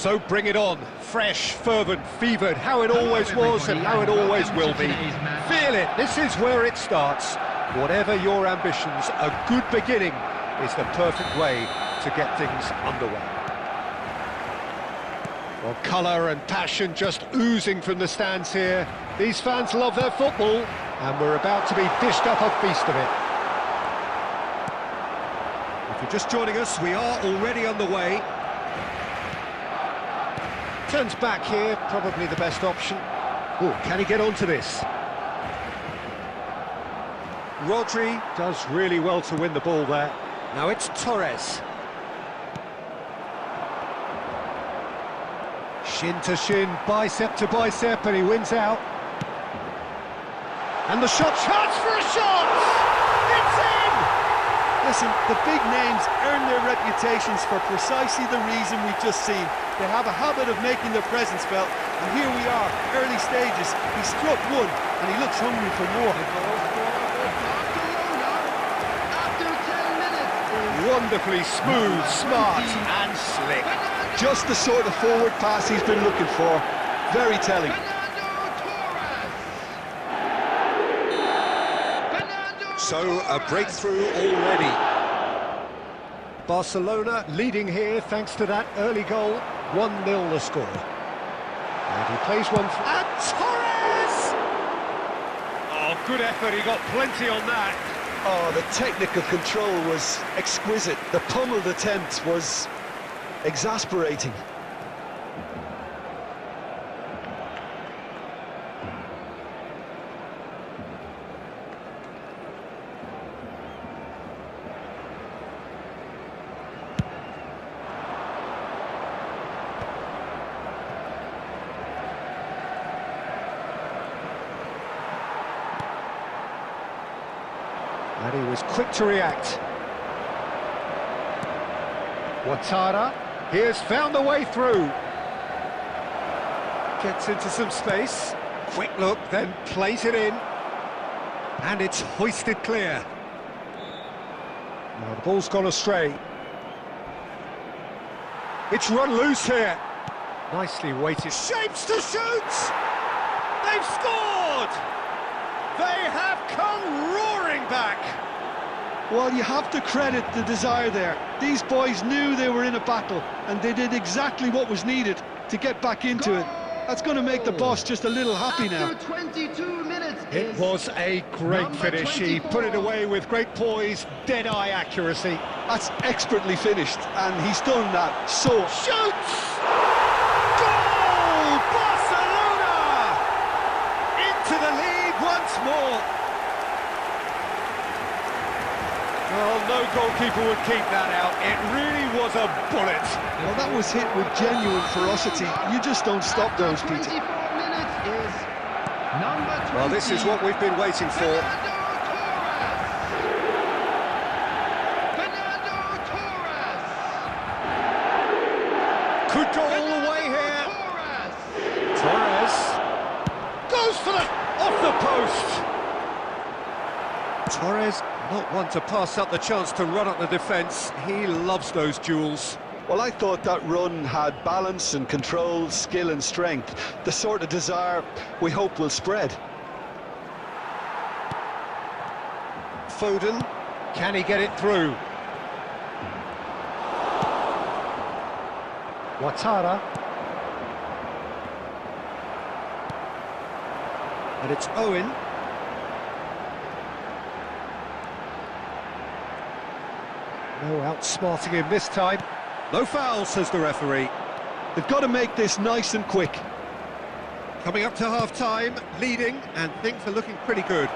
So bring it on, fresh, fervent, fevered, how it always was and how it always will be. Feel it, this is where it starts. Whatever your ambitions, a good beginning is the perfect way to get things underway. Well, colour and passion just oozing from the stands here. These fans love their football, and we're about to be dished up a feast of it. If you're just joining us, we are already on the way. Turns back here, probably the best option. Oh, can he get onto this? Rodri does really well to win the ball there. Now it's Torres. Shin to shin, bicep to bicep, and he wins out. And the shot, chance for a shot! It's in! Listen, the big names earn their reputations for precisely the reason we've just seen. They have a habit of making their presence felt, and here we are, early stages. He struck one, and he looks hungry for more. Wonderfully smooth, smart and slick. Just the sort of forward pass he's been looking for. Very telling. So, a breakthrough already. Barcelona leading here thanks to that early goal. 1-0 the score. And he plays one for... And Torres! Oh, good effort, he got plenty on that. Oh, the technical control was exquisite. The pummeled attempt was exasperating. And he was quick to react. Ouattara, he has found the way through. Gets into some space. Quick look, then plays it in. And it's hoisted clear. Now the ball's gone astray. It's run loose here. Nicely weighted. Shapes to shoot! They've scored! They have come roaring back! Well, you have to credit the desire there. These boys knew they were in a battle, and they did exactly what was needed to get back into it. That's going to make the boss just a little happy now. 22 minutes. It was a great finish. He put it away with great poise, dead-eye accuracy. That's expertly finished, and he's done that. So Shoots! Goal! Barcelona! Into the lead once more. Well, no goalkeeper would keep that out. It really was a bullet. Well, that was hit with genuine ferocity. You just don't stop those, Peter. 24 minutes is number 20. Well, this is what we've been waiting for. Fernando Torres. Could go all the way here. Torres goes for the off the post. Torres, not one to pass up the chance to run up the defence. He loves those duels. Well, I thought that run had balance and control, skill and strength. The sort of desire we hope will spread. Foden, can he get it through? Ouattara. And it's Owen. No outsmarting him this time. No foul, says the referee. They've got to make this nice and quick. Coming up to half-time, leading, and things are looking pretty good.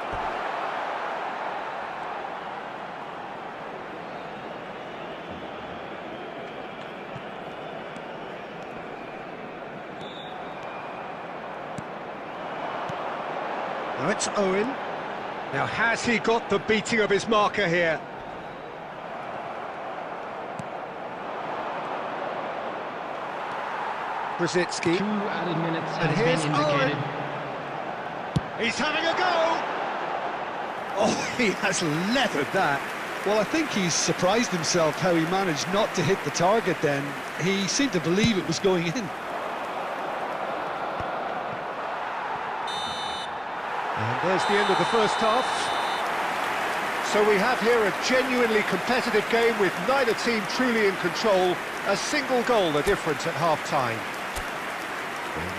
Now it's Owen. Now has he got the beating of his marker here? Brzezinski. 2 added minutes And has here's been indicated. Owen. He's having a go! Oh, he has leathered that. Well, I think he's surprised himself how he managed not to hit the target then. He seemed to believe it was going in. And there's the end of the first half. So we have here a genuinely competitive game with neither team truly in control. A single goal the difference at half-time.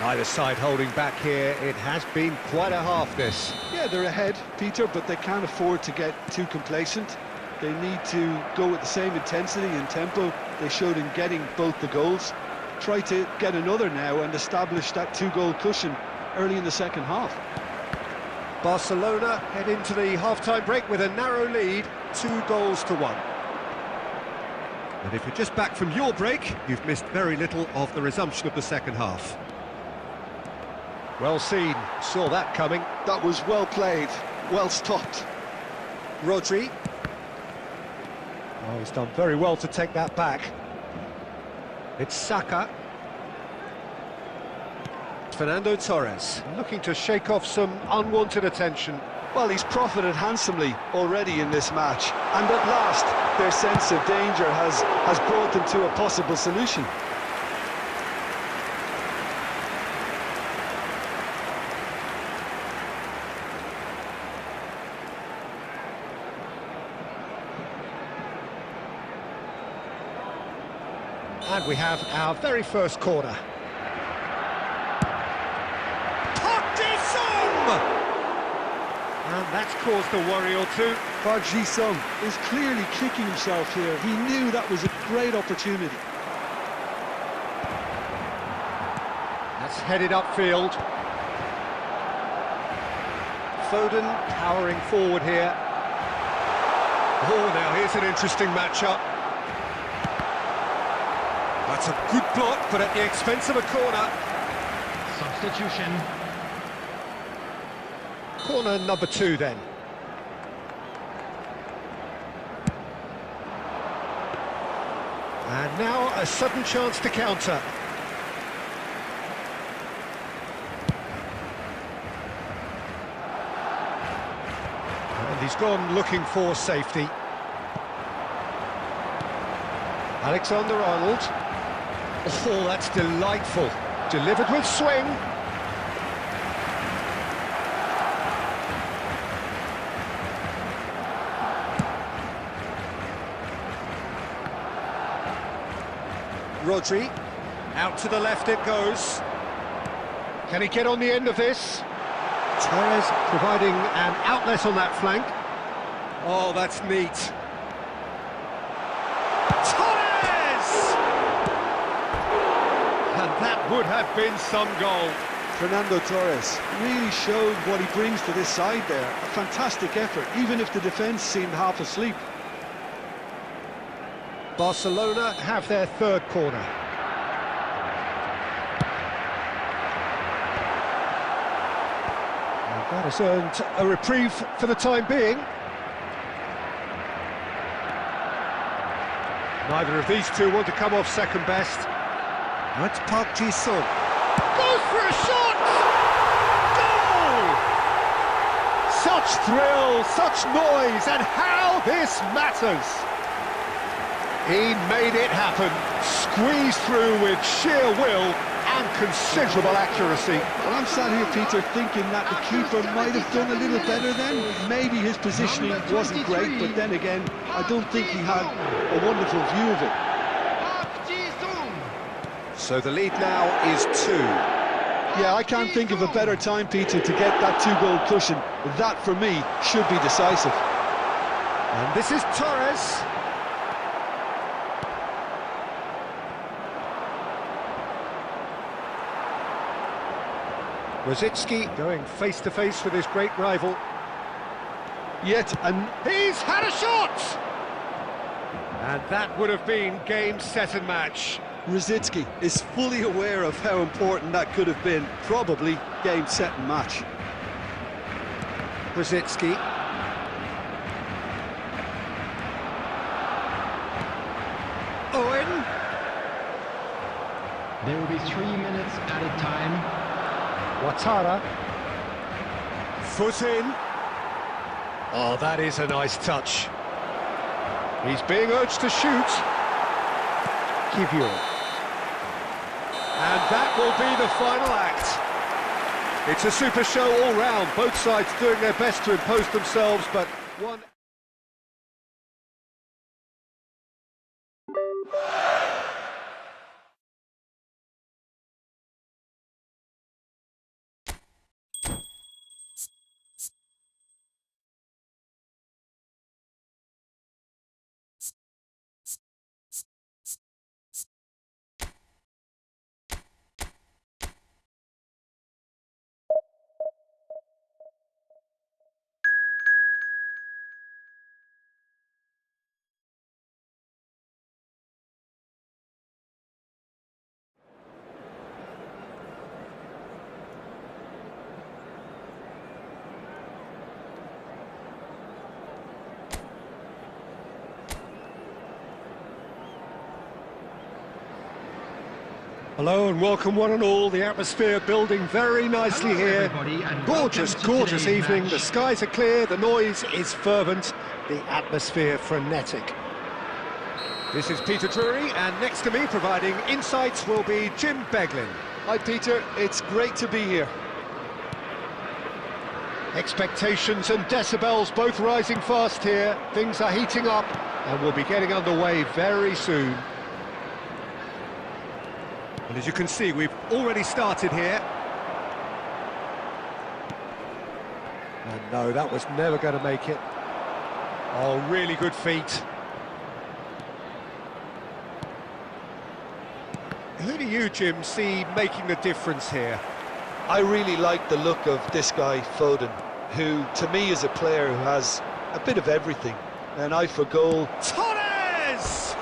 Neither side holding back here. It has been quite a half, this. Yeah, they're ahead, Peter, but they can't afford to get too complacent. They need to go with the same intensity and tempo they showed in getting both the goals. Try to get another now and establish that two-goal cushion early in the second half. Barcelona head into the half-time break with a narrow lead, 2-1. And if you're just back from your break, you've missed very little of the resumption of the second half. Well seen, saw that coming. That was well played, well stopped. Rodri. Oh, he's done very well to take that back. It's Saka. Fernando Torres, looking to shake off some unwanted attention. Well, he's profited handsomely already in this match, and at last their sense of danger has brought them to a possible solution. And we have our very first corner. And that's caused a worry or two. Park Ji-sung is clearly kicking himself here. He knew that was a great opportunity. That's headed upfield. Foden powering forward here. Oh, now here's an interesting matchup. That's a good block, but at the expense of a corner. Substitution. Corner number 2 then. And now a sudden chance to counter. And he's gone looking for safety. Alexander-Arnold. Oh, that's delightful. Delivered with swing. Rodri, out to the left it goes. Can he get on the end of this? Torres providing an outlet on that flank. Oh, that's neat. Torres! And that would have been some goal. Fernando Torres really showed what he brings to this side there. A fantastic effort, even if the defence seemed half asleep. Barcelona have their third corner. And that has earned a reprieve for the time being. Neither of these two want to come off second best. That's Park Ji-sung. Goes for a shot! Goal! Such thrill, such noise, and how this matters! He made it happen, squeezed through with sheer will and considerable accuracy. Well, I'm sat here, Peter, thinking that the keeper might have done a little better then. Maybe his positioning wasn't great, but then again, I don't think he had a wonderful view of it. Park Ji-sung. So the lead now is 2. Yeah, I can't think of a better time, Peter, to get that two-goal cushion. That, for me, should be decisive. And this is Torres. Rosicki going face-to-face with his great rival. He's had a shot! And that would have been game, set and match. Rosicki is fully aware of how important that could have been. Probably game, set and match. Rosicki. Owen. There will be 3 minutes added time. Ouattara. Foot in. Oh, that is a nice touch. He's being urged to shoot. Give you. And that will be the final act. It's a super show all round, both sides doing their best to impose themselves, but one... Hello and welcome one and all. The atmosphere building very nicely here. Gorgeous, gorgeous evening. The skies are clear, the noise is fervent, the atmosphere frenetic. This is Peter Drury, and next to me providing insights will be Jim Beglin. Hi Peter, it's great to be here. Expectations and decibels both rising fast here. Things are heating up and we'll be getting underway very soon. And as you can see, we've already started here. And no, that was never going to make it. Oh, really good feet. Who do you, Jim, see making the difference here? I really like the look of this guy, Foden, who to me is a player who has a bit of everything. An eye for goal. Torres!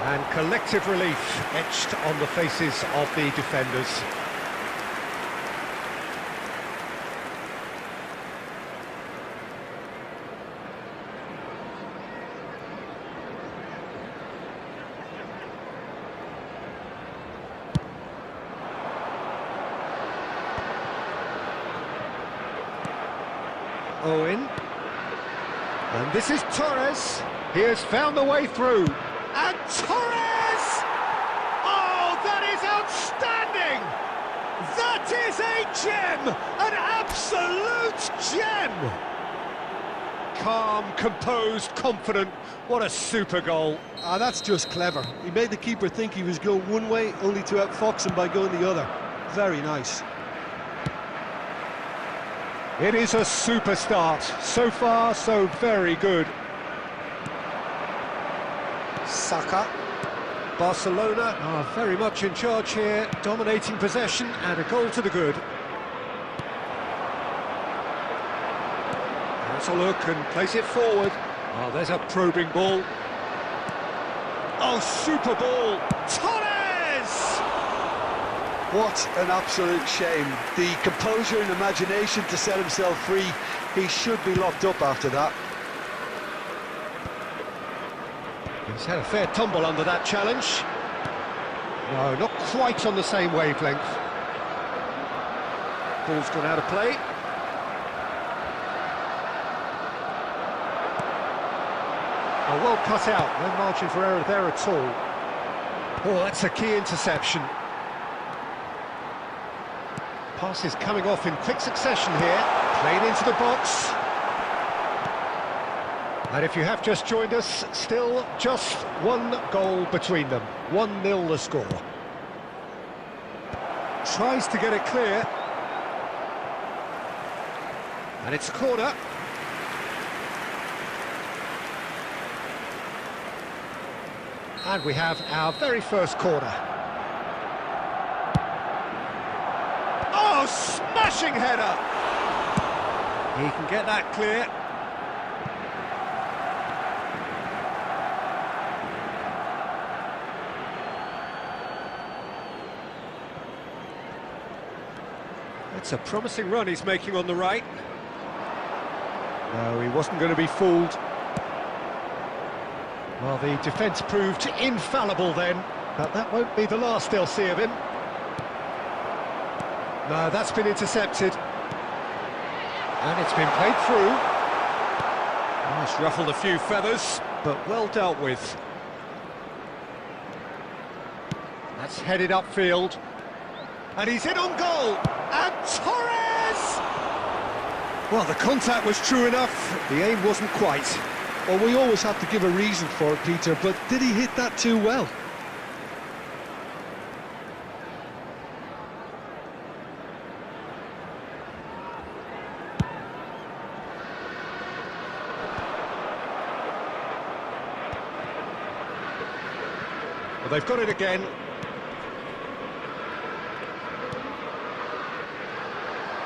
And collective relief etched on the faces of the defenders. Owen. And this is Torres. He has found the way through. And Torres! Oh, that is outstanding! That is a gem! An absolute gem! Calm, composed, confident. What a super goal. Ah, that's just clever. He made the keeper think he was going one way, only to outfox him by going the other. Very nice. It is a super start. So far, so very good. Saka. Barcelona are very much in charge here, dominating possession and a goal to the good. Let's a look and place it forward. Oh, there's a probing ball. Oh, super ball. Torres! What an absolute shame. The composure and imagination to set himself free. He should be locked up after that. He's had a fair tumble under that challenge. No, not quite on the same wavelength. Ball's gone out of play. Oh, well cut out, no margin for error there at all. Oh, that's a key interception. Passes coming off in quick succession here, played into the box. And if you have just joined us, still just one goal between them. 1-0 the score. Tries to get it clear. And it's a corner. And we have our very first corner. Oh, smashing header! He can get that clear. It's a promising run he's making on the right. No, he wasn't going to be fooled. Well, the defence proved infallible then, but that won't be the last they'll see of him. No, that's been intercepted. And it's been played through. Oh, it's ruffled a few feathers. but well dealt with. That's headed upfield. And he's in on goal! And Torres! Well, the contact was true enough, the aim wasn't quite. Well, we always have to give a reason for it, Peter, but did he hit that too well? Well, they've got it again.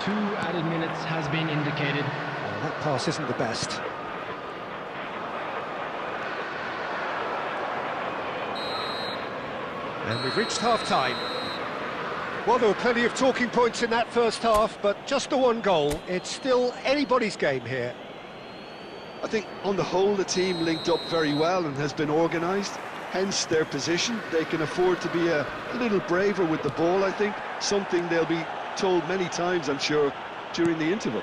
Two added minutes has been indicated. Well, that pass isn't the best. And we've reached half-time. Well, there were plenty of talking points in that first half, but just the one goal. It's still anybody's game here. I think on the whole the team linked up very well and has been organised, hence their position. They can afford to be a little braver with the ball, I think, something they'll be told many times, I'm sure, during the interval.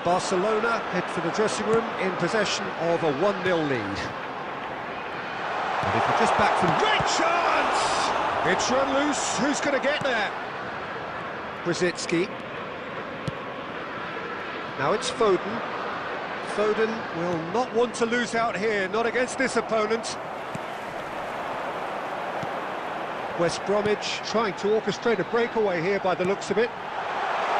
Barcelona head for the dressing room in possession of a 1-0 lead. And if we're just back from... Great chance! It's run loose. Who's going to get there? Brzezinski. Now it's Foden. Foden will not want to lose out here, not against this opponent. West Bromwich trying to orchestrate a breakaway here by the looks of it.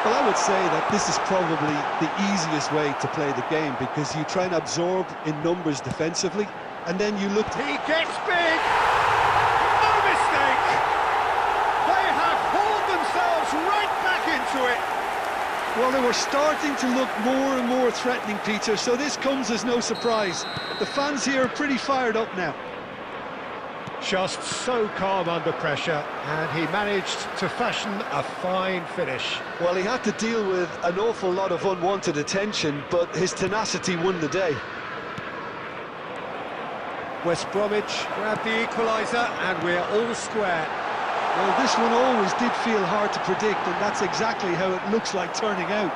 Well, I would say that this is probably the easiest way to play the game, because you try and absorb in numbers defensively, and then you look... He gets big! No mistake! They have hauled themselves right back into it! Well, they were starting to look more and more threatening, Peter, so this comes as no surprise. The fans here are pretty fired up now. Just so calm under pressure, and he managed to fashion a fine finish. Well, he had to deal with an awful lot of unwanted attention, but his tenacity won the day. West Bromwich grabbed the equaliser, and we're all square. Well, this one always did feel hard to predict, and that's exactly how it looks like turning out.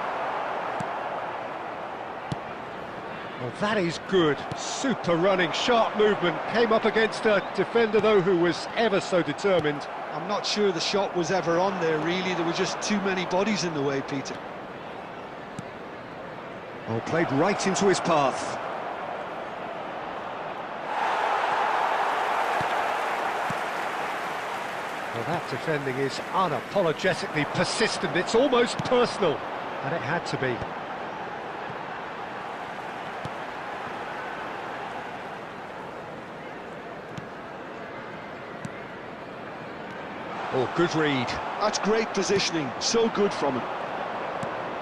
Well, that is good. Super running, sharp movement. Came up against a defender, though, who was ever so determined. I'm not sure the shot was ever on there, really. There were just too many bodies in the way, Peter. Well, played right into his path. Well, that defending is unapologetically persistent. It's almost personal, and it had to be. Oh, good read. That's great positioning, so good from him.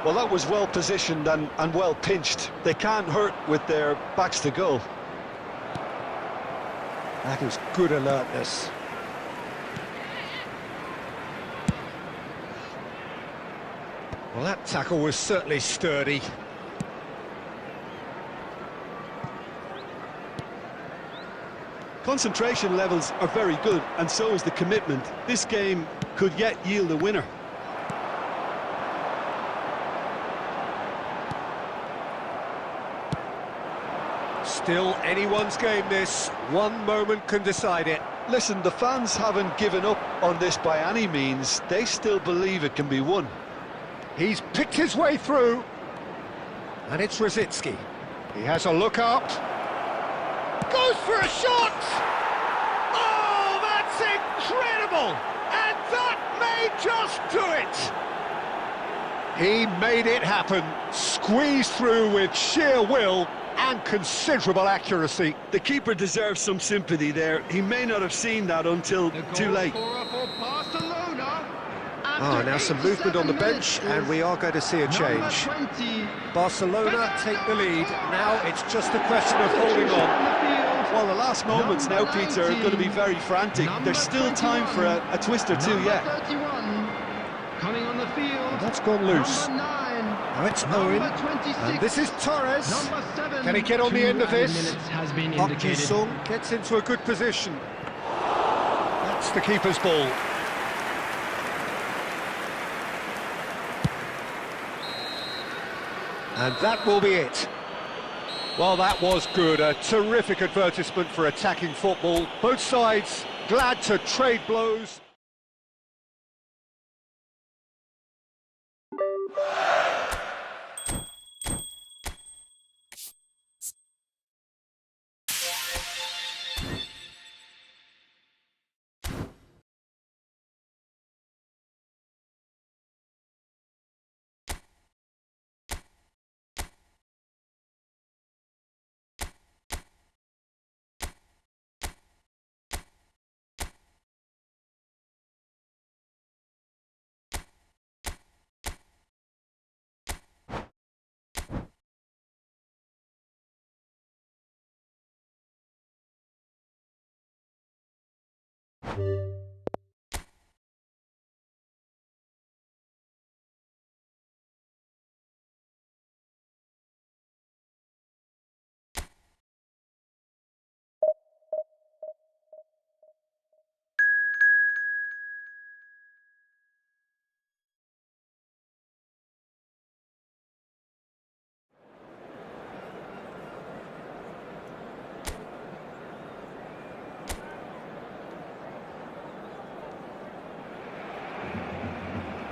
Well, that was well positioned and well pinched. They can't hurt with their backs to goal. That is good alertness. Well, that tackle was certainly sturdy. Concentration levels are very good, and so is the commitment. This game could yet yield a winner. Still anyone's game, this. One moment can decide it. Listen, the fans haven't given up on this by any means. They still believe it can be won. He's picked his way through. And it's Brzezinski. He has a look up. Goes for a shot! Oh, that's incredible! And that may just do it! He made it happen. Squeezed through with sheer will and considerable accuracy. The keeper deserves some sympathy there. He may not have seen that until too late. Now some movement on the bench, and we are going to see a change. Barcelona take the lead. Now it's just a question of holding on. Well, the last moments now, Peter, are going to be very frantic. There's still time for a twist or two yet. Coming on the field. That's gone loose. Now it's Owen, and this is Torres. Can he get on the end of this? Park Ji-sung gets into a good position. That's the keeper's ball. And that will be it. Well, that was good. A terrific advertisement for attacking football. Both sides glad to trade blows.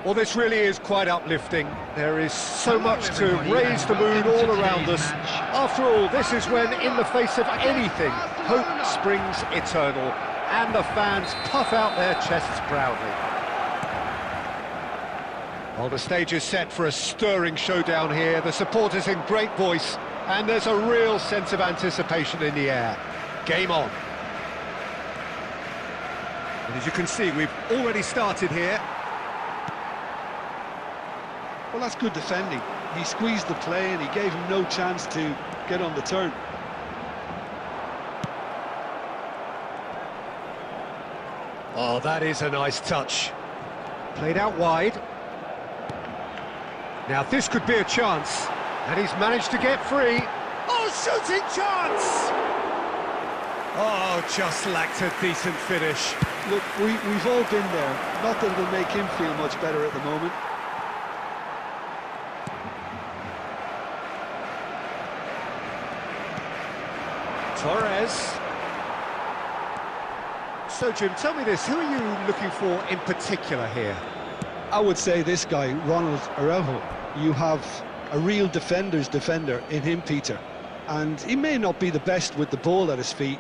Well, this really is quite uplifting. There is so much to raise the mood all around us. After all, this is when, in the face of anything, hope springs eternal, and the fans puff out their chests proudly. Well, the stage is set for a stirring showdown here. The supporters in great voice, and there's a real sense of anticipation in the air. Game on. And as you can see, we've already started here. Well, that's good defending. He squeezed the play and he gave him no chance to get on the turn. Oh, that is a nice touch. Played out wide. Now this could be a chance. And he's managed to get free. Oh, shooting chance! Oh, just lacked a decent finish. Look, we've all been there. Not that it'll make him feel much better at the moment. Torres. So, Jim, tell me this, who are you looking for in particular here? I would say this guy, Ronald Araujo. You have a real defender's defender in him, Peter. And he may not be the best with the ball at his feet,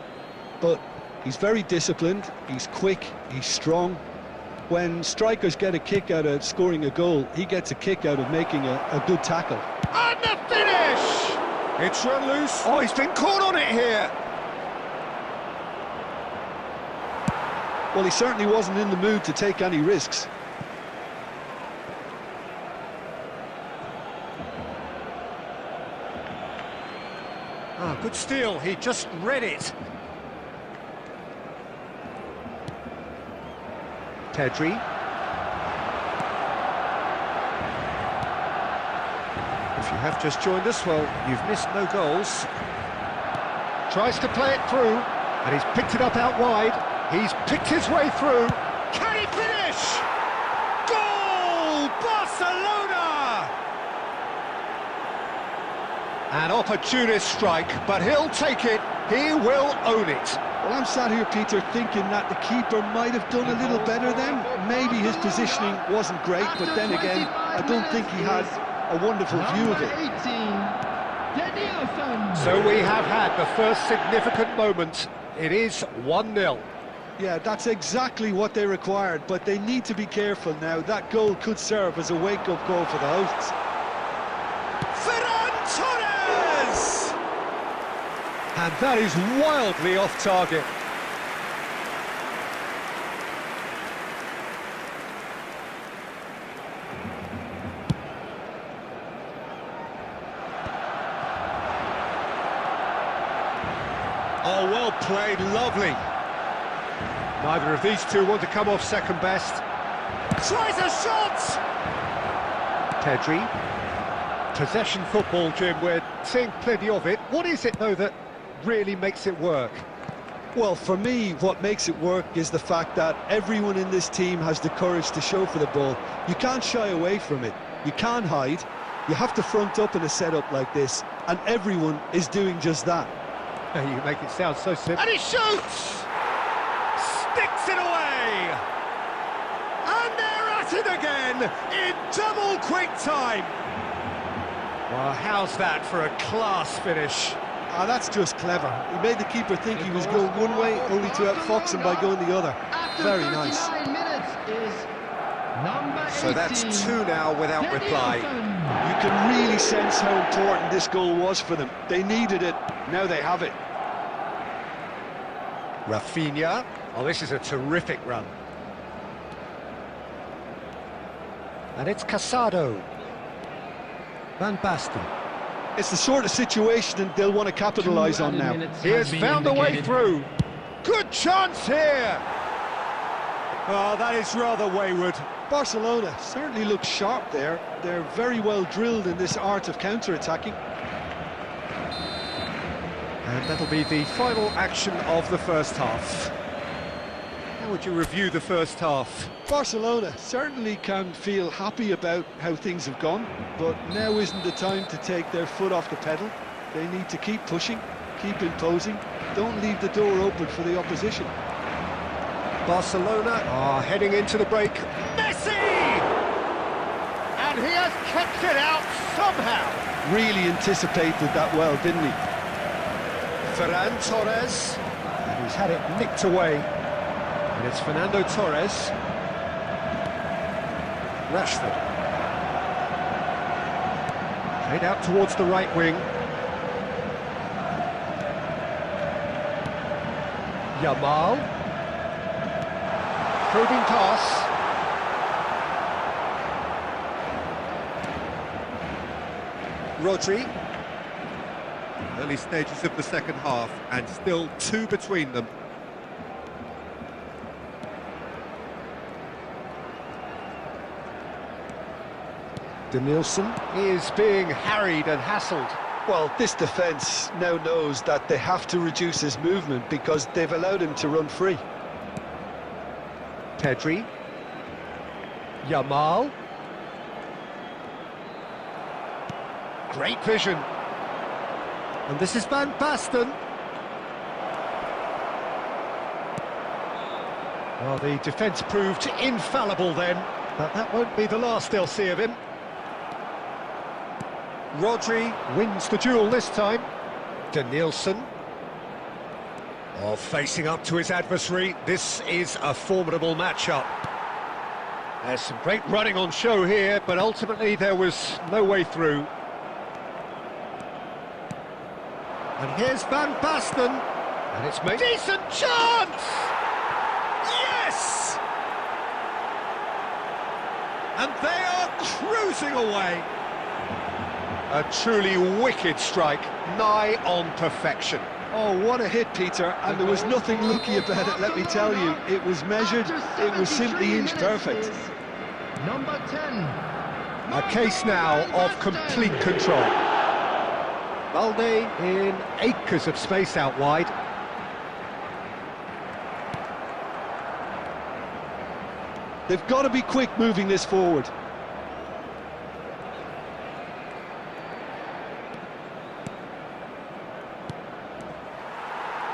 but he's very disciplined, he's quick, he's strong. When strikers get a kick out of scoring a goal, he gets a kick out of making a good tackle. And the finish! It's run loose. Oh, he's been caught on it here. Well, he certainly wasn't in the mood to take any risks. Ah, good steal. He just read it. Pedri. If you have just joined us, well, you've missed no goals. Tries to play it through, and he's picked it up out wide. He's picked his way through. Can he finish? Goal! Barcelona! An opportunist strike, but he'll take it. He will own it. Well, I'm sat here, Peter, thinking that the keeper might have done a little better then. Maybe his positioning wasn't great, but then again, I don't think he had a wonderful view of it. So we have had the first significant moment. It is 1-0. Yeah, that's exactly what they required, but they need to be careful now. That goal could serve as a wake-up call for the hosts. Ferran Torres! And that is wildly off target. Oh, well played, lovely. Neither of these two want to come off second best. Tries a shot! Pedri. Possession football, Jim, we're seeing plenty of it. What is it, though, that really makes it work? Well, for me, what makes it work is the fact that everyone in this team has the courage to show for the ball. You can't shy away from it. You can't hide. You have to front up in a setup like this. and everyone is doing just that. You make it sound so simple. And he shoots! Sticks it away! And they're at it again in double quick time. Well, how's that for a class finish? Ah, that's just clever. He made the keeper think he was going one way, only to outfox him by going the other. Very nice. So that's 2 now without reply. You can really sense how important this goal was for them. They needed it, now they have it. Rafinha. Oh, this is a terrific run. And it's Casado. Van Basten. It's the sort of situation they'll want to capitalise on now. He has found a way through. Good chance here. Oh, that is rather wayward. Barcelona certainly look sharp there. They're very well drilled in this art of counter-attacking. And that'll be the final action of the first half. How would you review the first half? Barcelona certainly can feel happy about how things have gone, but now isn't the time to take their foot off the pedal. They need to keep pushing, keep imposing, don't leave the door open for the opposition. Barcelona are heading into the break. Messi! And he has kept it out somehow. Really anticipated that well, didn't he? Ferran Torres, and he's had it nicked away. And it's Fernando Torres. Rashford. Played out towards the right wing. Yamal. Probing pass. Rodri. Early stages of the second half, and still 2 between them. Denilson is being harried and hassled. Well, this defence now knows that they have to reduce his movement because they've allowed him to run free. Pedri. Yamal. Great vision. And this is Van Basten. Well, the defence proved infallible then, but that won't be the last they'll see of him. Rodri wins the duel this time. Denilson. Oh, facing up to his adversary. This is a formidable matchup. There's some great running on show here, but ultimately there was no way through. And here's Van Basten, and it's made decent chance! Yes! And they are cruising away. A truly wicked strike, nigh on perfection. Oh, what a hit, Peter, and there was nothing lucky about it, let me tell you. It was measured, it was simply inch perfect. Number 10. A case now of complete control. Balde in acres of space out wide. They've got to be quick moving this forward.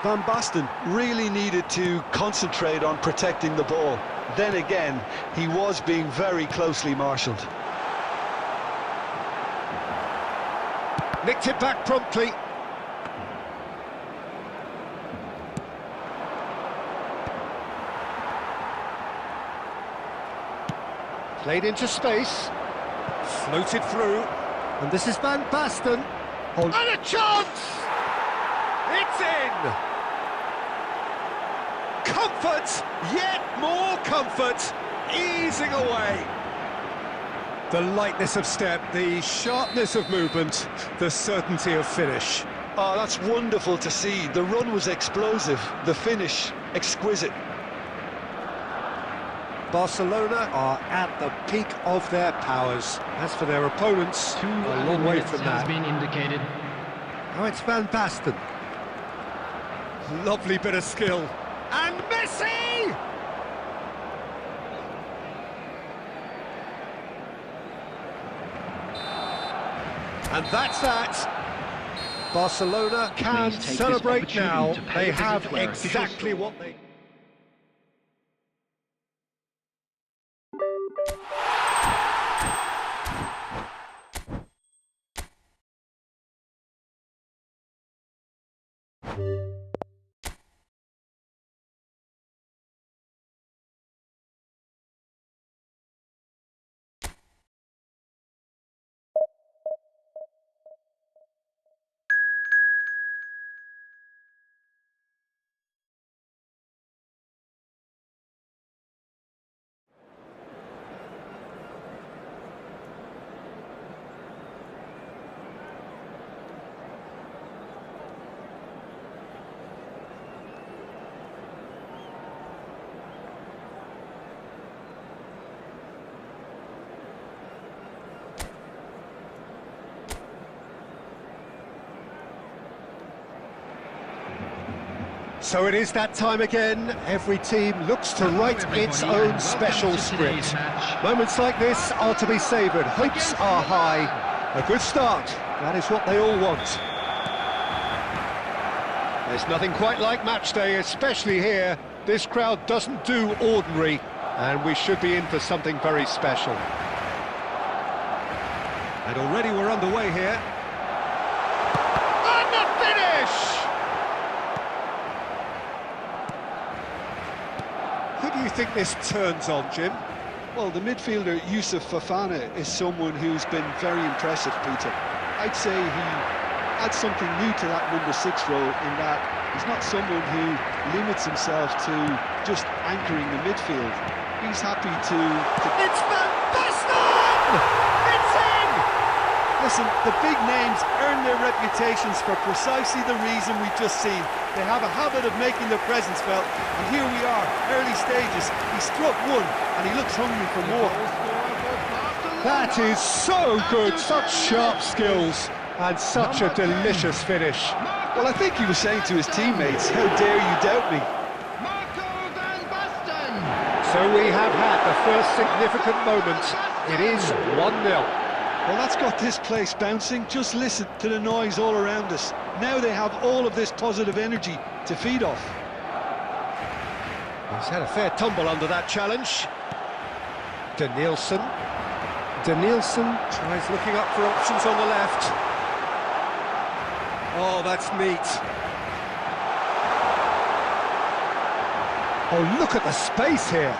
Van Basten really needed to concentrate on protecting the ball. Then again, he was being very closely marshalled. Nicked it back promptly. Played into space. Floated through. And this is Van Basten. And a chance! It's in! Comfort, yet more comfort, easing away. The lightness of step, the sharpness of movement, the certainty of finish. Oh, that's wonderful to see. The run was explosive, the finish exquisite. Barcelona are at the peak of their powers. As for their opponents, Two a long way from has that. been indicated. Now it's Van Basten. Lovely bit of skill. And Messi! And that's that. Barcelona can Please take this celebrate opportunity now. to pay They a visit have to our official exactly store. what they... So it is that time again. Every team looks to write its everybody, own and special welcome to today's script. match. Moments like this are to be savoured. Hopes are high. A good start. That is what they all want. There's nothing quite like match day, especially here. This crowd doesn't do ordinary, and we should be in for something very special. And already we're underway here. And the finish! Who do you think this turns on, Jim? Well, the midfielder Youssouf Fofana is someone who's been very impressive, Peter. I'd say he adds something new to that number 6 role in that he's not someone who limits himself to just anchoring the midfield. He's happy to... It's Van Basten! It's in! Listen, the big names earn their reputations for precisely the reason we've just seen. They have a habit of making their presence felt, and here we are, early stages. He struck one, and he looks hungry for more. That is so good, such sharp skills, and such a delicious finish. Well, I think he was saying to his teammates, how dare you doubt me? So we have had the first significant moment. It is 1-0. Well, that's got this place bouncing. Just listen to the noise all around us. Now they have all of this positive energy to feed off. He's had a fair tumble under that challenge. Danielson. Danielson tries looking up for options on the left. Oh, that's neat. Oh, look at the space here.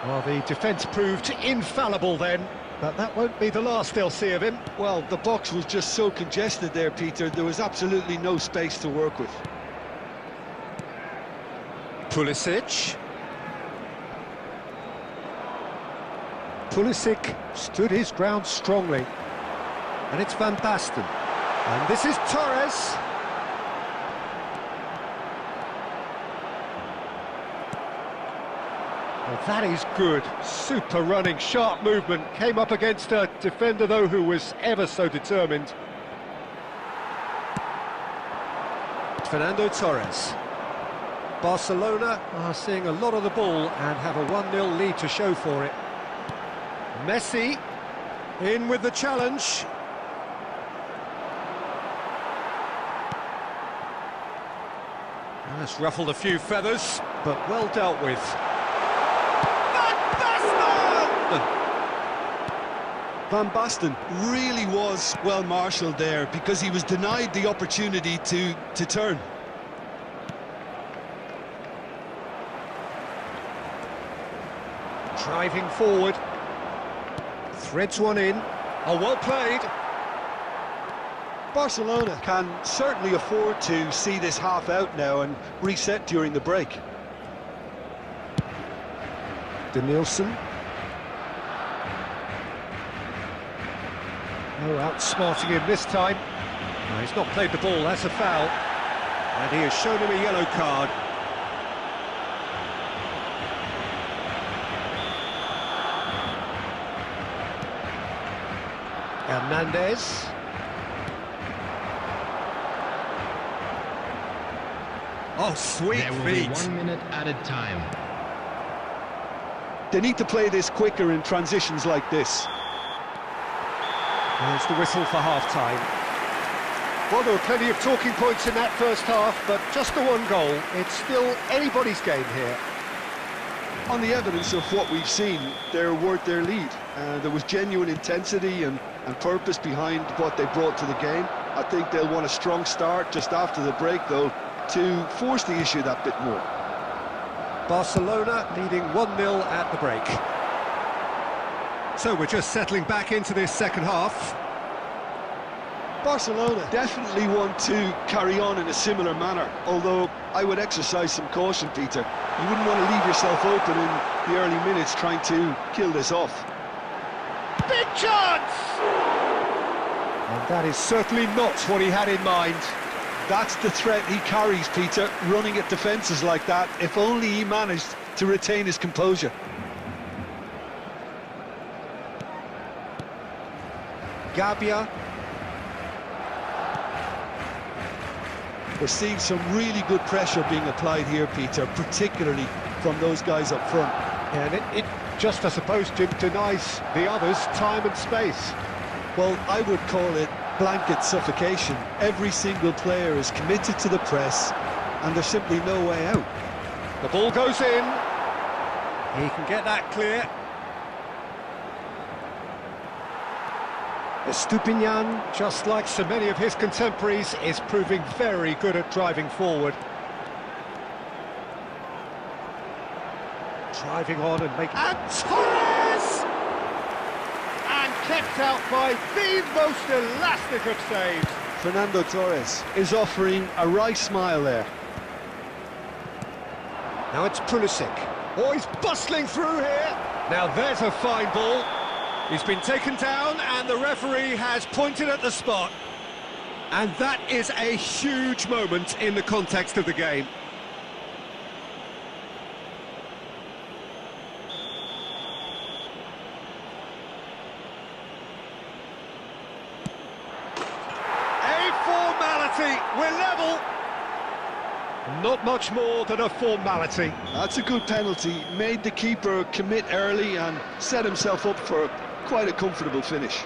Well, the defence proved infallible then, but that won't be the last they'll see of him. Well, the box was just so congested there, Peter. There was absolutely no space to work with. Pulisic. Pulisic stood his ground strongly. And it's Van Basten. And this is Torres. Well, that is good. Super running, sharp movement. Came up against a defender, though, who was ever so determined. Fernando Torres. Barcelona are seeing a lot of the ball and have a 1-0 lead to show for it. Messi in with the challenge. That's ruffled a few feathers, but well dealt with. Van Basten really was well marshalled there because he was denied the opportunity to turn. Driving forward. Threads one in. Oh, well played. Barcelona can certainly afford to see this half out now and reset during the break. Danielson. Oh, outsmarting him this time. No, he's not played the ball, that's a foul. And he has shown him a yellow card. Hernandez. Oh, sweet There will be feet. 1 minute added time. They need to play this quicker in transitions like this. There's the whistle for half-time. Well, there were plenty of talking points in that first half, but just the one goal. It's still anybody's game here. On the evidence of what we've seen, they're worth their lead. There was genuine intensity and purpose behind what they brought to the game. I think they'll want a strong start just after the break, though, to force the issue that bit more. Barcelona leading 1-0 at the break. So we're just settling back into this second half. Barcelona definitely want to carry on in a similar manner, although I would exercise some caution, Peter. You wouldn't want to leave yourself open in the early minutes trying to kill this off. Big chance! And that is certainly not what he had in mind. That's the threat he carries, Peter, running at defences like that, if only he managed to retain his composure. Gabia. We're seeing some really good pressure being applied here, Peter, particularly from those guys up front. And it just, I suppose, denies the others time and space. Well, I would call it blanket suffocation. Every single player is committed to the press, and there's simply no way out. The ball goes in. He can get that clear. Estupinian, just like so many of his contemporaries, is proving very good at driving forward. Driving on and making... And Torres! And kept out by the most elastic of saves. Fernando Torres is offering a wry smile there. Now it's Pulisic. Oh, he's bustling through here. Now there's a fine ball. He's been taken down and the referee has pointed at the spot. And that is a huge moment in the context of the game. A formality, we're level. Not much more than a formality. That's a good penalty. Made the keeper commit early and set himself up for quite a comfortable finish.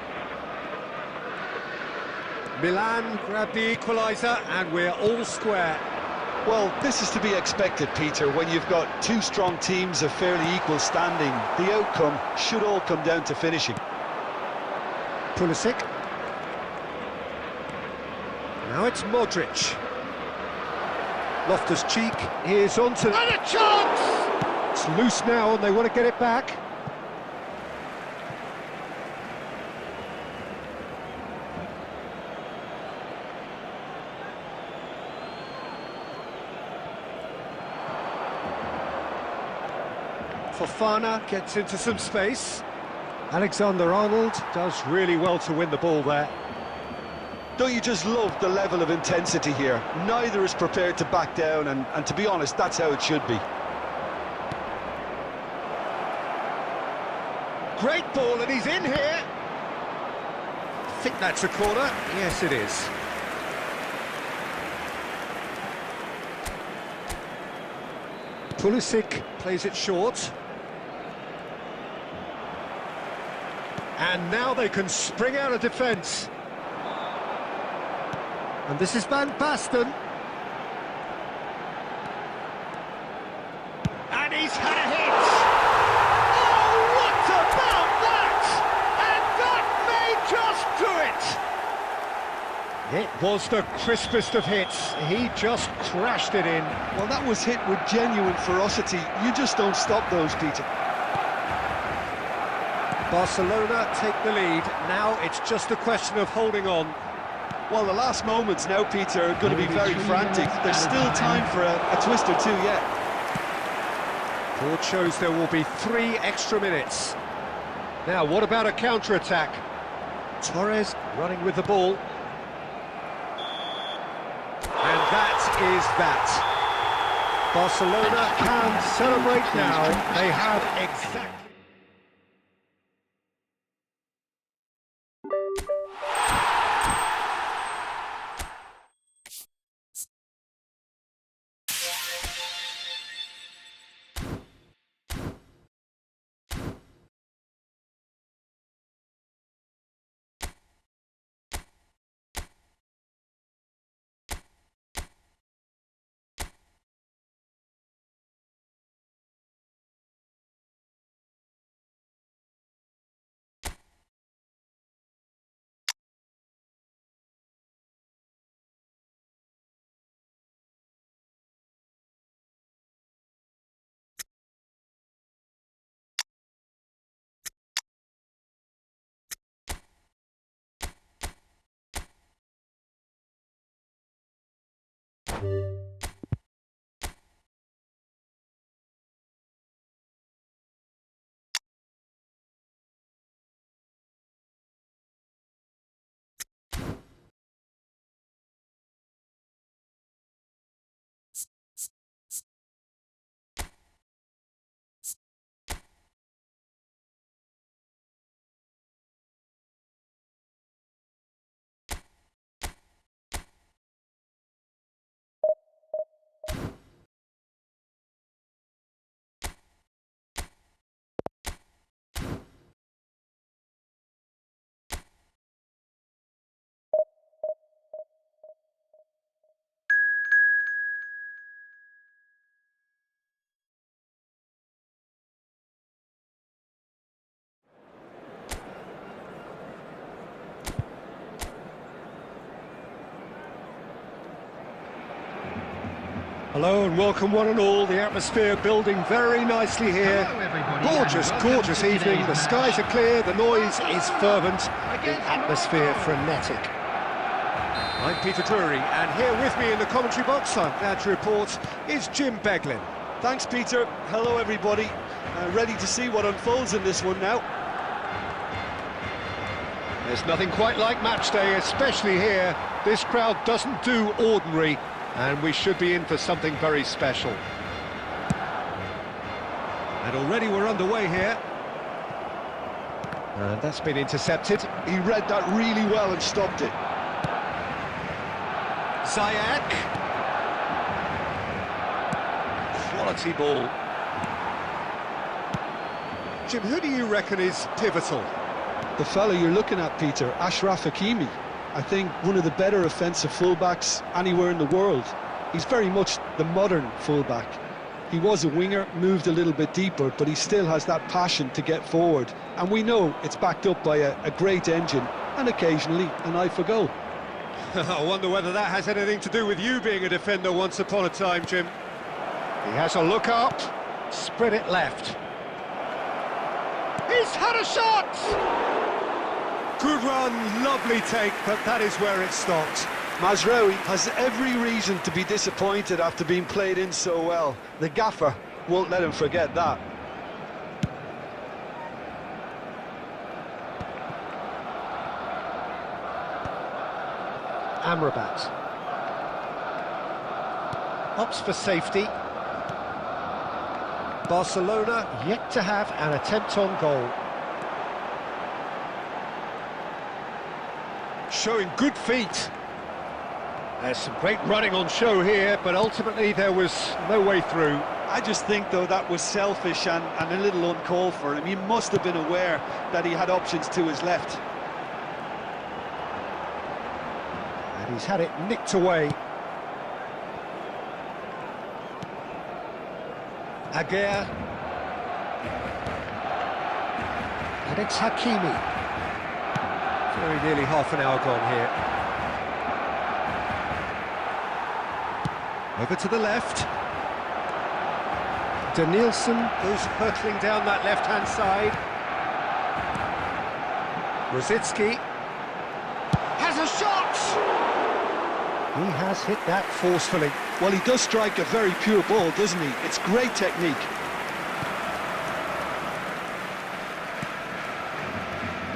Milan grabbed the equaliser and we're all square. Well, this is to be expected, Peter, when you've got two strong teams of fairly equal standing. The outcome should all come down to finishing. Pulisic. Now it's Modric. Loftus-Cheek is on to... And a chance! It's loose now and they want to get it back. Fofana gets into some space. Alexander-Arnold does really well to win the ball there. Don't you just love the level of intensity here? Neither is prepared to back down, and to be honest, that's how it should be. Great ball, and he's in here. I think that's a corner. Yes, it is. Pulisic plays it short. And now they can spring out of defence. And this is Van Basten. And he's had a hit! Oh, what about that? And that may just do it! It was the crispest of hits. He just crashed it in. Well, that was hit with genuine ferocity. You just don't stop those, Peter. Barcelona take the lead. Now it's just a question of holding on. Well, the last moments now, Peter, are going to be very frantic. There's still time for a twist or two yet. Board shows there will be 3 extra minutes. Now, what about a counter-attack? Torres running with the ball. And that is that. Barcelona can celebrate now. They have exactly... Hello and welcome one and all. The atmosphere building very nicely here. Hello, everybody, Gorgeous, and welcome gorgeous to evening. today's The skies match. are clear, the noise is fervent, the atmosphere frenetic. I'm Peter Drury, and here with me in the commentary box, I'm glad to report, is Jim Beglin. Thanks, Peter. Hello, everybody. Ready to see what unfolds in this one now. There's nothing quite like match day, especially here. This crowd doesn't do ordinary, and we should be in for something very special. And already we're underway here. And that's been intercepted. He read that really well and stopped it. Ziyech. Quality ball. Jim, who do you reckon is pivotal? The fella you're looking at, Peter, Ashraf Hakimi. I think one of the better offensive fullbacks anywhere in the world. He's very much the modern fullback. He was a winger, moved a little bit deeper, but he still has that passion to get forward. And we know it's backed up by a great engine and occasionally an eye for goal. I wonder whether that has anything to do with you being a defender once upon a time, Jim. He has a look up, spread it left. He's had a shot! Good run, lovely take, but that is where it stopped. Mazraoui has every reason to be disappointed after being played in so well. The gaffer won't let him forget that. Amrabat. Opts for safety. Barcelona yet to have an attempt on goal. Showing good feet. There's some great running on show here, but ultimately there was no way through. I just think, though, that was selfish and a little uncalled for him. He must have been aware that he had options to his left. And he's had it nicked away. Aguirre. And it's Hakimi. Very nearly half an hour gone here. Over to the left. Danielson goes hurtling down that left-hand side. Rosicki has a shot! He has hit that forcefully. Well, he does strike a very pure ball, doesn't he? It's great technique.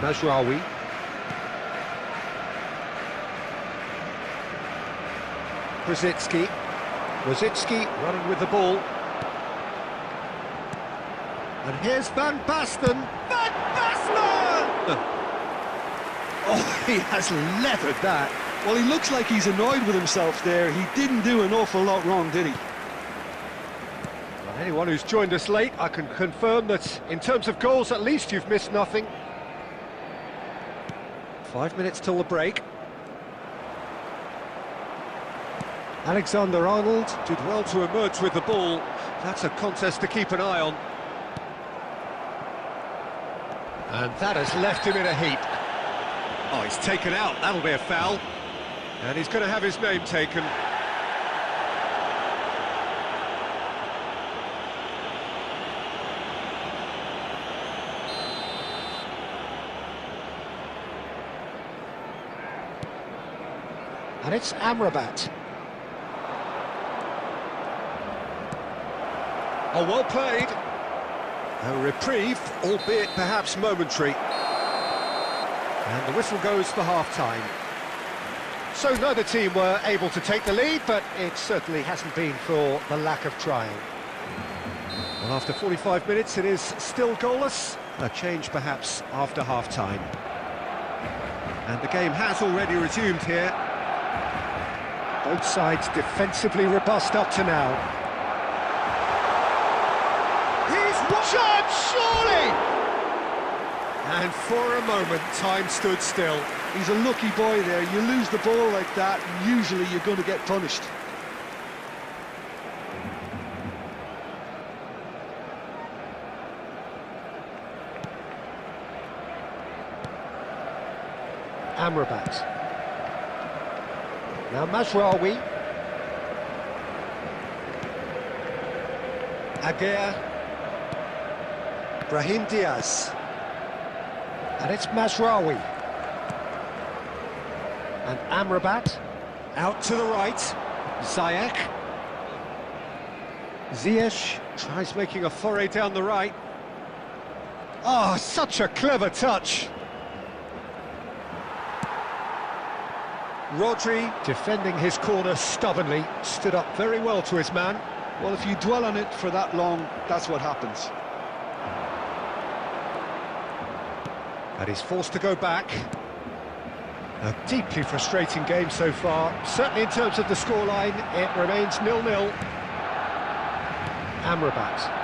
Mazraoui. Rosicki running with the ball. And here's Van Basten. Van Basten! Oh, he has leathered that. Well, he looks like he's annoyed with himself there. He didn't do an awful lot wrong, did he? Well, anyone who's joined us late, I can confirm that in terms of goals, at least you've missed nothing. 5 minutes till the break. Alexander-Arnold did well to emerge with the ball. That's a contest to keep an eye on. And that has left him in a heap. Oh, he's taken out. That'll be a foul. And he's going to have his name taken. And it's Amrabat. Oh, well played. A reprieve, albeit perhaps momentary. And the whistle goes for half-time. So neither team were able to take the lead, but it certainly hasn't been for the lack of trying. Well, after 45 minutes, it is still goalless. A change perhaps after half-time. And the game has already resumed here. Both sides defensively robust up to now. He's one shot, surely! And for a moment, time stood still. He's a lucky boy there. You lose the ball like that, and usually you're going to get punished. Amrabat. Now Mazraoui. Aguirre. Brahim Diaz. And it's Mazraoui. And Amrabat. Out to the right. Ziyech. Ziyech tries making a foray down the right. Oh, such a clever touch. Rodri, defending his corner stubbornly, stood up very well to his man. Well, if you dwell on it for that long, that's what happens. And he's forced to go back. A deeply frustrating game so far. Certainly in terms of the scoreline, it remains 0-0. Amrabat.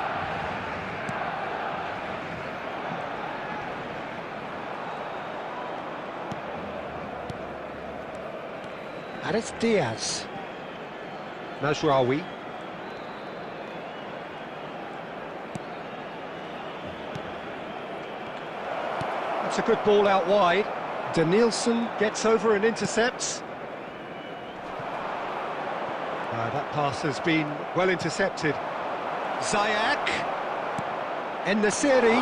And it's Diaz. Mazraoui. That's a good ball out wide. Danielson gets over and intercepts. That pass has been well intercepted. Ziyech. En-Nesyri.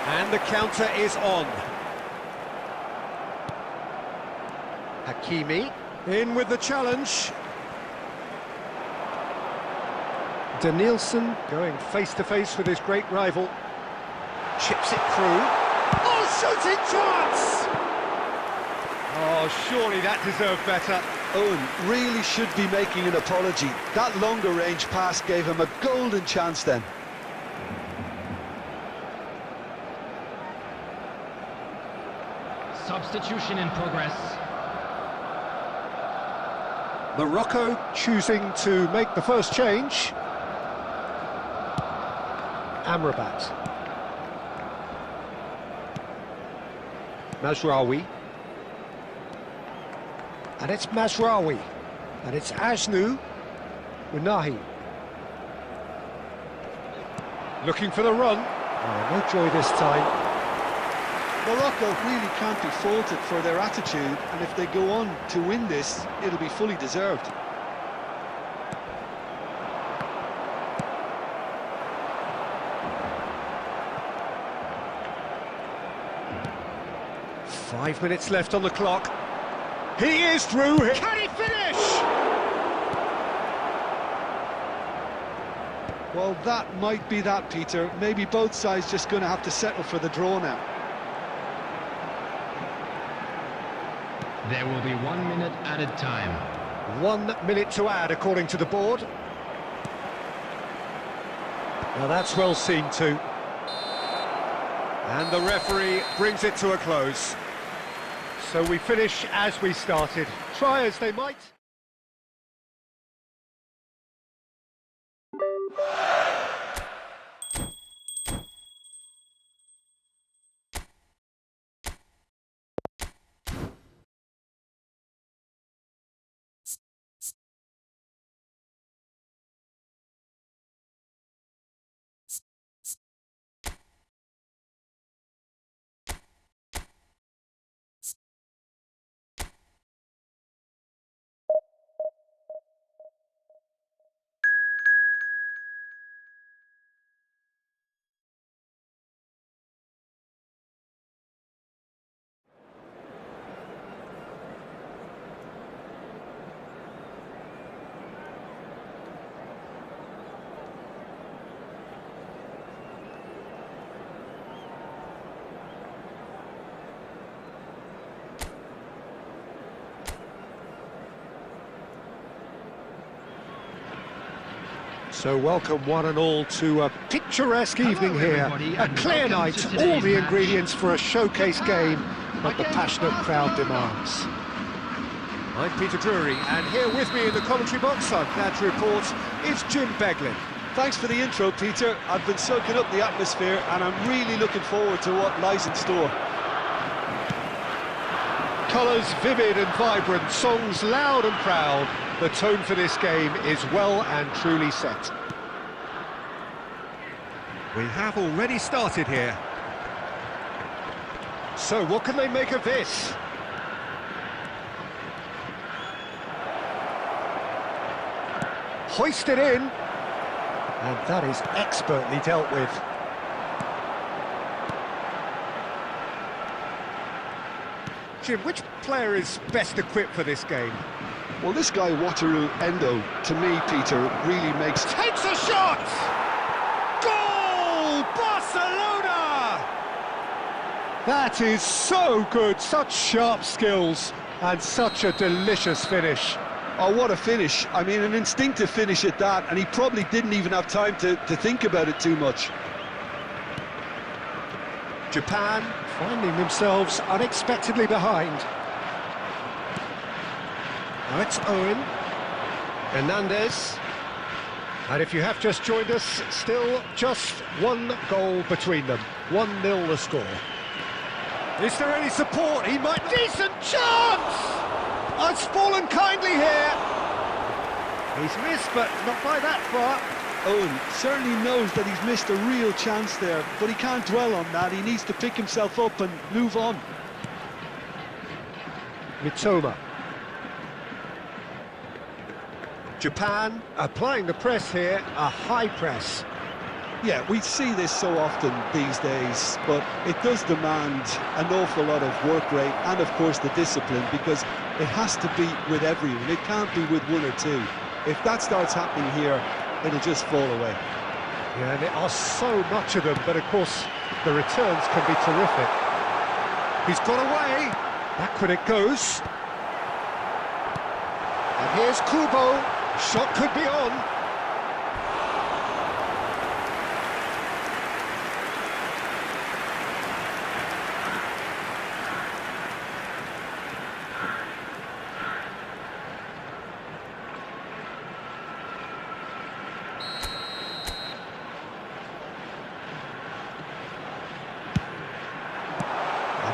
And the counter is on. Hakimi, in with the challenge. Danielson going face-to-face with his great rival. Chips it through. Oh, shooting chance! Oh, surely that deserved better. Owen really should be making an apology. That longer range pass gave him a golden chance then. Substitution in progress. Morocco choosing to make the first change. Amrabat. Mazraoui. And it's Mazraoui. And it's Asnu. Unahi. Looking for the run. Oh, no joy this time. Morocco really can't be faulted for their attitude, and if they go on to win this, it'll be fully deserved. Five minutes left on the clock. He is through. Can he finish? Well, that might be that, Peter. Maybe both sides just going to have to settle for the draw now. There will be 1 minute added time. 1 minute to add, according to the board. Now that's well seen too. And the referee brings it to a close. So we finish as we started. Try as they might. So welcome one and all to a picturesque evening here. everybody, A and clear welcome night, to all today's the match. ingredients for a showcase game that the passionate crowd demands. I'm Peter Drury, and here with me in the commentary box, I'm glad to report, is Jim Beglin. Thanks for the intro, Peter. I've been soaking up the atmosphere and I'm really looking forward to what lies in store. Colours vivid and vibrant, songs loud and proud. The tone for this game is well and truly set. We have already started here. So what can they make of this? Hoisted in, and that is expertly dealt with. Jim, which player is best equipped for this game? Well, this guy, Wataru Endo, to me, Peter, really makes... Takes a shot! Goal! Barcelona! That is so good, such sharp skills, and such a delicious finish. Oh, what a finish. I mean, an instinctive finish at that, and he probably didn't even have time to think about it too much. Japan finding themselves unexpectedly behind. Now it's Owen. Hernandez. And if you have just joined us, still just one goal between them. 1-0 the score. Is there any support? He might... Decent chance! Oh, it's fallen kindly here. He's missed, but not by that far. Owen certainly knows that he's missed a real chance there, but he can't dwell on that. He needs to pick himself up and move on. Mitoma. Japan applying the press here, a high press. Yeah, we see this so often these days, but it does demand an awful lot of work rate and, of course, the discipline, because it has to be with everyone. It can't be with one or two. If that starts happening here, it'll just fall away. Yeah, there are so much of them, but of course the returns can be terrific. He's got away. Backward it goes. And here's Kubo. Shot could be on.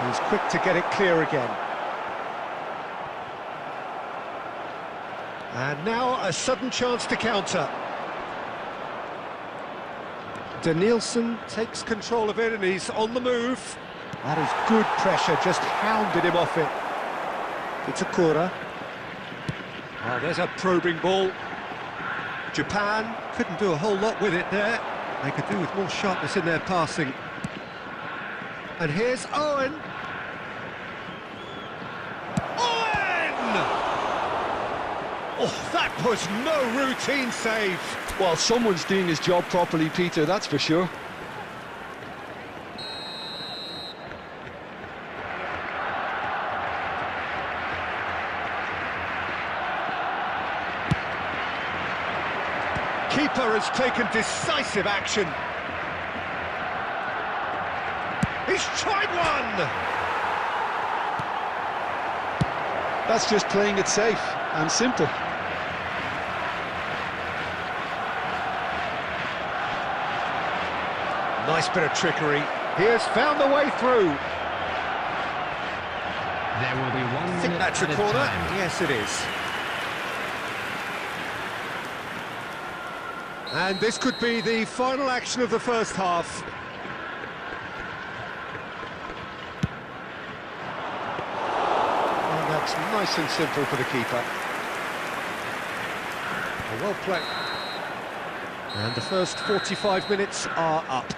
He's quick to get it clear again. And now a sudden chance to counter. Danielson takes control of it and he's on the move. That is good pressure, just hounded him off it. Itakura. Oh, there's a probing ball. Japan couldn't do a whole lot with it there. They could do with more sharpness in their passing. And here's Owen. Oh, that was no routine save. Well, someone's doing his job properly, Peter, that's for sure. Keeper has taken decisive action. He's tried one. That's just playing it safe and simple. Nice bit of trickery. He has found the way through. There will be 1 I think minute that's a at corner. time. Yes, it is. And this could be the final action of the first half. And that's nice and simple for the keeper. Well played. And the first 45 minutes are up.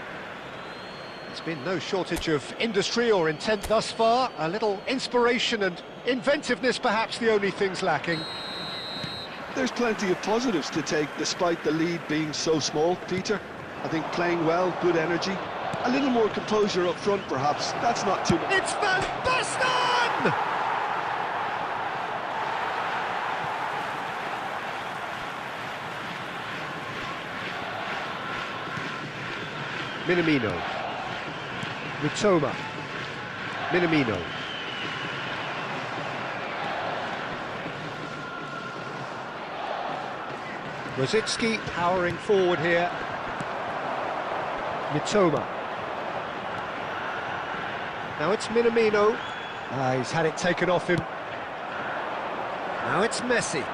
There's been no shortage of industry or intent thus far. A little inspiration and inventiveness, perhaps the only things lacking. There's plenty of positives to take despite the lead being so small, Peter. I think playing well, good energy, a little more composure up front perhaps, that's not too much. It's Van Basten! Minamino. Mitoma. Minamino. Rosicki powering forward here. Mitoma. Now it's Minamino. He's had it taken off him. Now it's Messi.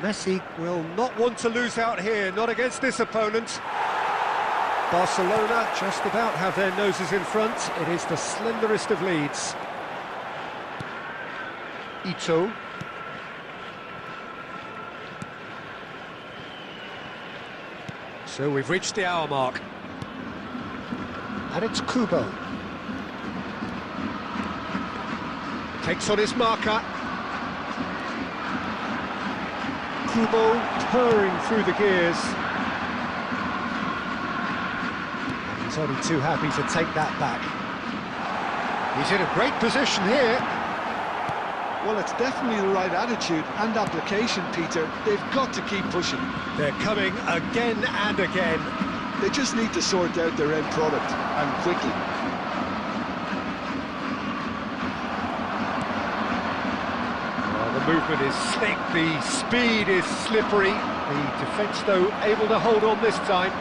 Messi will not want to lose out here, not against this opponent. Barcelona just about have their noses in front. It is the slenderest of leads. Ito. So we've reached the hour mark. And it's Kubo. Takes on his marker. Kubo purring through the gears. He's only too happy to take that back. He's in a great position here. Well, it's definitely the right attitude and application, Peter. They've got to keep pushing. They're coming again and again. They just need to sort out their end product, and quickly. Well, the movement is slick, the speed is slippery. The defence, though, able to hold on this time.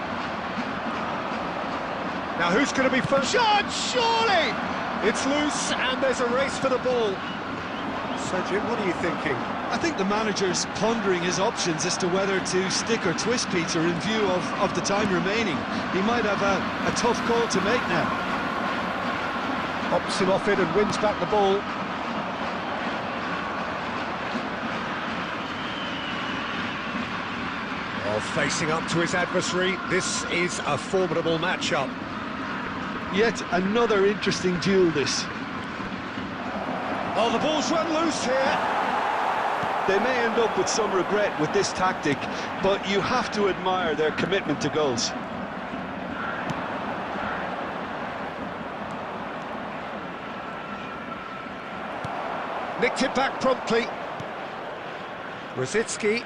Now, who's going to be first? Shot, surely! It's loose, and there's a race for the ball. So, Jim, what are you thinking? I think the manager's pondering his options as to whether to stick or twist Peter in view of the time remaining. He might have a tough call to make now. Hops him off it and wins back the ball. Well, facing up to his adversary, this is a formidable matchup. Yet another interesting duel, this. Oh, the ball's run loose here. They may end up with some regret with this tactic, but you have to admire their commitment to goals. Nicked it back promptly. Rosicki.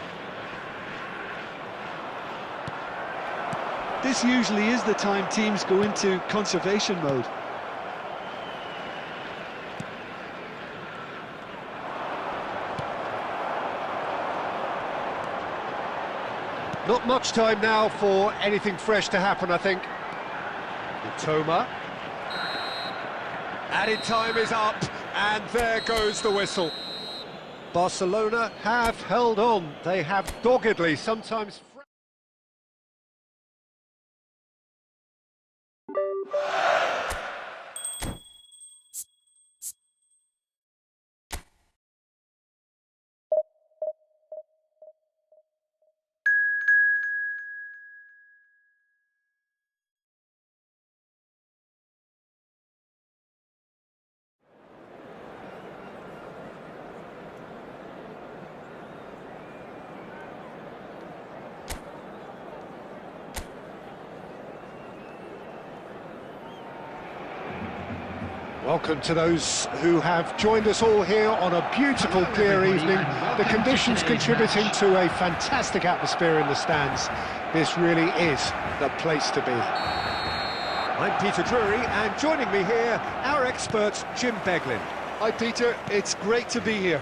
This usually is the time teams go into conservation mode. Not much time now for anything fresh to happen, I think. Mitoma. Added time is up, and there goes the whistle. Barcelona have held on. They have doggedly, sometimes... Welcome to those who have joined us all here on a beautiful, clear evening. The conditions contributing to a fantastic atmosphere in the stands. This really is the place to be. I'm Peter Drury, and joining me here, our expert, Jim Beglin. Hi, Peter. It's great to be here.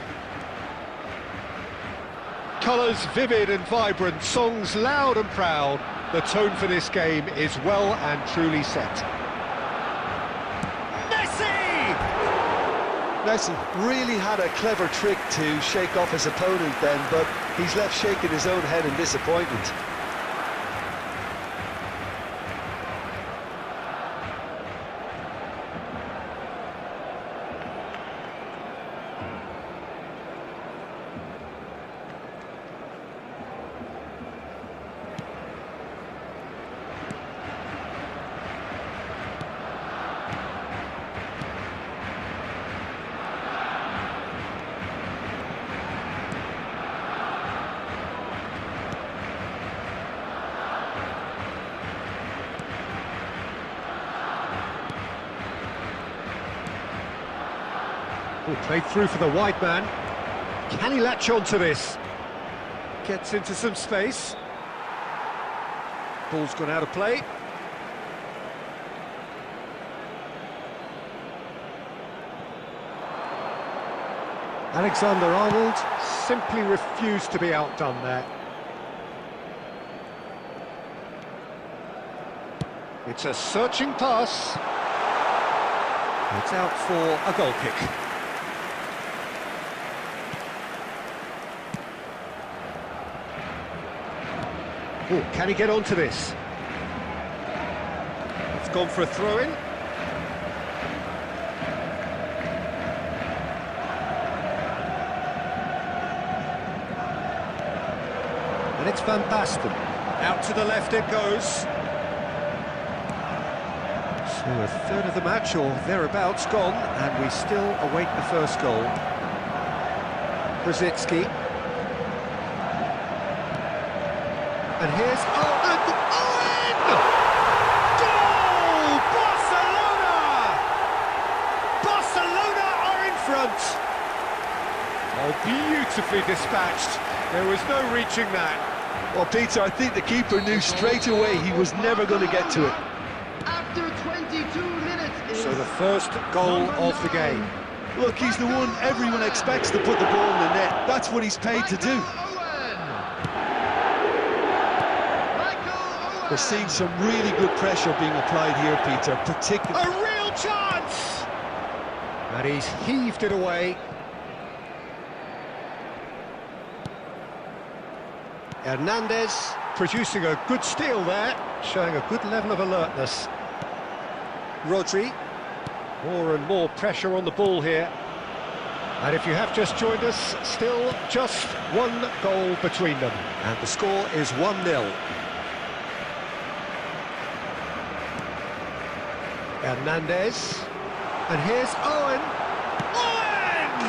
Colours vivid and vibrant, songs loud and proud. The tone for this game is well and truly set. Messi really had a clever trick to shake off his opponent then, but he's left shaking his own head in disappointment. Played through for the wide man. Can he latch on to this? Gets into some space. Ball's gone out of play. Alexander-Arnold simply refused to be outdone there. It's a searching pass. It's out for a goal kick. Oh, can he get onto this? It's gone for a throw-in. And it's Van Basten. Out to the left it goes. So a third of the match, or thereabouts, gone, and we still await the first goal. Brzezinski. And here's Owen! Goal! Barcelona! Barcelona are in front! Oh, beautifully dispatched. There was no reaching that. Well, Peter, I think the keeper knew straight away he was never going to get to it. After 22 minutes. So the first goal of the game. Look, he's the one everyone expects to put the ball in the net. That's what he's paid to do. We're seeing some really good pressure being applied here, Peter, particularly... A real chance! And he's heaved it away. Hernandez producing a good steal there, showing a good level of alertness. Rodri, more and more pressure on the ball here. And if you have just joined us, still just one goal between them. And the score is 1-0. Hernandez, and here's Owen. Owen!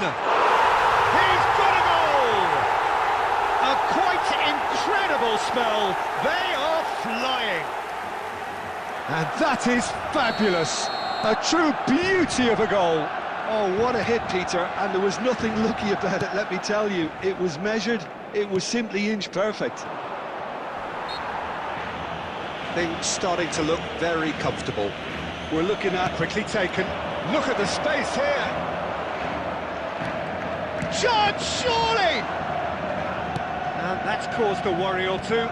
He's got a goal! A quite incredible spell. They are flying. And that is fabulous. A true beauty of a goal. Oh, what a hit, Peter, and there was nothing lucky about it, let me tell you. It was measured, it was simply inch perfect. Things starting to look very comfortable. We're looking at... Quickly taken. Look at the space here. Chance, surely! And that's caused a worry or two.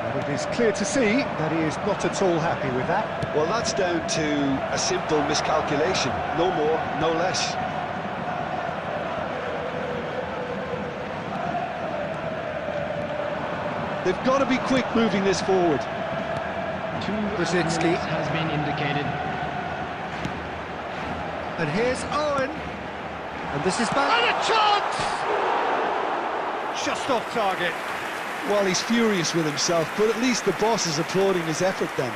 And it is clear to see that he is not at all happy with that. Well, that's down to a simple miscalculation. No more, no less. They've got to be quick moving this forward. 2 Brzezinski minutes has been indicated. And here's Owen. And this is back. And a chance! Just off target. Well, he's furious with himself, but at least the boss is applauding his effort then.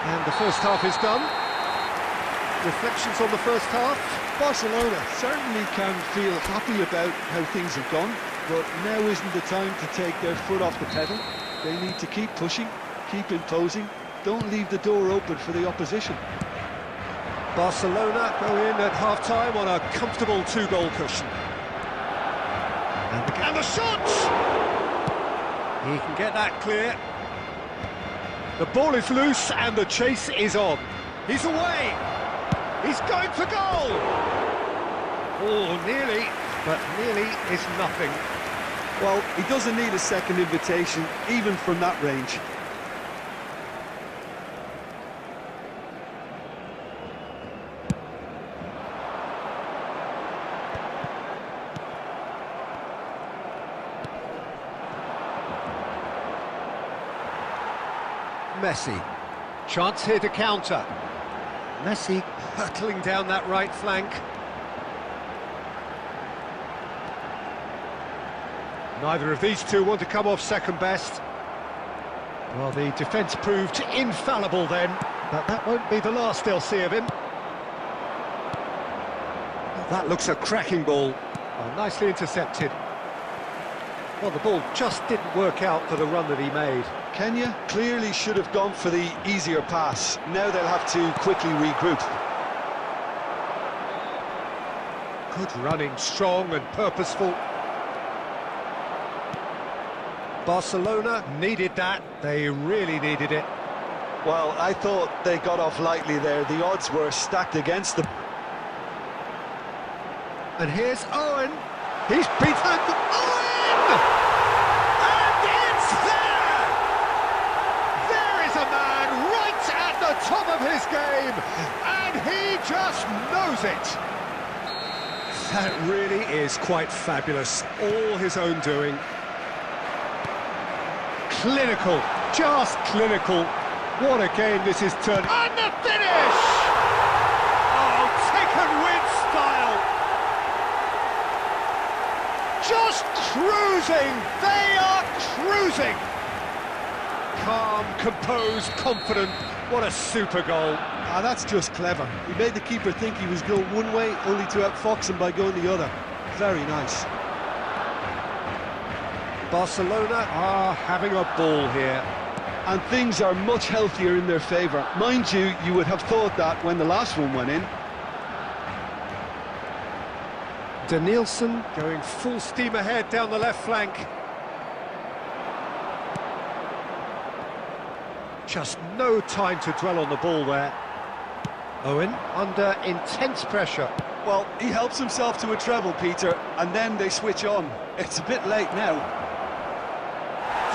And the first half is done. Reflections on the first half. Barcelona certainly can feel happy about how things have gone, but now isn't the time to take their foot off the pedal. They need to keep pushing, keep imposing, don't leave the door open for the opposition. Barcelona go in at half-time on a comfortable 2-goal cushion. And the shot! He can get that clear. The ball is loose and the chase is on. He's away. He's going for goal. Oh, nearly, but nearly is nothing. Well, he doesn't need a second invitation, even from that range. Messi. Chance here to counter. Messi hurtling down that right flank. Neither of these two want to come off second best. Well, the defence proved infallible then, but that won't be the last they'll see of him. Well, that looks a cracking ball. Oh, nicely intercepted. Well, the ball just didn't work out for the run that he made. Kenya clearly should have gone for the easier pass. Now they'll have to quickly regroup. Good running, strong and purposeful. Barcelona needed that. They really needed it. Well, I thought they got off lightly there. The odds were stacked against them. And here's Owen. He's beaten Owen! And it's there! There is a man right at the top of his game, and he just knows it. That really is quite fabulous. All his own doing. Clinical, just clinical. What a game this is turning. And the finish! Oh, taken with style. Just cruising. They are cruising. Calm, composed, confident. What a super goal. Ah, that's just clever. He made the keeper think he was going one way, only to outfox him by going the other. Very nice. Barcelona are having a ball here. And things are much healthier in their favour. Mind you, you would have thought that when the last one went in. Danielson going full steam ahead down the left flank. Just no time to dwell on the ball there. Owen under intense pressure. Well, he helps himself to a treble, Peter, and then they switch on. It's a bit late now.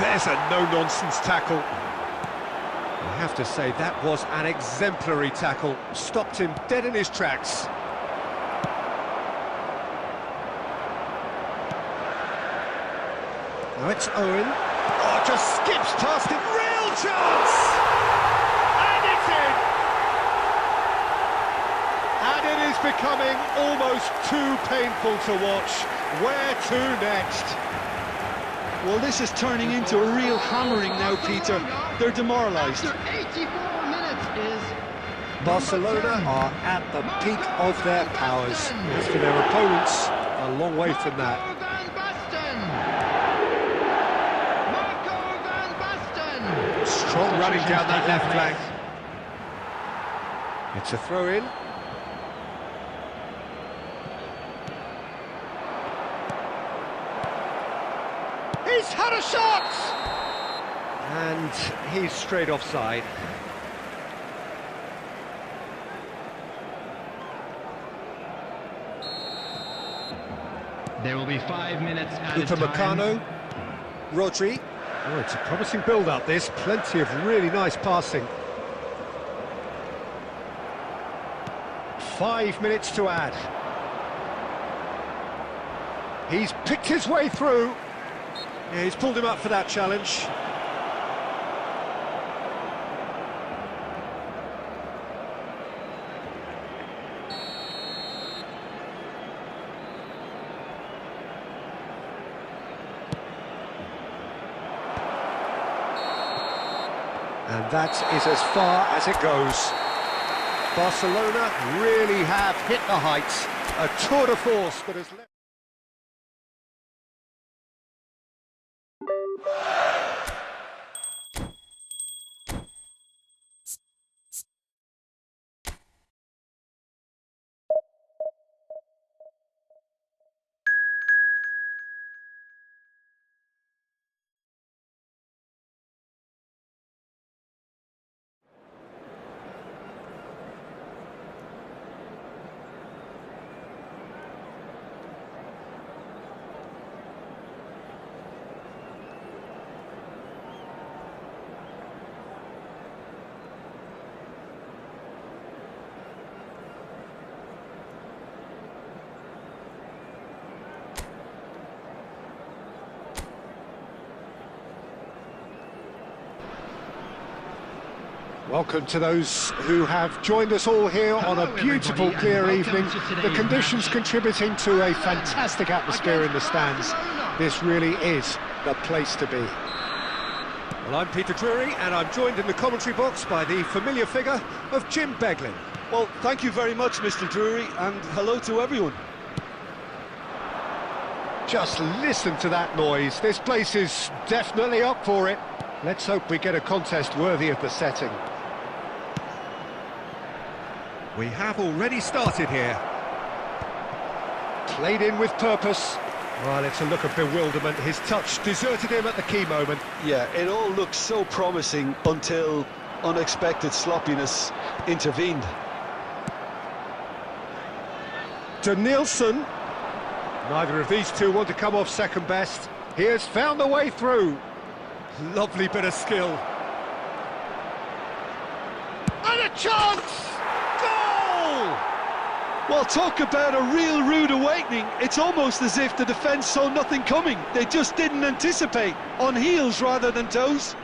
There's a no-nonsense tackle. I have to say, that was an exemplary tackle. Stopped him dead in his tracks. Now it's Owen. Oh, just skips past him. Real chance! And it's in! And it is becoming almost too painful to watch. Where to next? Well, this is turning into a real hammering now, Peter. They're demoralised. After 84 minutes is Barcelona are at the peak of their powers. As for their opponents, a long way from that. Strong running down that left flank. It's a throw-in. He's had a shot! And he's straight offside. There will be 5 minutes added Upamecano, time. Rodri. Oh, it's a promising build-up, this. Plenty of really nice passing. 5 minutes to add. He's picked his way through. Yeah, he's pulled him up for that challenge. And that is as far as it goes. Barcelona really have hit the heights. A tour de force that has left. Welcome to those who have joined us all here on a beautiful, clear evening. The conditions contributing to a fantastic atmosphere in the stands. This really is the place to be. Well, I'm Peter Drury, and I'm joined in the commentary box by the familiar figure of Jim Beglin. Well, thank you very much, Mr. Drury, and hello to everyone. Just listen to that noise. This place is definitely up for it. Let's hope we get a contest worthy of the setting. We have already started here. Played in with purpose. Well, it's a look of bewilderment. His touch deserted him at the key moment. Yeah, it all looked so promising until unexpected sloppiness intervened. To Nielsen. Neither of these two want to come off second best. He has found the way through. Lovely bit of skill. And a chance! Goal! Well, talk about a real rude awakening. It's almost as if the defence saw nothing coming. They just didn't anticipate. On heels rather than toes.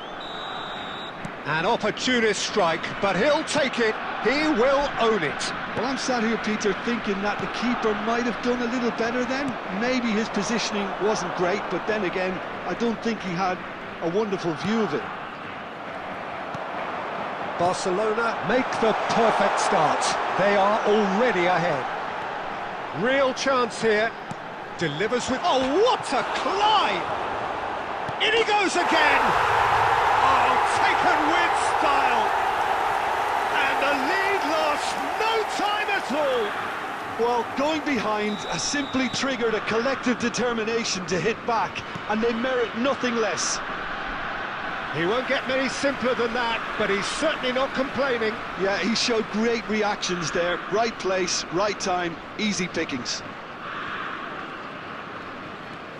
An opportunist strike, but he'll take it. He will own it. Well, I'm sat here, Peter, thinking that the keeper might have done a little better then. Maybe his positioning wasn't great, but then again, I don't think he had a wonderful view of it. Barcelona make the perfect start. They are already ahead. Real chance here. Delivers with... Oh, what a climb! In he goes again! Oh, taken with style! And the lead lost no time at all! Well, going behind has simply triggered a collective determination to hit back, and they merit nothing less. He won't get many simpler than that, but he's certainly not complaining. Yeah, he showed great reactions there. Right place, right time, easy pickings.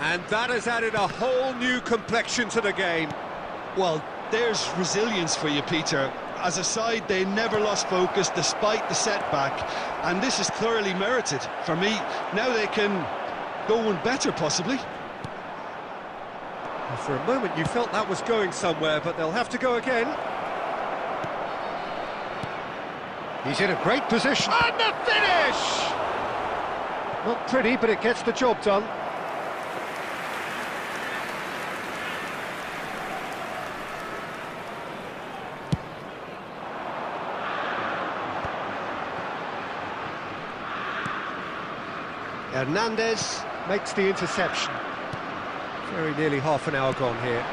And that has added a whole new complexion to the game. Well, there's resilience for you, Peter. As a side, they never lost focus despite the setback, and this is thoroughly merited. For me, now they can go one better, possibly. For a moment you felt that was going somewhere, but they'll have to go again. He's in a great position. And the finish! Not pretty, but it gets the job done. Hernandez makes the interception. Very nearly half an hour gone here.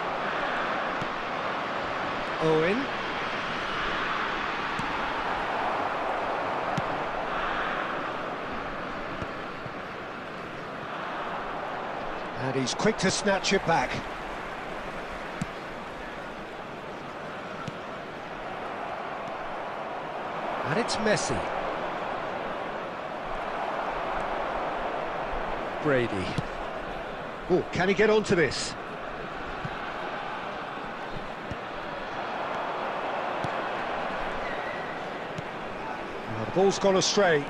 Owen. And he's quick to snatch it back. And it's Messi. Brady. Oh, can he get onto this? Well, the ball's gone astray.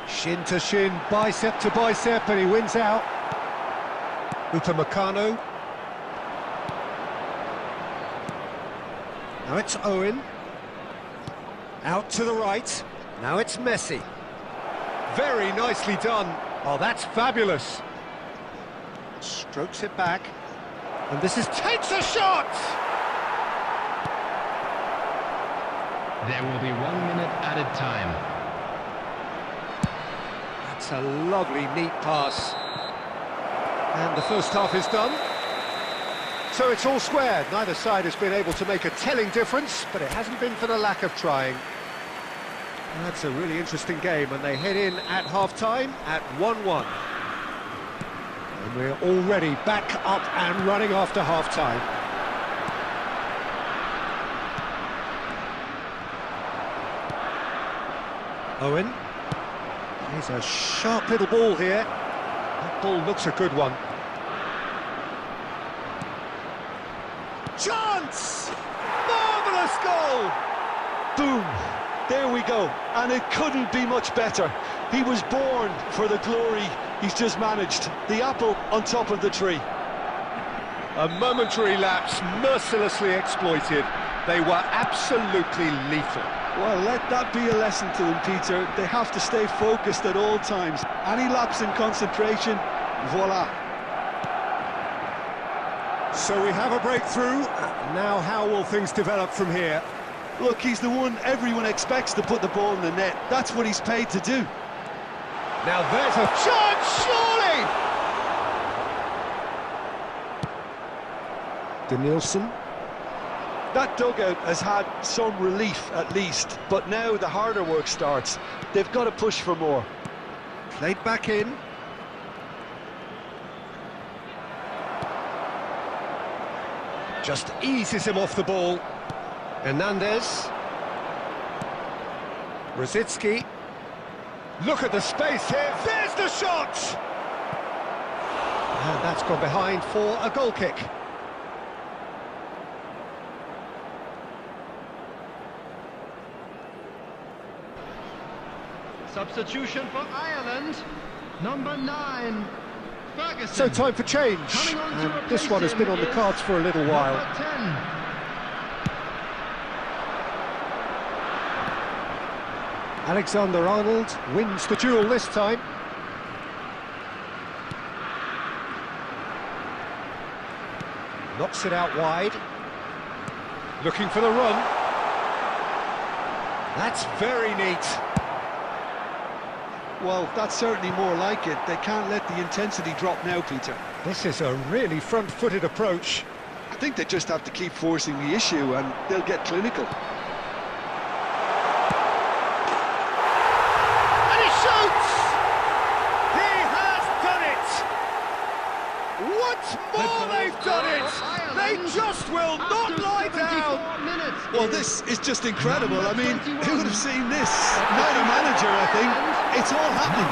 Shin to shin, bicep to bicep, and he wins out. Upamecano. Now it's Owen. Out to the right. Now it's Messi. Very nicely done. Oh, that's fabulous. Strokes it back, and this is takes a shot! There will be 1 minute added time. That's a lovely, neat pass. And the first half is done. So it's all square. Neither side has been able to make a telling difference, but it hasn't been for the lack of trying. That's a really interesting game, and they head in at half-time at 1-1. And we're already back up and running after half-time. Owen. Here's a sharp little ball here. That ball looks a good one. Chance! Marvellous goal! Boom! There we go, and it couldn't be much better. He was born for the glory he's just managed. The apple on top of the tree. A momentary lapse, mercilessly exploited. They were absolutely lethal. Well, let that be a lesson to them, Peter. They have to stay focused at all times. Any lapse in concentration, voila. So we have a breakthrough. Now how will things develop from here? Look, he's the one everyone expects to put the ball in the net. That's what he's paid to do. Now there's a chance, surely! Danielson. That dugout has had some relief at least, but now the harder work starts. They've got to push for more. Played back in. Just eases him off the ball. Hernandez. Rosicki. Look at the space here. There's the shot! And that's gone behind for a goal kick. substitution for Ireland, number 9, Ferguson. So time for change. And this one has been on the cards for a little while. Number 10. Alexander-Arnold wins the duel this time. Knocks it out wide. Looking for the run. That's very neat. Well, that's certainly more like it. They can't let the intensity drop now, Peter. This is a really front-footed approach. I think they just have to keep forcing the issue and they'll get clinical. And he shoots! He has done it! Once more they've done it! They just will not lie down! Well, this is just incredible. I mean, who would have seen this? Not a manager, I think. It's all happening.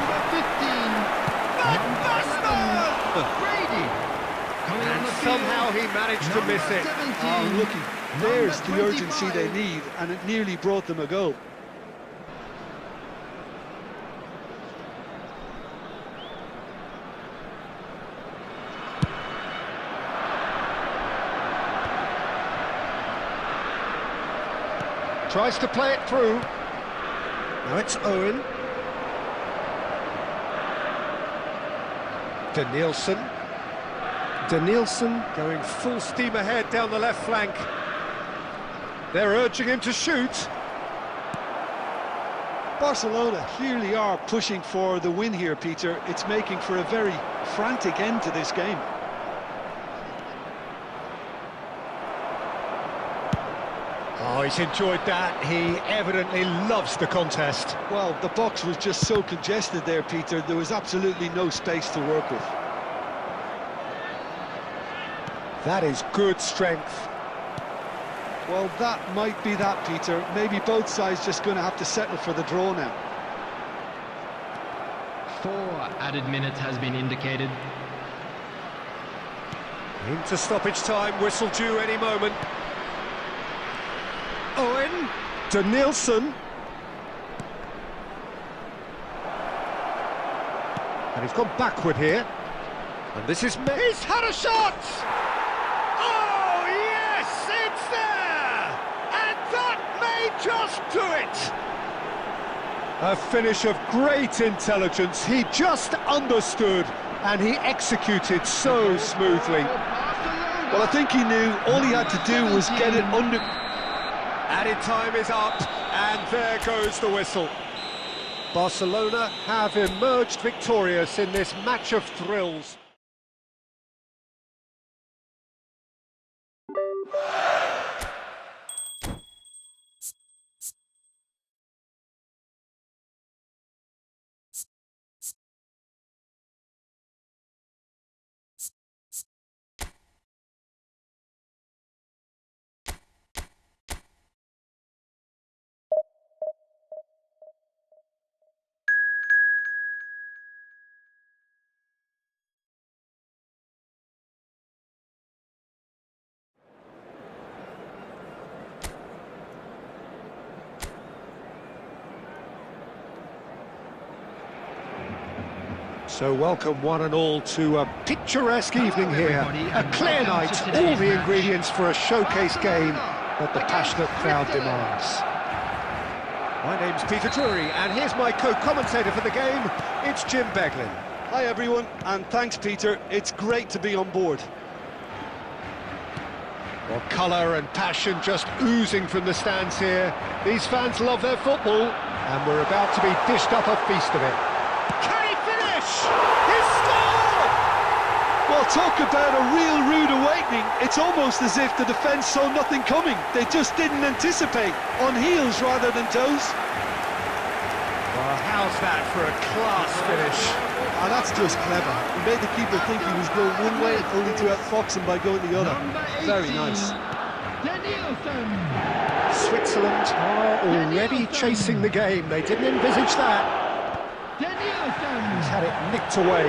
And somehow he managed to miss it. Oh, looky, there's the urgency they need, and it nearly brought them a goal. Tries to play it through. Now it's Owen. Danielson. Danielson going full steam ahead down the left flank. They're urging him to shoot. Barcelona clearly are pushing for the win here, Peter. It's making for a very frantic end to this game. Oh, he's enjoyed that. He evidently loves the contest. Well, the box was just so congested there, Peter. There was absolutely no space to work with. That is good strength. Well, that might be that, Peter. Maybe both sides just going to have to settle for the draw now. 4 added minutes has been indicated. Into stoppage time, whistle due any moment. Owen, Danielson. And he's gone backward here. And this is... He's had a shot! Oh, yes, it's there! And that may just do it! A finish of great intelligence. He just understood, and he executed so smoothly. Well, I think he knew all he had to do was get it under... Added time is up, and there goes the whistle. Barcelona have emerged victorious in this match of thrills. So welcome one and all to a picturesque evening here. A clear night, all the ingredients for a showcase game that the passionate crowd demands. My name's Peter Drury, and here's my co-commentator for the game, it's Jim Beglin. Hi everyone, and thanks Peter, it's great to be on board. Well, colour and passion just oozing from the stands here. These fans love their football, and we're about to be dished up a feast of it. Can he finish? He scored! Well, Well, talk about a real rude awakening. It's almost as if the defence saw nothing coming. They just didn't anticipate, on heels rather than toes. Well, how's that for a class finish? Oh, that's just clever. He made the keeper think he was going one way, only to outfox him by going the other. Very nice. Switzerland are already chasing the game. They didn't envisage that. He's had it nicked away.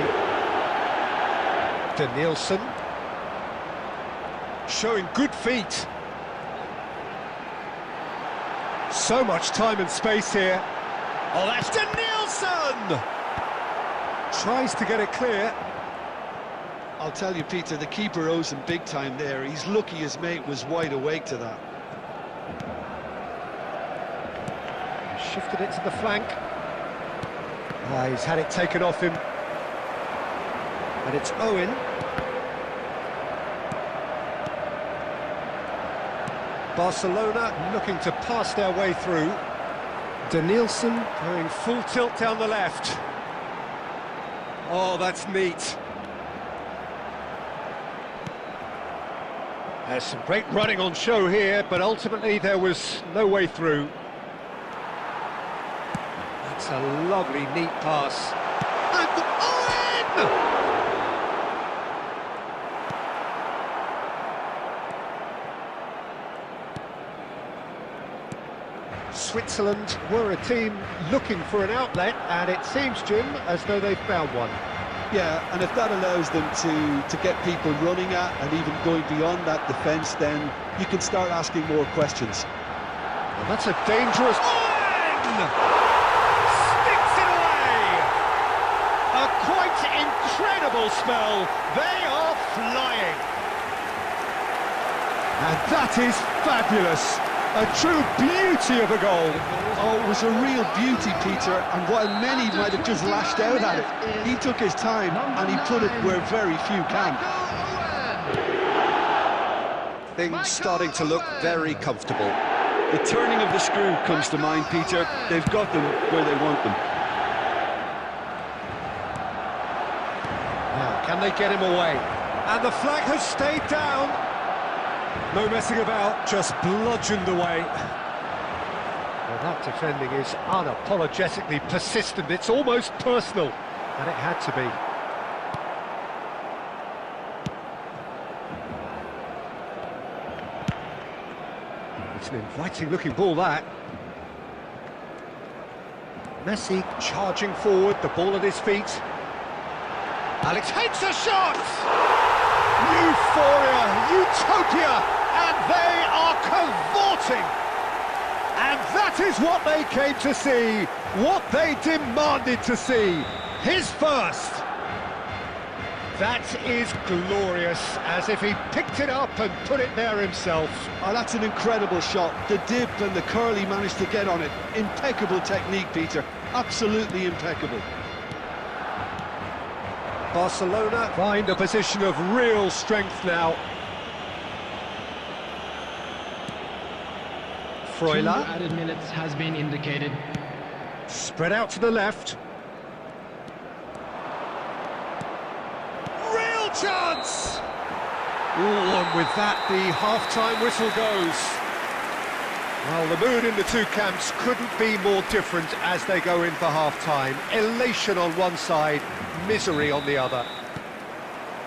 Danielson. Showing good feet. So much time and space here. Oh, that's Danielson! Tries to get it clear. I'll tell you, Peter, the keeper owes him big time there. He's lucky his mate was wide awake to that. Shifted it to the flank. He's had it taken off him. And it's Owen. Barcelona looking to pass their way through. Danielson going full tilt down the left. Oh, that's neat. There's some great running on show here, but ultimately there was no way through. That's a lovely, neat pass. And Owen! Switzerland were a team looking for an outlet, and it seems, Jim, as though they've found one. Yeah, and if that allows them to get people running at and even going beyond that defence, then you can start asking more questions. Well, that's a dangerous... Owen! Sticks it away! A quite incredible spell. They are flying. And that is fabulous. A true beauty of a goal. Oh, it was a real beauty, Peter, and while many might have just lashed out at it, he took his time and he put it where very few can. Things starting to look very comfortable. The turning of the screw comes to mind, Peter. They've got them where they want them. Now, can they get him away? And the flag has stayed down. No messing about, just bludgeoned away. Well, that defending is unapologetically persistent. It's almost personal, and it had to be. It's an inviting-looking ball, that. Messi charging forward, the ball at his feet. Alex takes a shot! Euphoria, utopia, and they are cavorting. And that is what they came to see, what they demanded to see. His first. That is glorious, as if he picked it up and put it there himself. Oh, that's an incredible shot. The dip and the curl he managed to get on it. Impeccable technique, Peter. Absolutely impeccable. Barcelona find a position of real strength now. 2 Freuler. added minutes has been indicated. Spread out to the left. Real chance! Ooh, and with that, the half-time whistle goes. Well, the mood in the two camps couldn't be more different as they go in for half-time. Elation on one side, misery on the other.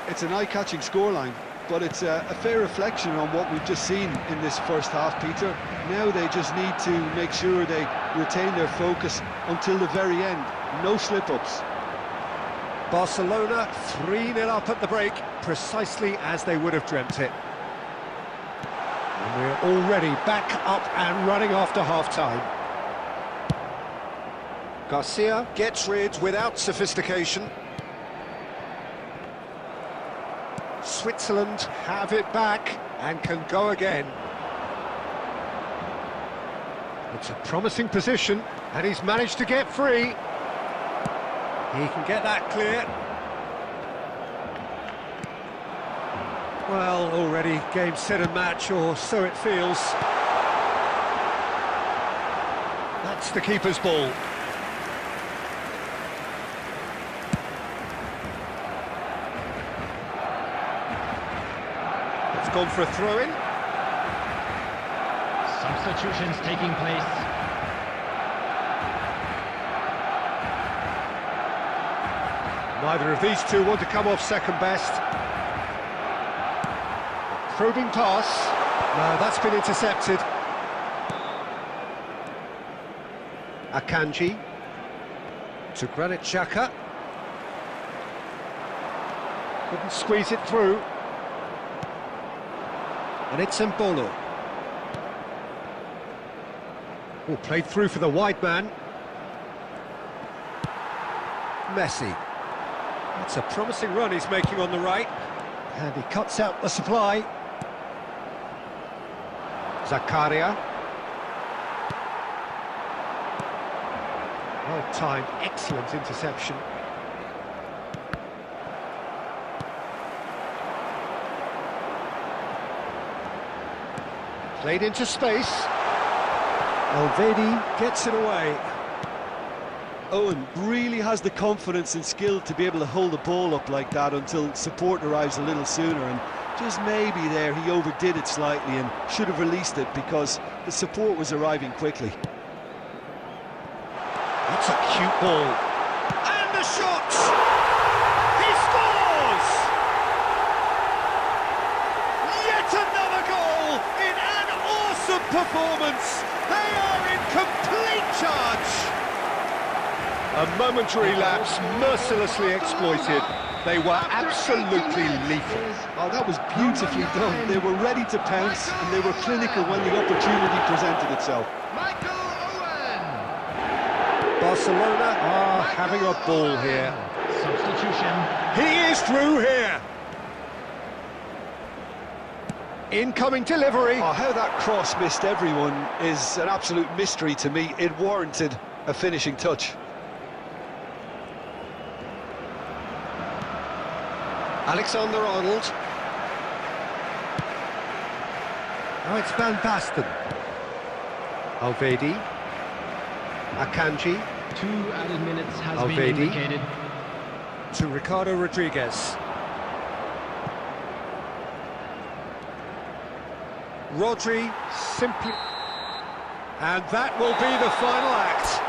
It's an eye-catching scoreline, but it's a fair reflection on what we've just seen in this first half, Peter. Now they just need to make sure they retain their focus until the very end. No slip-ups. Barcelona 3-0 up at the break, precisely as they would have dreamt it. And we're already back up and running after half-time. Garcia gets rid without sophistication. Switzerland have it back and can go again. It's a promising position, and he's managed to get free. He can get that clear. Well, already game, set and match, or so it feels. That's the keeper's ball. It's gone for a throw-in. Substitutions taking place. Neither of these two want to come off second best. Probing pass. No, that's been intercepted. Akanji to Granit Xhaka. Couldn't squeeze it through. And it's Mbolo. Oh, played through for the wide man. Messi. That's a promising run he's making on the right. And he cuts out the supply. Zakaria. Well-timed, excellent interception. Played into space. Elvedi gets it away. Owen really has the confidence and skill to be able to hold the ball up like that until support arrives a little sooner, and just maybe there he overdid it slightly and should have released it because the support was arriving quickly. That's a cute ball. And the shot! He scores! Yet another goal in an awesome performance. They are in complete charge. A momentary lapse mercilessly exploited. They were absolutely lethal. Oh, that was beautifully done. They were ready to pounce and they were clinical when the opportunity presented itself. Michael Owen. Barcelona are having a ball here. Substitution. He is through here. Incoming delivery. Oh, how that cross missed everyone is an absolute mystery to me. It warranted a finishing touch. Alexander-Arnold. Now it's Van Basten. Alvedi. Akanji 2 added minutes has been Alvedi. indicated. to Ricardo Rodriguez. Rodri simply... And that will be the final act.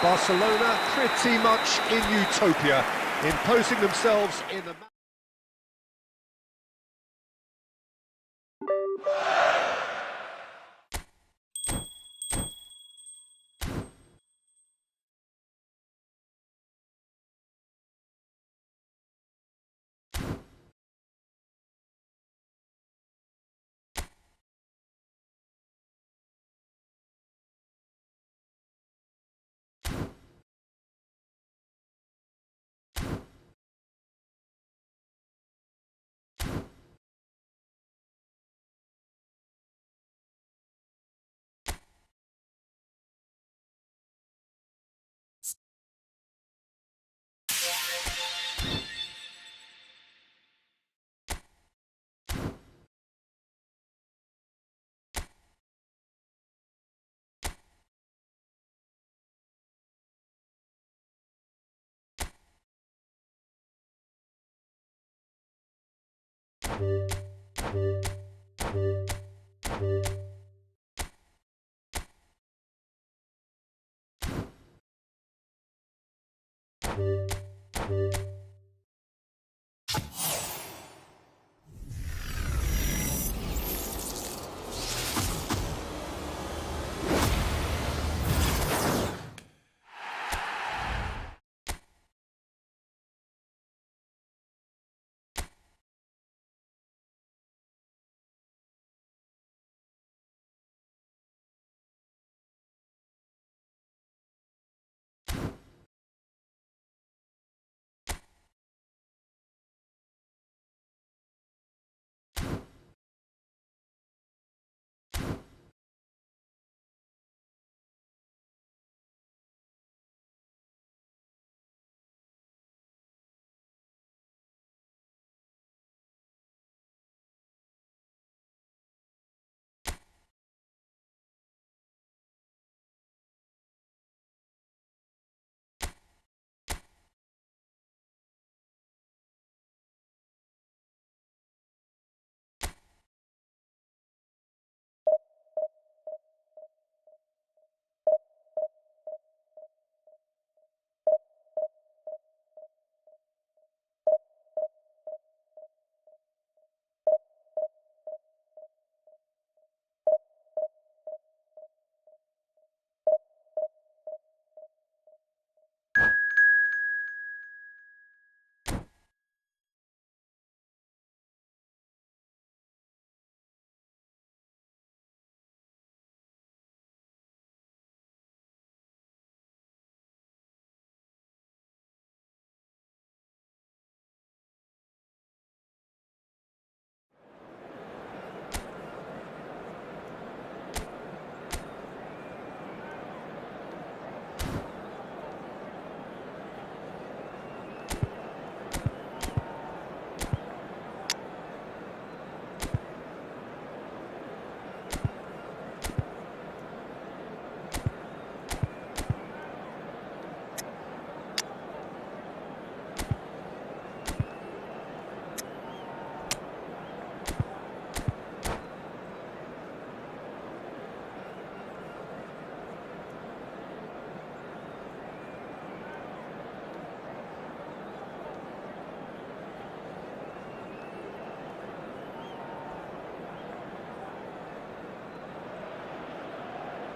Barcelona pretty much in utopia, imposing themselves in the...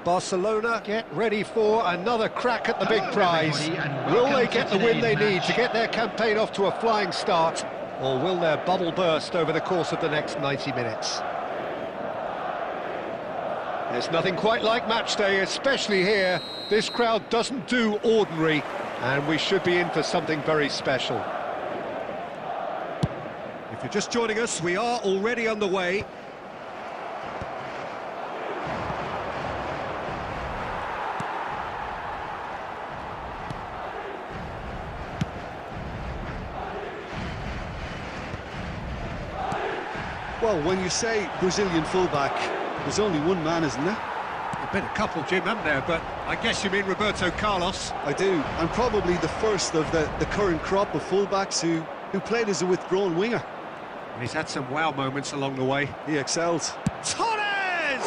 Barcelona get ready for another crack at the big Hello, prize. everybody, and Will welcome they to get the win they today's need match. to get their campaign off to a flying start, or will their bubble burst over the course of the next 90 minutes? There's nothing quite like match day, especially here. This crowd doesn't do ordinary, and we should be in for something very special. If you're just joining us, we are already underway. Well, when you say Brazilian fullback, there's only one man, isn't there? There's been a couple, Jim, haven't there? But I guess you mean Roberto Carlos. I do, and probably the first of the current crop of fullbacks who played as a withdrawn winger. And he's had some wow moments along the way. He excels. Torres!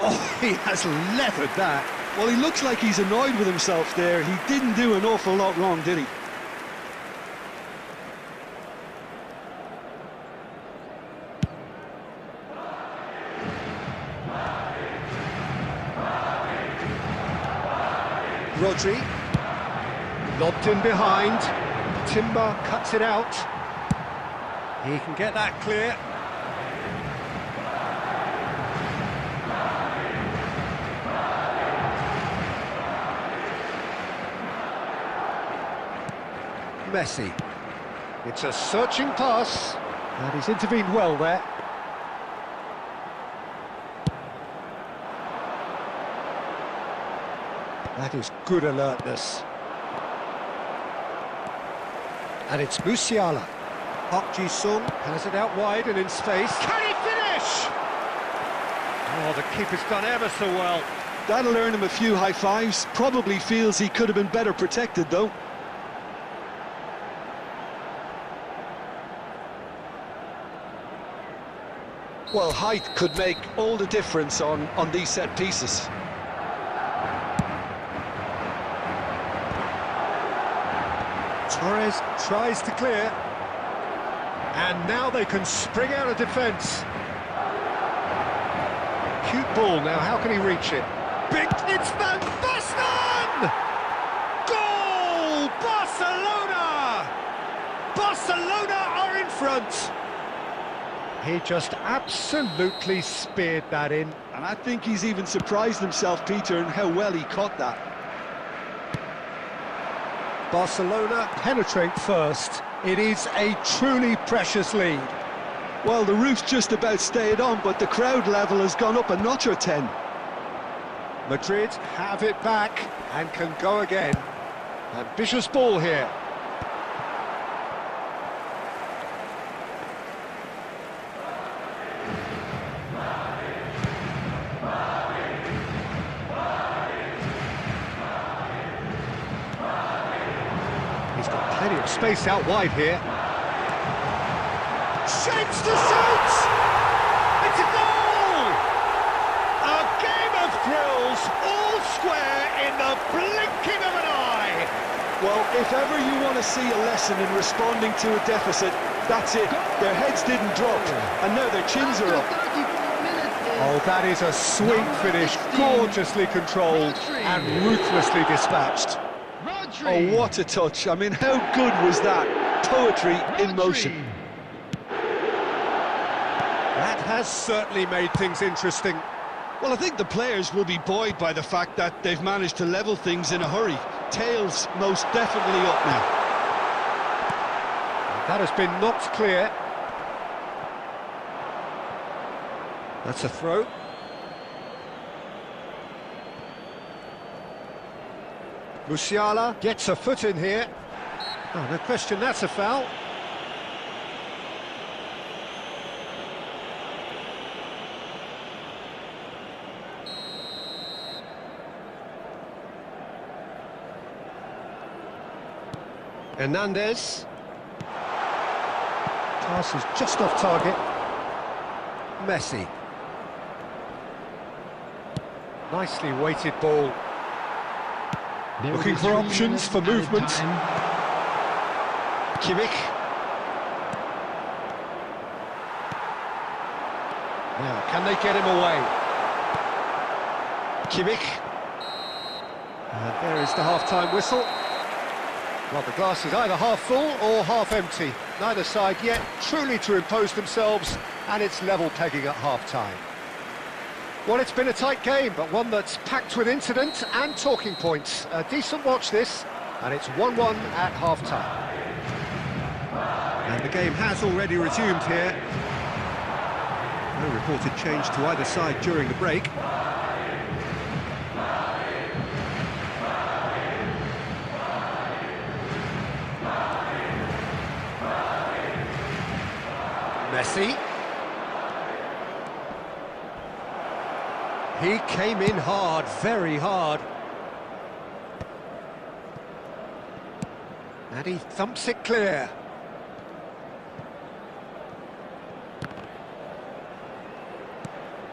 Oh, he has leathered that. Well, he looks like he's annoyed with himself there. He didn't do an awful lot wrong, did he? Rodri, lobbed in behind, Timber cuts it out, he can get that clear. Messi, it's a searching pass, and he's intervened well there. That is good alertness. And it's Musiala. Park Ji-sung has it out wide and in space. Can he finish? Oh, the keeper's done ever so well. That'll earn him a few high fives. Probably feels he could have been better protected, though. Well, height could make all the difference on these set pieces. Torres tries to clear. And now they can spring out of defence. Cute ball now, how can he reach it? Big, it's Van Basten! Goal! Barcelona! Barcelona are in front! He just absolutely speared that in. And I think he's even surprised himself, Peter, in how well he caught that. Barcelona penetrate first. It is a truly precious lead. Well, the roof's just about stayed on, but the crowd level has gone up a notch or 10. Madrid have it back and can go again. Ambitious ball here. He's got plenty of space out wide here. Shapes to shoot! It's a goal! A game of thrills, all square in the blinking of an eye. Well, if ever you want to see a lesson in responding to a deficit, that's it. Their heads didn't drop, and now their chins are up. Oh, that is a sweet finish, gorgeously controlled and ruthlessly dispatched. Oh, what a touch. I mean, how good was that? Poetry in motion. That has certainly made things interesting. Well, I think the players will be buoyed by the fact that they've managed to level things in a hurry. Tails most definitely up now. That has been knocked clear. That's a throw. Musiala gets a foot in here. Oh, no question, that's a foul. Hernandez. Pass is just off target. Messi. Nicely weighted ball. Looking for options for movement. Kimmich. Now, can they get him away? Kimmich. And there is the half-time whistle. Well, the glass is either half full or half empty. Neither side yet truly to impose themselves, and it's level pegging at half-time. Well, it's been a tight game, but one that's packed with incident and talking points. A decent watch this, and it's 1-1 at half-time. And the game has already resumed here. No reported change to either side during the break. Messi. He came in hard, very hard. And he thumps it clear.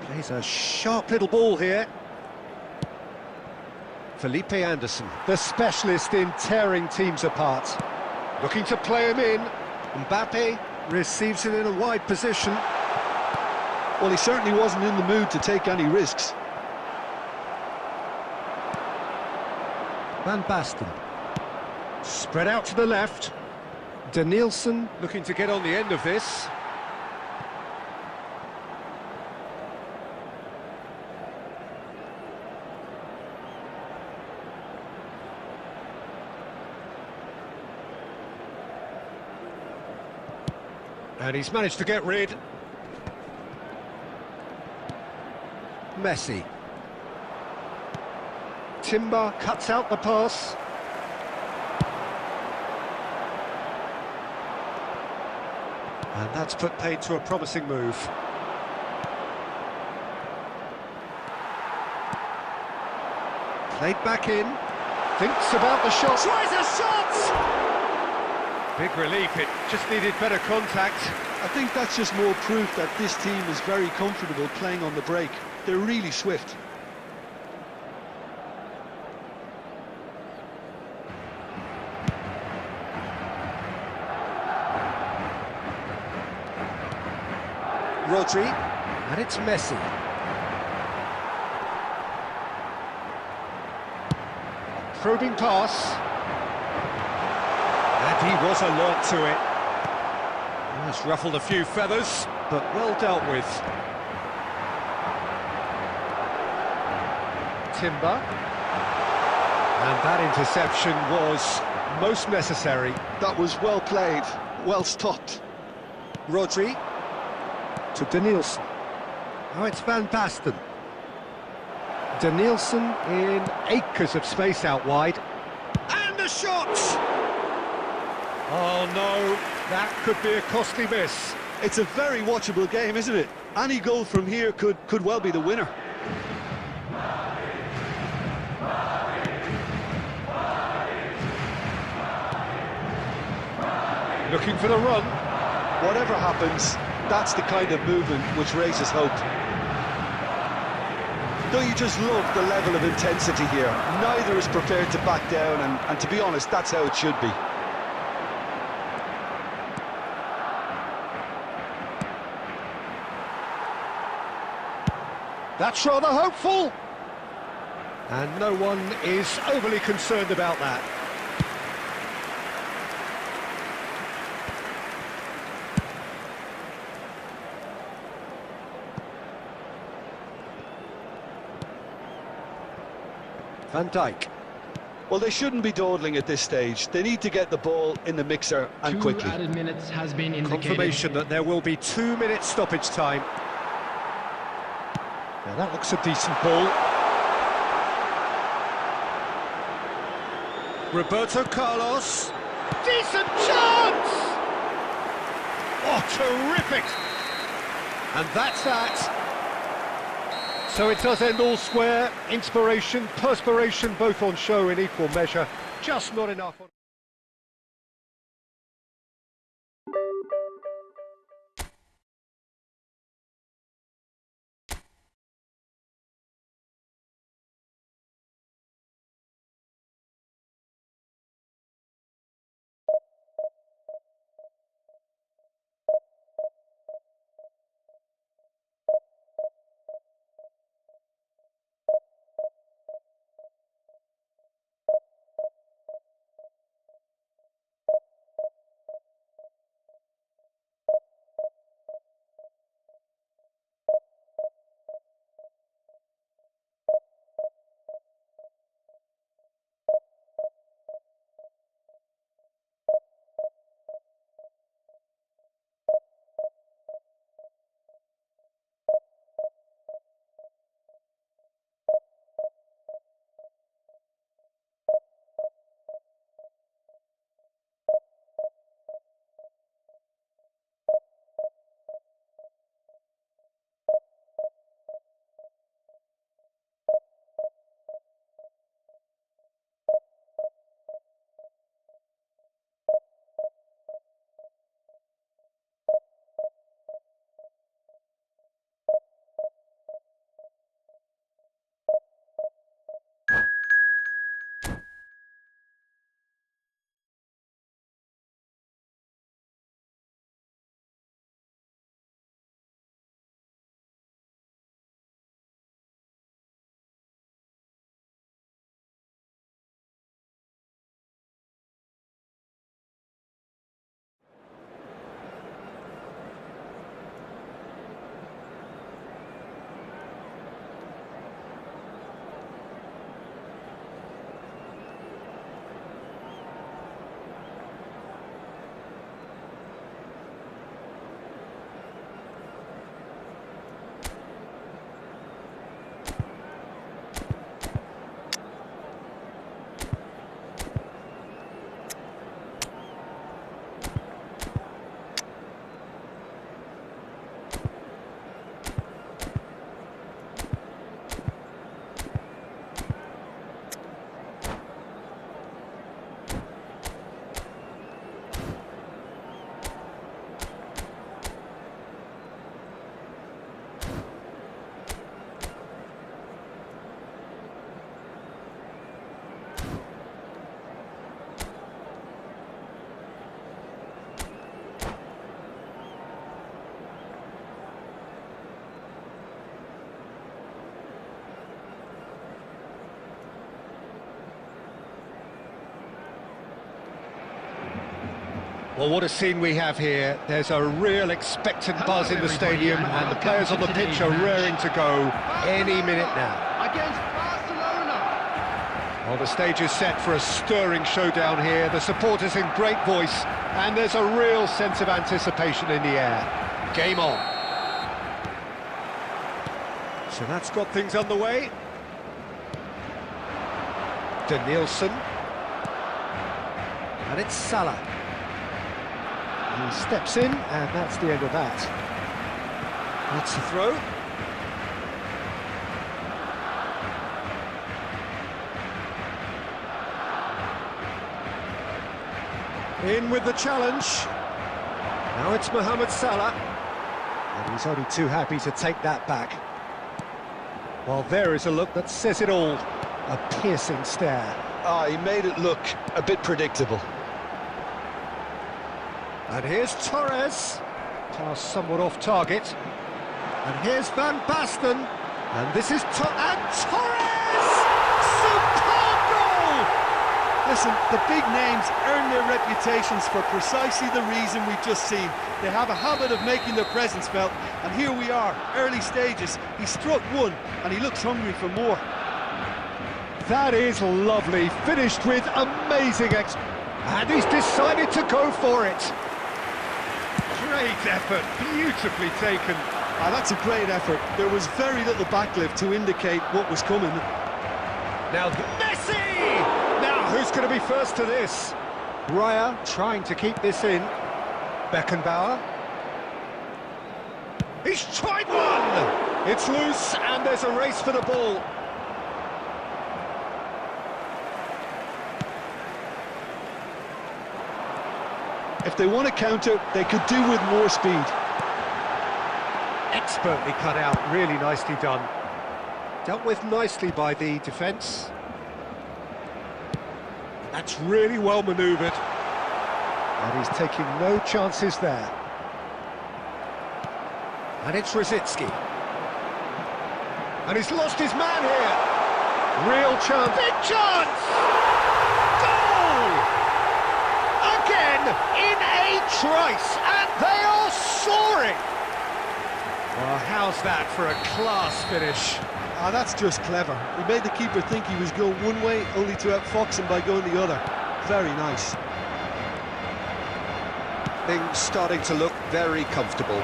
Plays a sharp little ball here. Felipe Anderson, the specialist in tearing teams apart. Looking to play him in. Mbappe receives it in a wide position. Well, he certainly wasn't in the mood to take any risks. Van Basten. Spread out to the left. Danielson looking to get on the end of this. And he's managed to get rid. Messi. Timber cuts out the pass. And that's put paid to a promising move. Played back in. Thinks about the shot. Tries a shot! Big relief, it just needed better contact. I think that's just more proof that this team is very comfortable playing on the break. They're really swift. Rodri, and it's Messi. Probing pass. And he was alert to it. Has ruffled a few feathers, but well dealt with. Timber. And that interception was most necessary. That was well played, well stopped. Rodri to Danielson. Now it's Van Basten. Danielson in acres of space out wide. And the shot! Oh no, that could be a costly miss. It's a very watchable game, isn't it? Any goal from here could well be the winner. Looking for the run. Whatever happens, that's the kind of movement which raises hope. Don't you just love the level of intensity here? Neither is prepared to back down, and to be honest, that's how it should be. That's rather hopeful. And no one is overly concerned about that. Van Dijk. Well, they shouldn't be dawdling at this stage. They need to get the ball in the mixer and quickly. 2 added minutes has been indicated. Confirmation that there will be 2 minutes stoppage time. Now that looks a decent ball. Roberto Carlos. Decent chance! Oh, terrific! And that's that. So it does end all square. Inspiration, perspiration, both on show in equal measure. Just not enough. Well, what a scene we have here. There's a real expectant buzz in the stadium, and the players on the pitch are raring to go any minute now. Against Barcelona. Well, the stage is set for a stirring showdown here. The supporters in great voice, and there's a real sense of anticipation in the air. Game on. So that's got things underway. Danielson. And it's Salah. He steps in, and that's the end of that. That's the throw. In with the challenge. Now it's Mohamed Salah. And he's only too happy to take that back. Well, there is a look that says it all. A piercing stare. He made it look a bit predictable. And here's Torres. Pass somewhat off target. And here's Van Basten. And this is and Torres! Superb goal! Listen, the big names earn their reputations for precisely the reason we've just seen. They have a habit of making their presence felt, and here we are, early stages. He struck one, and he looks hungry for more. That is lovely, finished with amazing and he's decided to go for it. Great effort, beautifully taken. That's a great effort. There was very little backlift to indicate what was coming. Now Messi! Now who's going to be first to this? Raya trying to keep this in. Beckenbauer. He's tried one! It's loose and there's a race for the ball. If they want to counter, they could do with more speed. Expertly cut out, really nicely done. Dealt with nicely by the defence. That's really well manoeuvred. And he's taking no chances there. And it's Rosicky. And he's lost his man here. Real chance. Big chance! Goal! Again, in a trice, and they are soaring! Well, how's that for a class finish? That's just clever. He made the keeper think he was going one way, only to outfox him by going the other. Very nice. Things starting to look very comfortable.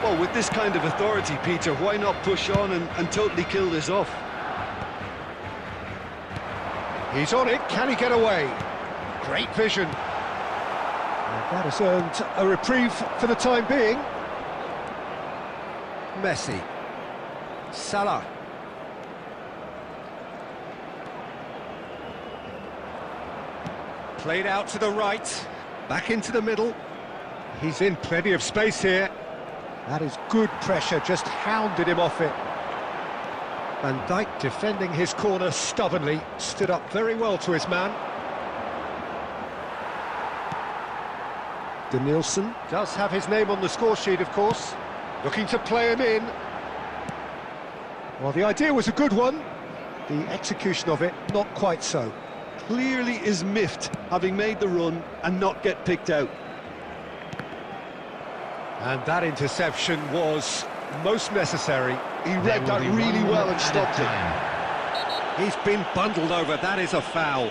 Well, with this kind of authority, Peter, why not push on and totally kill this off? He's on it, can he get away? Great vision. And that has earned a reprieve for the time being. Messi. Salah. Played out to the right, back into the middle. He's in plenty of space here. That is good pressure, just hounded him off it. Van Dijk defending his corner stubbornly, stood up very well to his man. Danielson does have his name on the score sheet, of course. Looking to play him in. Well, the idea was a good one. The execution of it, not quite so. Clearly is miffed, having made the run and not get picked out. And that interception was most necessary. He read that really well and stopped it. He's been bundled over, that is a foul.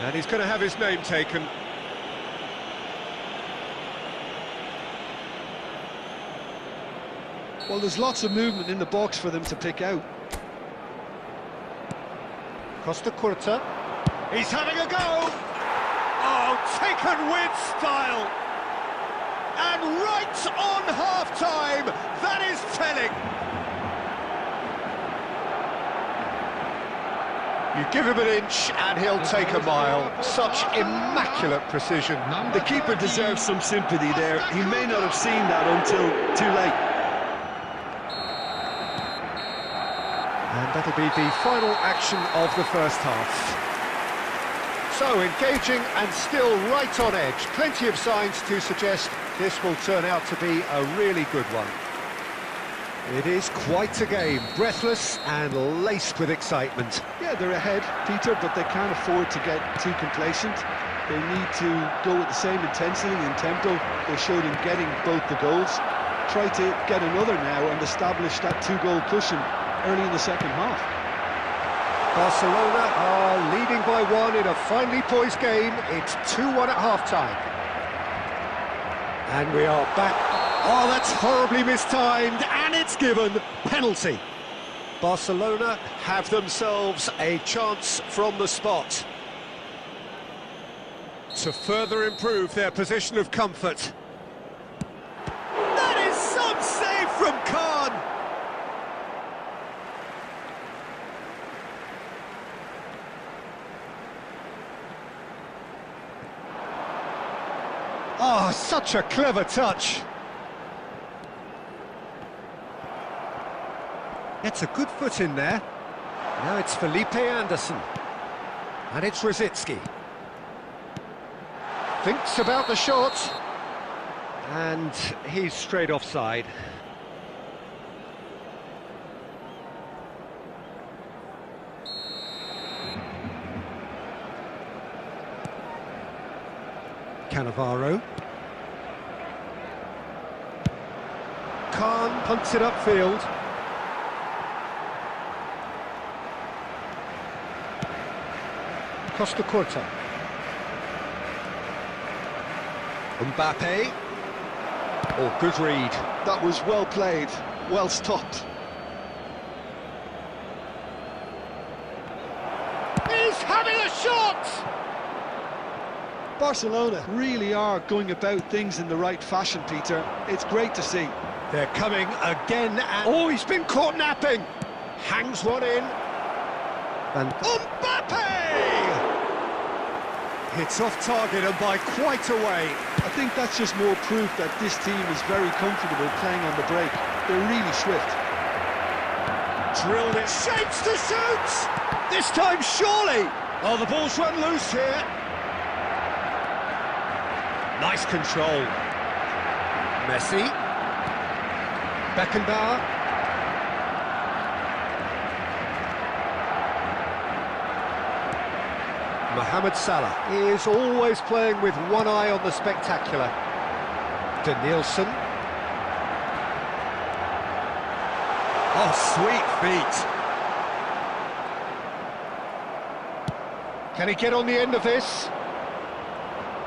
And he's going to have his name taken. Well, there's lots of movement in the box for them to pick out. Costa Curta. He's having a go! Oh, taken with style! And right on half-time, that is telling! You give him an inch and he'll take a mile. Such immaculate precision. The keeper deserves some sympathy there. He may not have seen that until too late. And that'll be the final action of the first half. So, engaging and still right on edge. Plenty of signs to suggest this will turn out to be a really good one. It is quite a game, breathless and laced with excitement. Yeah, they're ahead, Peter, but they can't afford to get too complacent. They need to go with the same intensity and tempo they showed in getting both the goals. Try to get another now and establish that two-goal cushion early in the second half. Barcelona are leading by one in a finely poised game. It's 2-1 at half-time. And we are back. Oh, that's horribly mistimed, and it's given. Penalty. Barcelona have themselves a chance from the spot to further improve their position of comfort. That is some save from Khan. Oh, such a clever touch. Gets a good foot in there. Now it's Felipe Anderson. And it's Rositzky. Thinks about the shot. And he's straight offside. Cannavaro. Khan punts it upfield. Costa Curta. Mbappe. Oh, good read. That was well played, well stopped. He's having a shot! Barcelona really are going about things in the right fashion, Peter. It's great to see. They're coming again and... Oh, he's been caught napping! Hangs one in. And... Mbappe! It's off target and by quite a way. I think that's just more proof that this team is very comfortable playing on the break. They're really swift. Drilled it, shapes to shoot! This time, surely! Oh, the ball's run loose here. Nice control. Messi. Beckenbauer. Mohamed Salah is always playing with one eye on the spectacular. Danielson. Oh, sweet feet. Can he get on the end of this?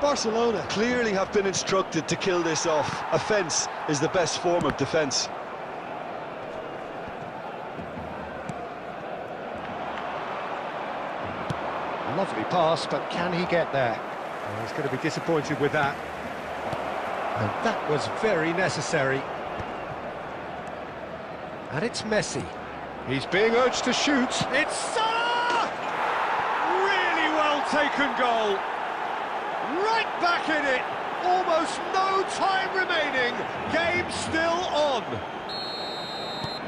Barcelona clearly have been instructed to kill this off. Offence is the best form of defence. Lovely pass, but can he get there? Oh, he's going to be disappointed with that. And that was very necessary. And it's Messi. He's being urged to shoot. It's Salah! Really well taken goal. Right back in it. Almost no time remaining. Game still on.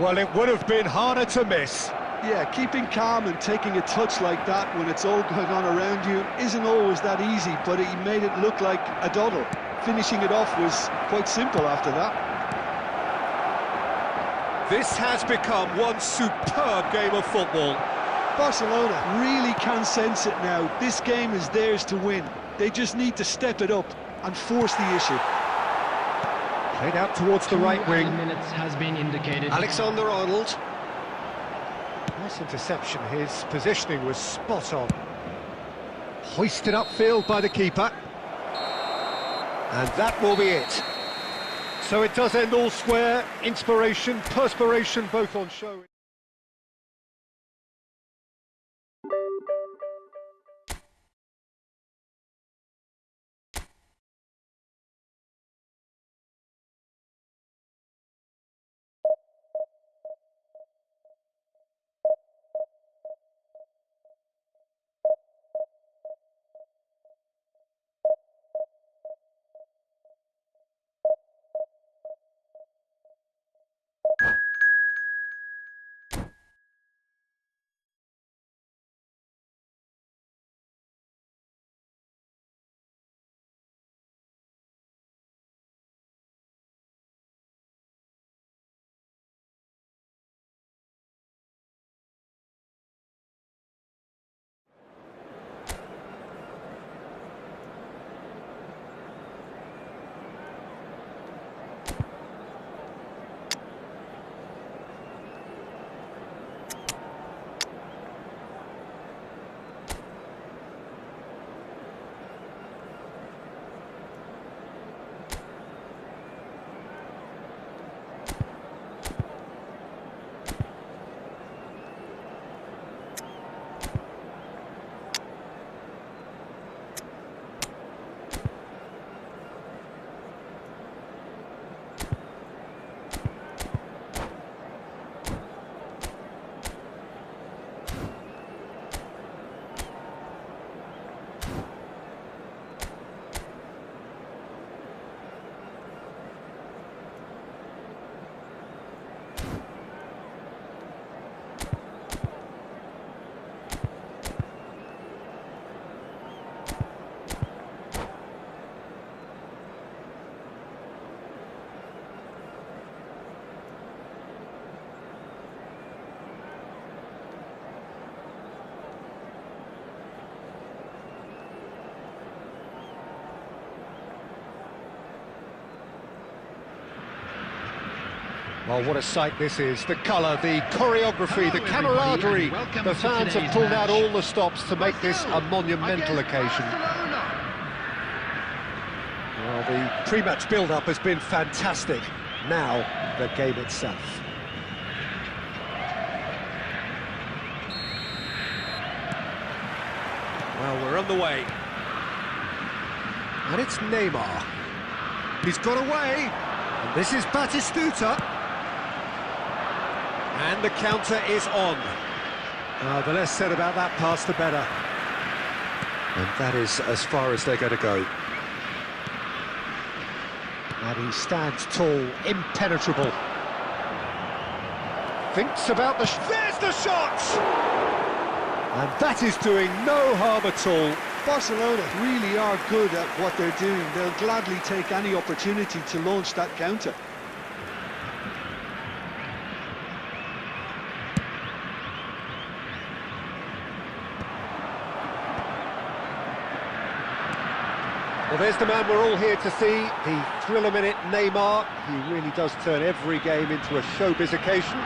Well, it would have been harder to miss. Yeah, keeping calm and taking a touch like that when it's all going on around you isn't always that easy, but he made it look like a doddle. Finishing it off was quite simple after that. This has become one superb game of football. Barcelona really can sense it now. This game is theirs to win. They just need to step it up and force the issue. Played out towards the right wing. 2 minutes has been indicated. Alexander-Arnold. Nice interception. His positioning was spot on. Hoisted upfield by the keeper. And that will be it. So it does end all square. Inspiration, perspiration, both on show. Oh, what a sight this is. The colour, the choreography, the Hello, everybody, camaraderie. and welcome The to fans have today's pulled out match. all the stops to make this a monumental occasion. Well, the pre-match build-up has been fantastic. Now, the game itself. Well, we're on the way. And it's Neymar. He's got away. And this is Batistuta. And the counter is on. The less said about that pass, the better. And that is as far as they're going to go. And he stands tall, impenetrable. Thinks about the... There's the shot! And that is doing no harm at all. Barcelona really are good at what they're doing. They'll gladly take any opportunity to launch that counter. Well, there's the man we're all here to see, the thriller-minute Neymar. He really does turn every game into a showbiz occasion.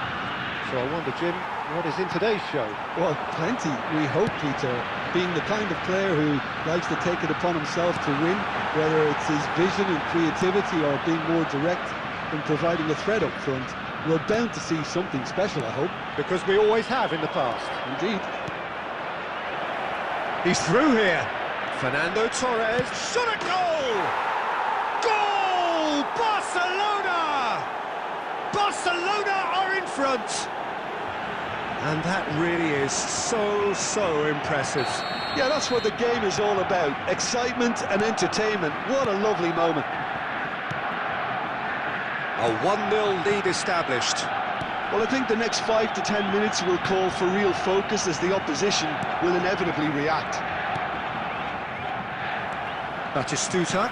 So I wonder, Jim, what is in today's show? Well, plenty, we hope, Peter. Being the kind of player who likes to take it upon himself to win, whether it's his vision and creativity or being more direct in providing a threat up front, we're bound to see something special, I hope. Because we always have in the past. Indeed. He's through here. Fernando Torres, shot at goal! Goal! Barcelona! Barcelona are in front! And that really is so impressive. Yeah, that's what the game is all about. Excitement and entertainment. What a lovely moment. A 1-0 lead established. Well, I think the next 5 to 10 minutes will call for real focus as the opposition will inevitably react. Batistuta,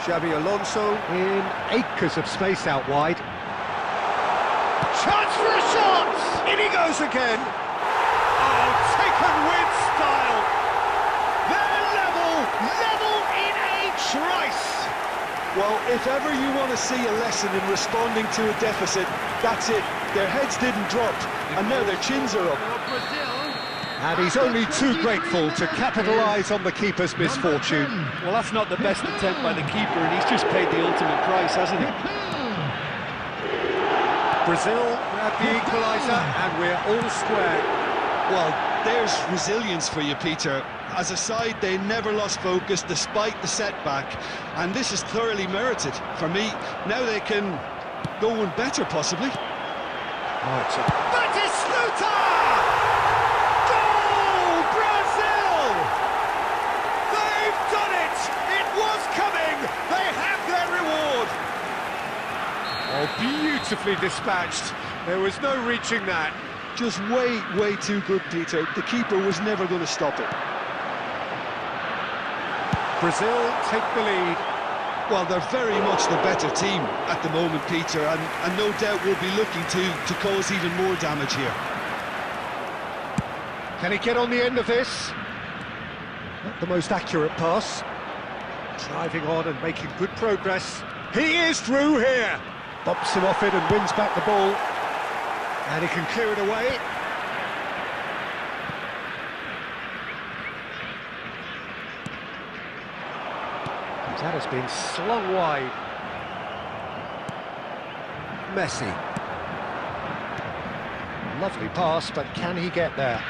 Xabi Alonso in acres of space out wide. Chance for a shot! In he goes again. Oh, taken with style. They're level in a trice. Well, if ever you want to see a lesson in responding to a deficit, that's it. Their heads didn't drop, and now their chins are up. And he's only too grateful to capitalise on the keeper's misfortune. Well, that's not the best attempt by the keeper, and he's just paid the ultimate price, hasn't he? Brazil grab the equaliser, and we're all square. Well, there's resilience for you, Peter. As a side, they never lost focus despite the setback, and this is thoroughly merited. For me, now they can go one better, possibly. Oh, it's a... Batistuta! Goal! Brazil! They've done it! It was coming! They have their reward! Oh, beautifully dispatched. There was no reaching that. Just way too good, Peter. The keeper was never going to stop it. Brazil take the lead. Well, they're very much the better team at the moment, Peter, and no doubt will be looking to cause even more damage here. Can he get on the end of this? Not the most accurate pass. Driving on and making good progress. He is through here. Bumps him off it and wins back the ball. And he can clear it away. That has been slung wide. Messi. Lovely pass, but can he get there?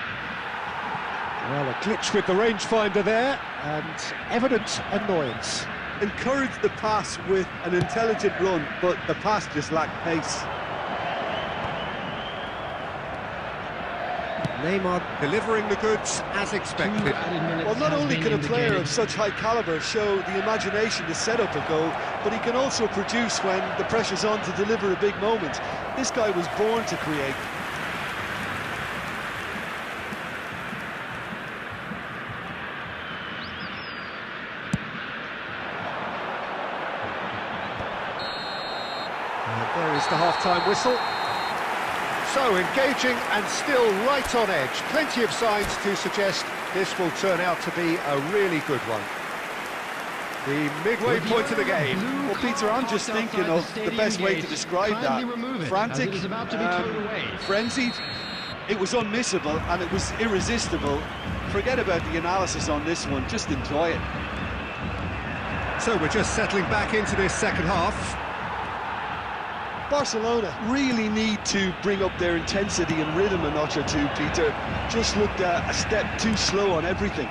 Well, a glitch with the rangefinder there, and evident annoyance. Encouraged the pass with an intelligent run, but the pass just lacked pace. Neymar delivering the goods as expected. Well, not only can a player of such high calibre show the imagination to set up a goal, but he can also produce when the pressure's on to deliver a big moment. This guy was born to create. And there is the half-time whistle. So engaging and still right on edge. Plenty of signs to suggest this will turn out to be a really good one. The midway point of the game. Well, Peter, I'm just thinking of the best way to describe that. Frantic, frenzied. It was unmissable and it was irresistible. Forget about the analysis on this one, just enjoy it. So we're just settling back into this second half. Barcelona really need to bring up their intensity and rhythm a notch or two, Peter. Just looked a step too slow on everything.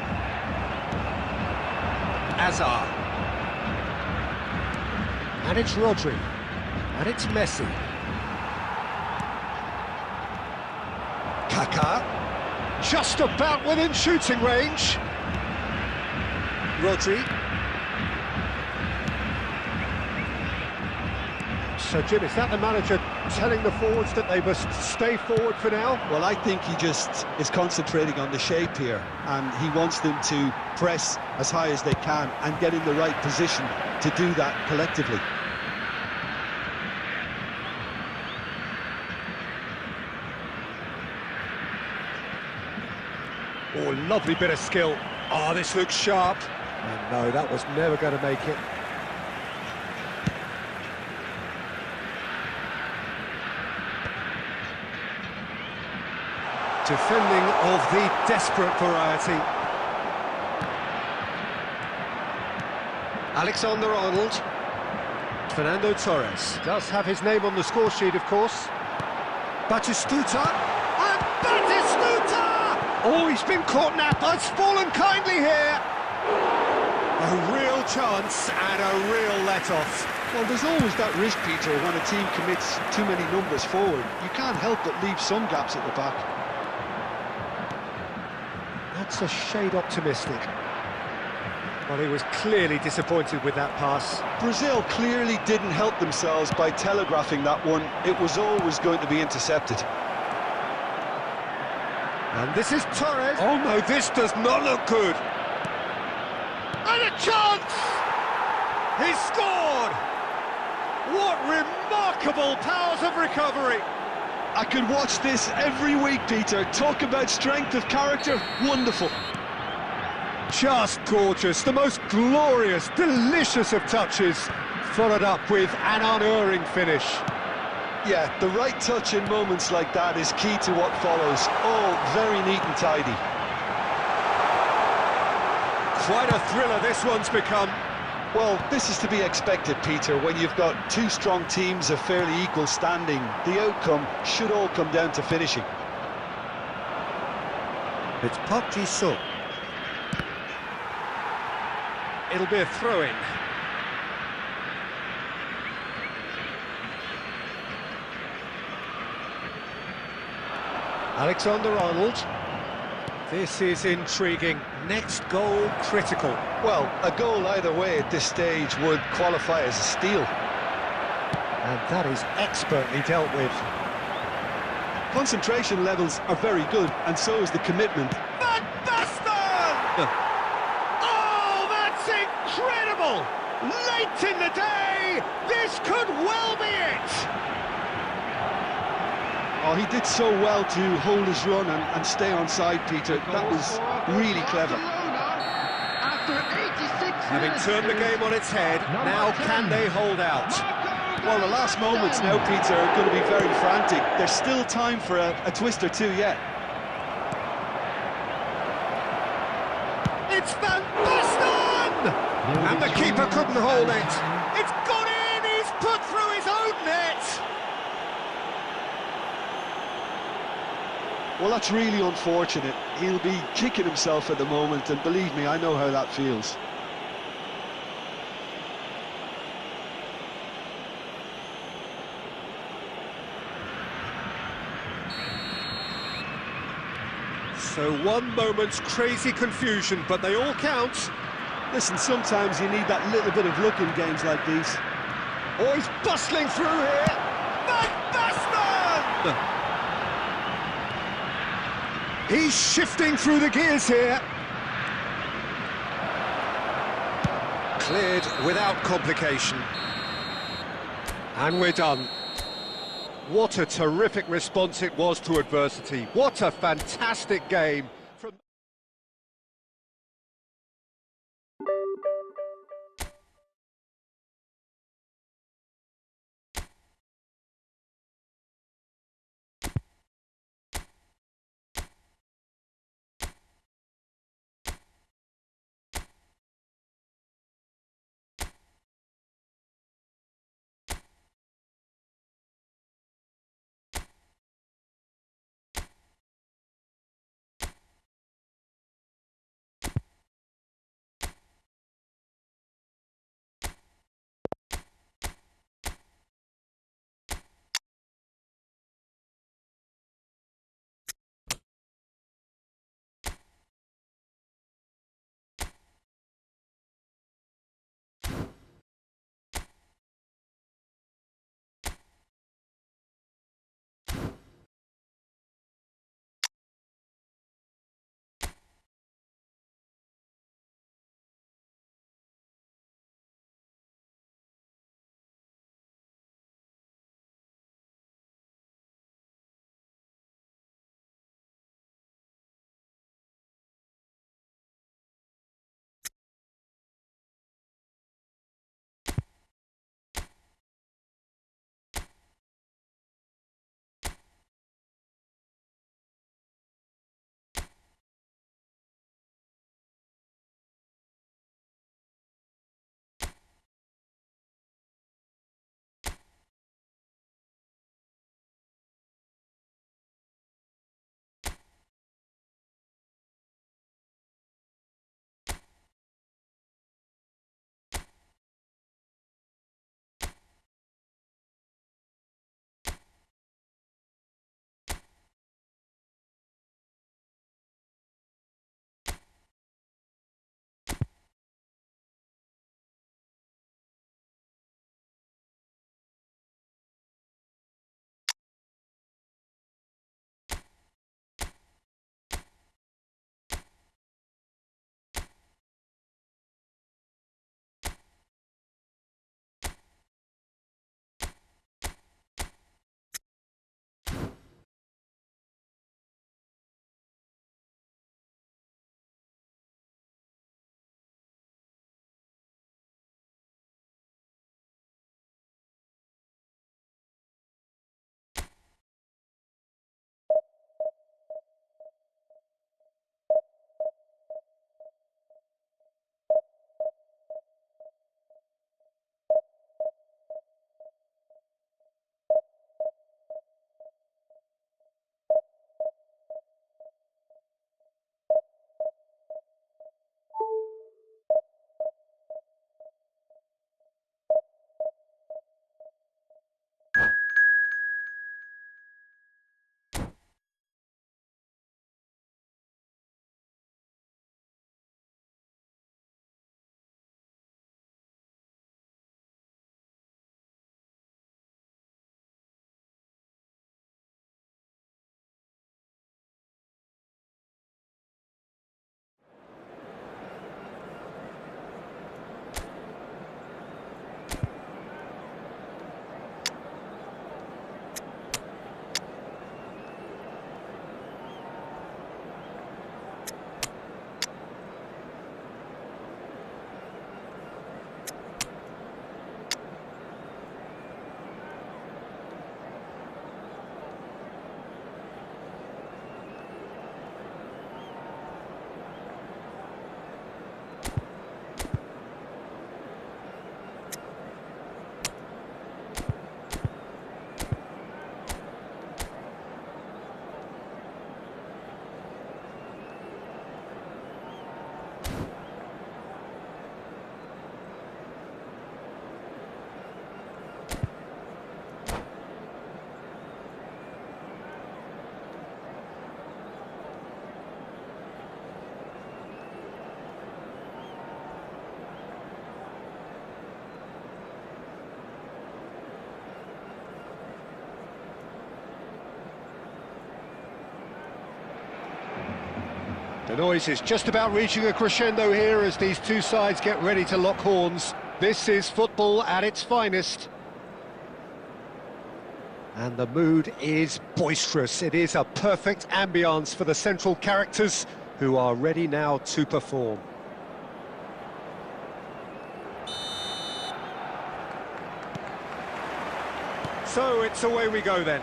Hazard. And it's Rodri. And it's Messi. Kaká. Just about within shooting range. Rodri. So, Jim, is that the manager telling the forwards that they must stay forward for now? Well, I think he just is concentrating on the shape here, and he wants them to press as high as they can and get in the right position to do that collectively. Oh, lovely bit of skill. Oh, this looks sharp. And no, that was never going to make it. Defending of the desperate variety. Alexander-Arnold. Fernando Torres does have his name on the score sheet, of course. Batistuta. And Batistuta! Oh, he's been caught napped. It's fallen kindly here. A real chance and a real let-off. Well, there's always that risk, Peter, when a team commits too many numbers forward. You can't help but leave some gaps at the back. That's a shade optimistic. Well, he was clearly disappointed with that pass. Brazil clearly didn't help themselves by telegraphing that one. It was always going to be intercepted. And this is Torres. Oh no, this does not look good. And a chance! He scored! What remarkable powers of recovery! I could watch this every week, Peter. Talk about strength of character. Wonderful. Just gorgeous. The most glorious, delicious of touches. Followed up with an unerring finish. Yeah, the right touch in moments like that is key to what follows. All very neat and tidy. Quite a thriller this one's become. Well, this is to be expected, Peter. When you've got two strong teams of fairly equal standing, the outcome should all come down to finishing. It's Park Ji-sung. It'll be a throw-in. Alexander-Arnold. This is intriguing. Next goal critical. Well, a goal either way at this stage would qualify as a steal. And that is expertly dealt with. Concentration levels are very good, and so is the commitment. Van Basten! Oh, that's incredible! Late in the day, this could well be it! Oh, he did so well to hold his run and stay on side, Peter. That was really clever. Having turned the game on its head, now can they hold out? Well, the last moments now, Peter, are going to be very frantic. There's still time for a twist or two yet. It's Van Basten! And the keeper couldn't hold it. It's gone in! He's put through his own net! Well, that's really unfortunate. He'll be kicking himself at the moment, and believe me, I know how that feels. So one moment's crazy confusion, but they all count. Listen, sometimes you need that little bit of luck in games like these. Oh, he's bustling through here! Van Basten! He's shifting through the gears here. Cleared without complication. And we're done. What a terrific response it was to adversity. What a fantastic game. The noise is just about reaching a crescendo here as these two sides get ready to lock horns. This is football at its finest. And the mood is boisterous. It is a perfect ambience for the central characters who are ready now to perform. So it's away we go then.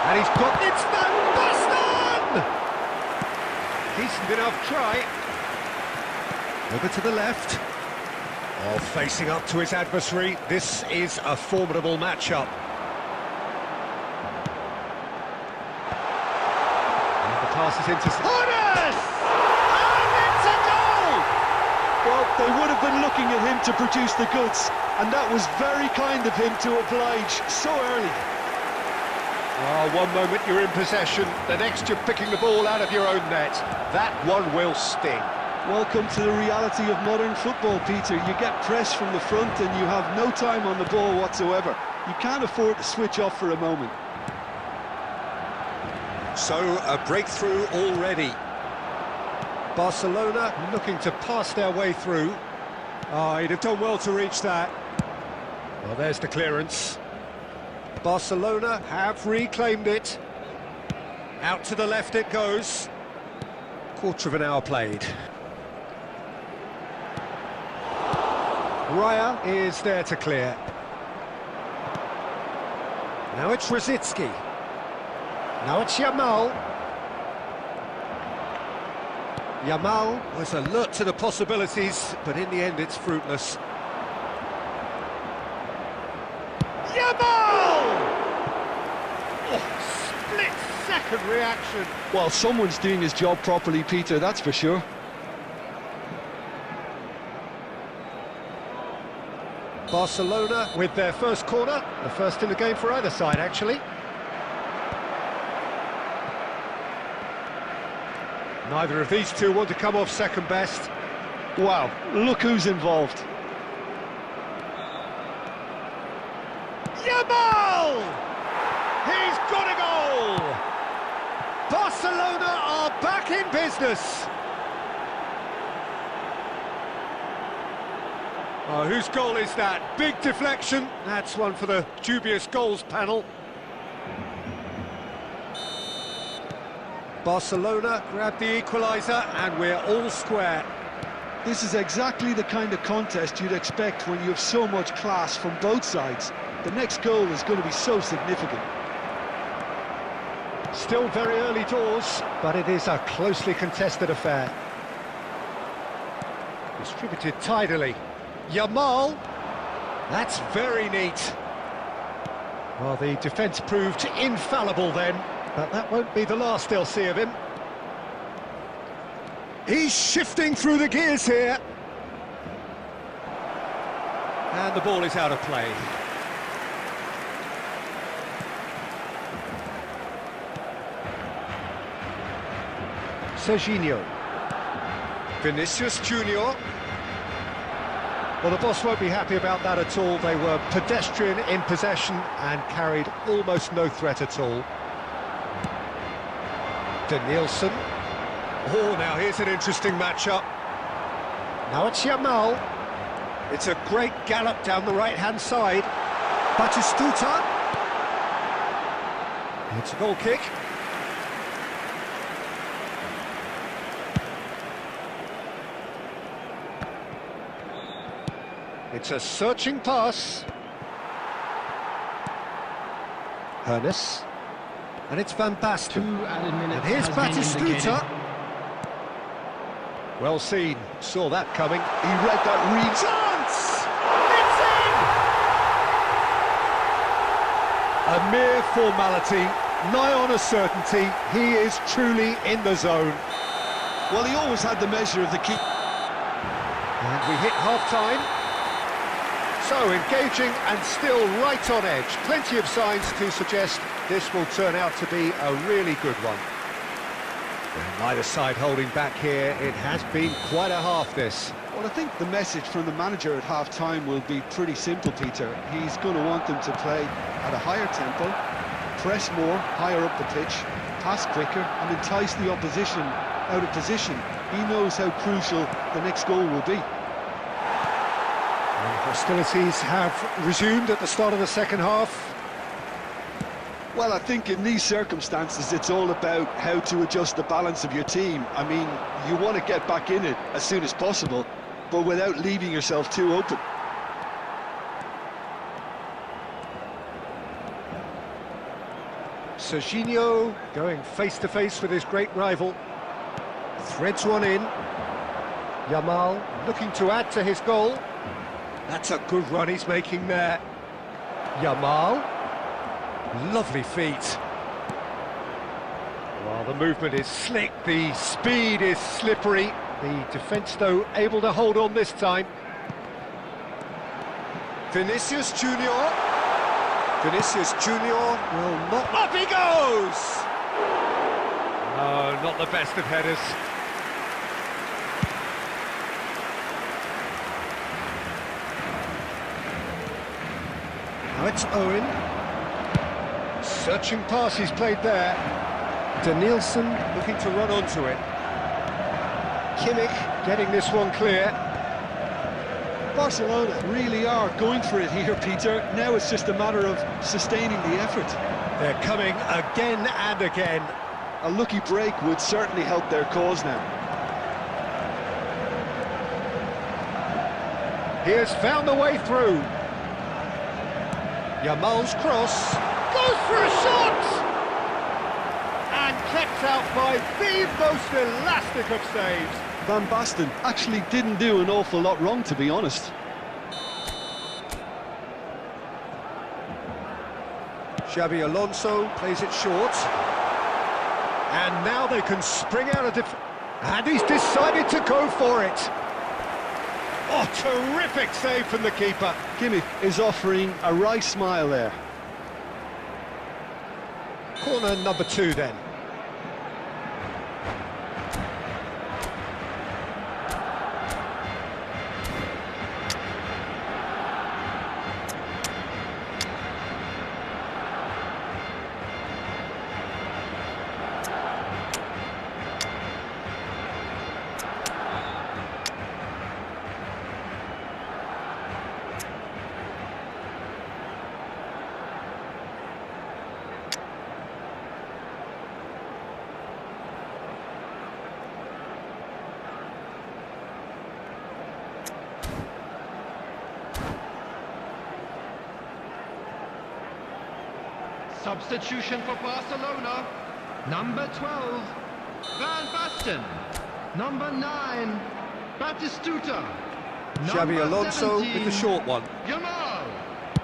And he's got it's Van Basten! Decent enough try. Over to the left. Oh, facing up to his adversary. This is a formidable matchup. And the pass is into Hones! And it's a goal! Well, they would have been looking at him to produce the goods, and that was very kind of him to oblige so early. Oh, one moment you're in possession, the next you're picking the ball out of your own net. That one will sting. Welcome to the reality of modern football, Peter. You get pressed from the front and you have no time on the ball whatsoever. You can't afford to switch off for a moment. So, a breakthrough already. Barcelona looking to pass their way through. Oh, he'd have done well to reach that. Well, there's the clearance. Barcelona have reclaimed it. Out to the left it goes. Quarter of an hour played. Raya is there to clear. Now it's Rosicki. Now it's Yamal. Yamal was alert to the possibilities, but in the end it's fruitless. Yamal! Oh, split-second reaction. Well, someone's doing his job properly, Peter, that's for sure. Barcelona with their first corner, the first in the game for either side, actually. Neither of these two want to come off second best. Wow, look who's involved. Yamal! He's got a goal! Barcelona are back in business. Oh, whose goal is that? Big deflection. That's one for the dubious goals panel. Barcelona grab the equaliser and we're all square. This is exactly the kind of contest you'd expect when you have so much class from both sides. The next goal is going to be so significant. Still very early doors, but it is a closely contested affair. Distributed tidily. Yamal, that's very neat. Well, the defence proved infallible then, but that won't be the last they'll see of him. He's shifting through the gears here. And the ball is out of play. Serginho. Vinicius Junior. Well, the boss won't be happy about that at all. They were pedestrian in possession and carried almost no threat at all. Danielson. Oh, now here's an interesting matchup. Now it's Yamal. It's a great gallop down the right-hand side. Batistuta. It's a goal kick. It's a searching pass. Hones. And it's Van Basten. 2 added minutes. And here's has been indicated. Batistuta. Well seen. Saw that coming. He read that read. Chance! It's in! A mere formality, nigh on a certainty. He is truly in the zone. Well, he always had the measure of the keeper. And we hit half-time. So engaging and still right on edge. Plenty of signs to suggest this will turn out to be a really good one. And neither side holding back here. It has been quite a half, this. Well, I think the message from the manager at half-time will be pretty simple, Peter. He's going to want them to play at a higher tempo, press more, higher up the pitch, pass quicker, and entice the opposition out of position. He knows how crucial the next goal will be. And hostilities have resumed at the start of the second half. Well, I think in these circumstances, it's all about how to adjust the balance of your team. I mean, you want to get back in it as soon as possible, but without leaving yourself too open. Serginho going face-to-face with his great rival. Threads one in. Yamal looking to add to his goal. That's a good run he's making there. Yamal. Lovely feet. Well, the movement is slick, the speed is slippery. The defence, though, able to hold on this time. Vinicius Junior. Vinicius Junior will not... Up he goes! No, not the best of headers. Now it's Owen. Searching pass he's played there. Danielson looking to run onto it. Kimmich getting this one clear. Barcelona really are going for it here, Peter. Now it's just a matter of sustaining the effort. They're coming again and again. A lucky break would certainly help their cause now. He has found the way through. Yamal's cross. Goes for a shot! And kept out by the most elastic of saves. Van Basten actually didn't do an awful lot wrong, to be honest. Xabi Alonso plays it short. And now they can spring out of and he's decided to go for it. Oh, terrific save from the keeper. Kimmich is offering a wry smile there. Corner number 2 then. Substitution for Barcelona. Number 12, Van Basten. Number 9, Batistuta. Xabi Alonso with the short one. Yamal.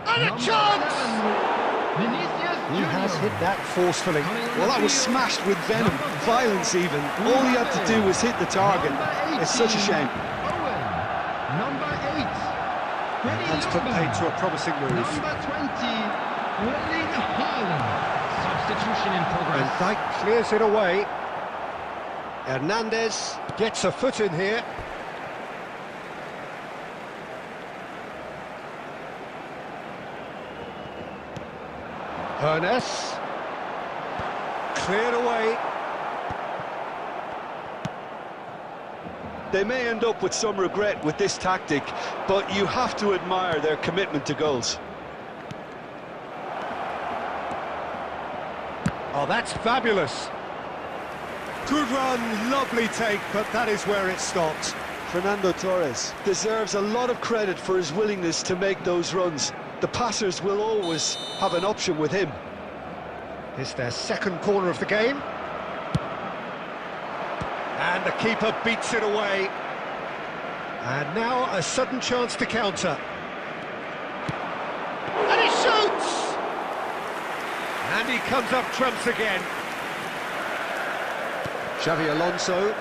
And a chance! Vinicius He has Junior. hit that forcefully. Well, that was smashed with venom, violence even. All he had to do was hit the target. It's such a shame. Owen. Number 8, Freddie That's put Ljungberg. paid to a promising move. Number 20, Erling Haaland. Substitution in And progress. Dijk clears it away. Hernandez gets a foot in here. Hernes. Cleared away. They may end up with some regret with this tactic, but you have to admire their commitment to goals. Oh, that's fabulous. Good run, lovely take, but that is where it stopped. Fernando Torres deserves a lot of credit for his willingness to make those runs. The passers will always have an option with him. It's their second corner of the game. And the keeper beats it away. And now a sudden chance to counter. And he shoots! And he comes up trumps again. Xabi Alonso.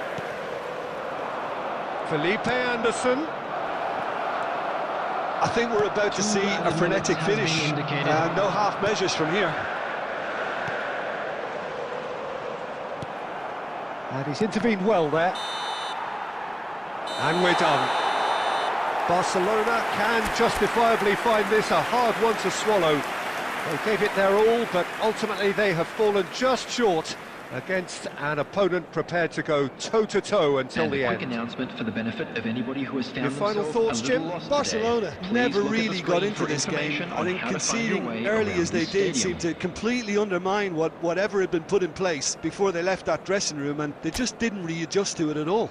Felipe Anderson. I think we're about to see a frenetic finish. No half measures from here. And he's intervened well there. And we're done. Barcelona can justifiably find this a hard one to swallow. They gave it their all, but ultimately they have fallen just short against an opponent prepared to go toe-to-toe until And the a quick end. announcement for the benefit of anybody who has found Your final themselves thoughts, a little Jim? lost Barcelona today. Please never look at the really got screen into for this game. information I on think how to find your conceding way early around as they this did stadium. seemed to completely undermine whatever had been put in place before they left that dressing room, and they just didn't readjust to it at all.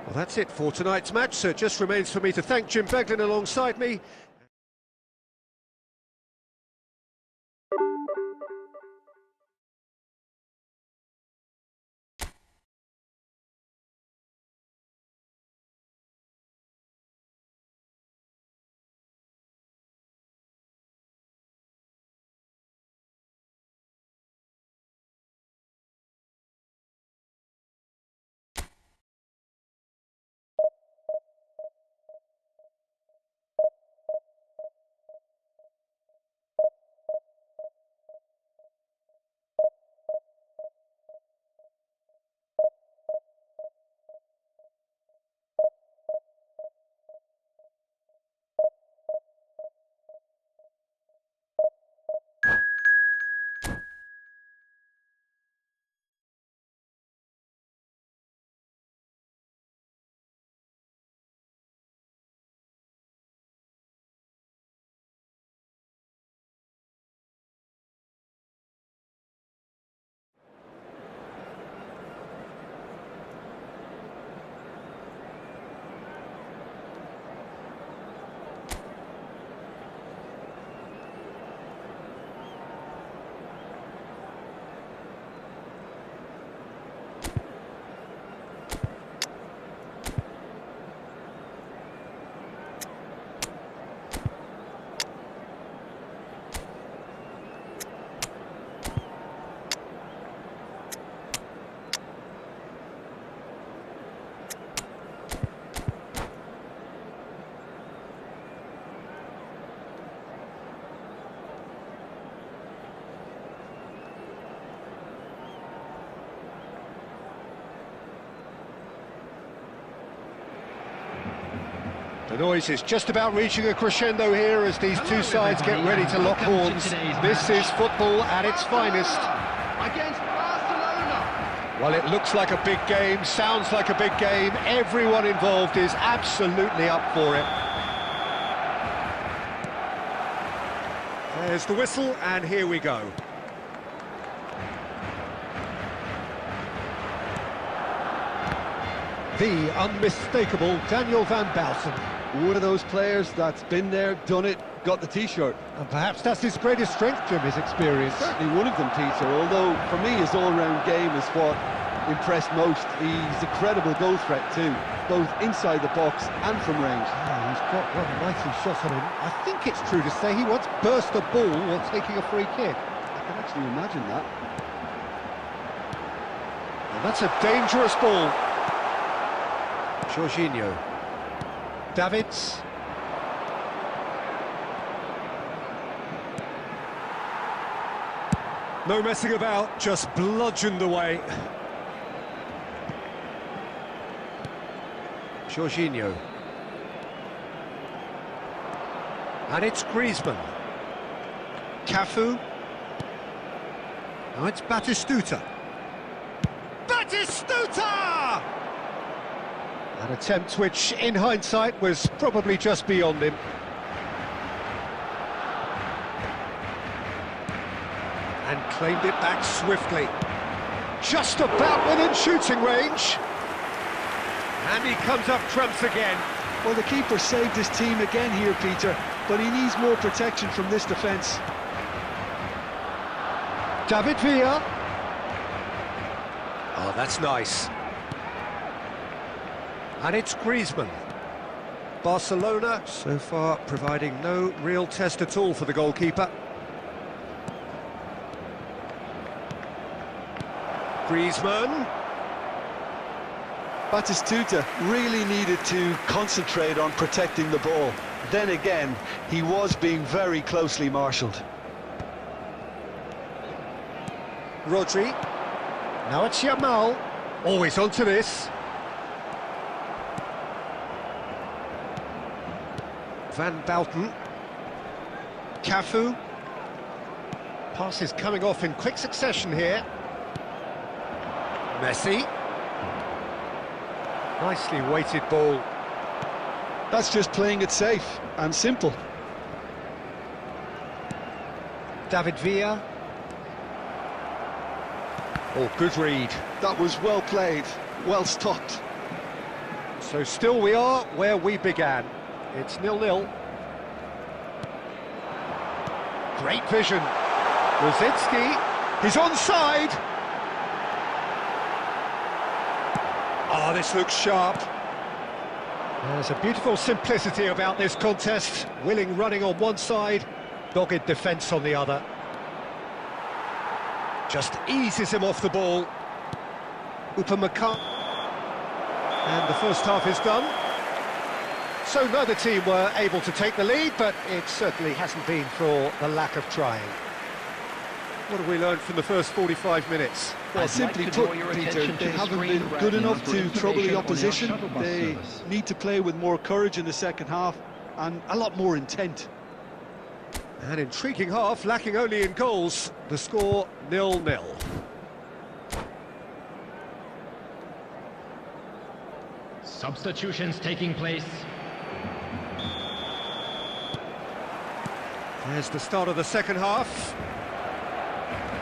Well, that's it for tonight's match, so it just remains for me to thank Jim Beglin alongside me. The noise is just about reaching a crescendo here as these two sides get ready to lock horns. This is football at its finest. Against Barcelona. Well, it looks like a big game, sounds like a big game. Everyone involved is absolutely up for it. There's the whistle, and here we go. The unmistakable Daniel van Baalsen. One of those players that's been there, done it, got the t-shirt. And perhaps that's his greatest strength, Jim, his experience. Certainly one of them, Peter, although for me his all-round game is what impressed most. He's a credible goal threat too, both inside the box and from range. Oh, he's got one mighty shot on him. I think it's true to say he once burst a ball while taking a free kick. I can actually imagine that. And that's a dangerous ball. Jorginho. Davids. No messing about, just bludgeoned away. Jorginho. And it's Griezmann. Cafu. Now it's Batistuta. Batistuta! An attempt which, in hindsight, was probably just beyond him. And claimed it back swiftly. Just about within shooting range. And he comes up trumps again. Well, the keeper saved his team again here, Peter, but he needs more protection from this defence. David Villa. Oh, that's nice. And it's Griezmann. Barcelona, so far, providing no real test at all for the goalkeeper. Griezmann. Batistuta really needed to concentrate on protecting the ball. Then again, he was being very closely marshalled. Rodri. Now it's Yamal. Always onto this. Van Bouten. Cafu. Passes coming off in quick succession here. Messi. Nicely weighted ball. That's just playing it safe and simple. David Villa. Oh, good read. That was well played, well stopped. So still we are where we began. It's 0-0. Great vision. Rosicki, he's onside. Oh, this looks sharp. There's a beautiful simplicity about this contest. Willing running on one side, dogged defence on the other. Just eases him off the ball. Upamecano. And the first half is done. So neither team were able to take the lead, but it certainly hasn't been for the lack of trying. What have we learned from the first 45 minutes? Well, simply put, Peter, they haven't been good enough to trouble the opposition. They need to play with more courage in the second half and a lot more intent. An intriguing half, lacking only in goals. The score 0-0. Substitutions taking place. There's the start of the second half.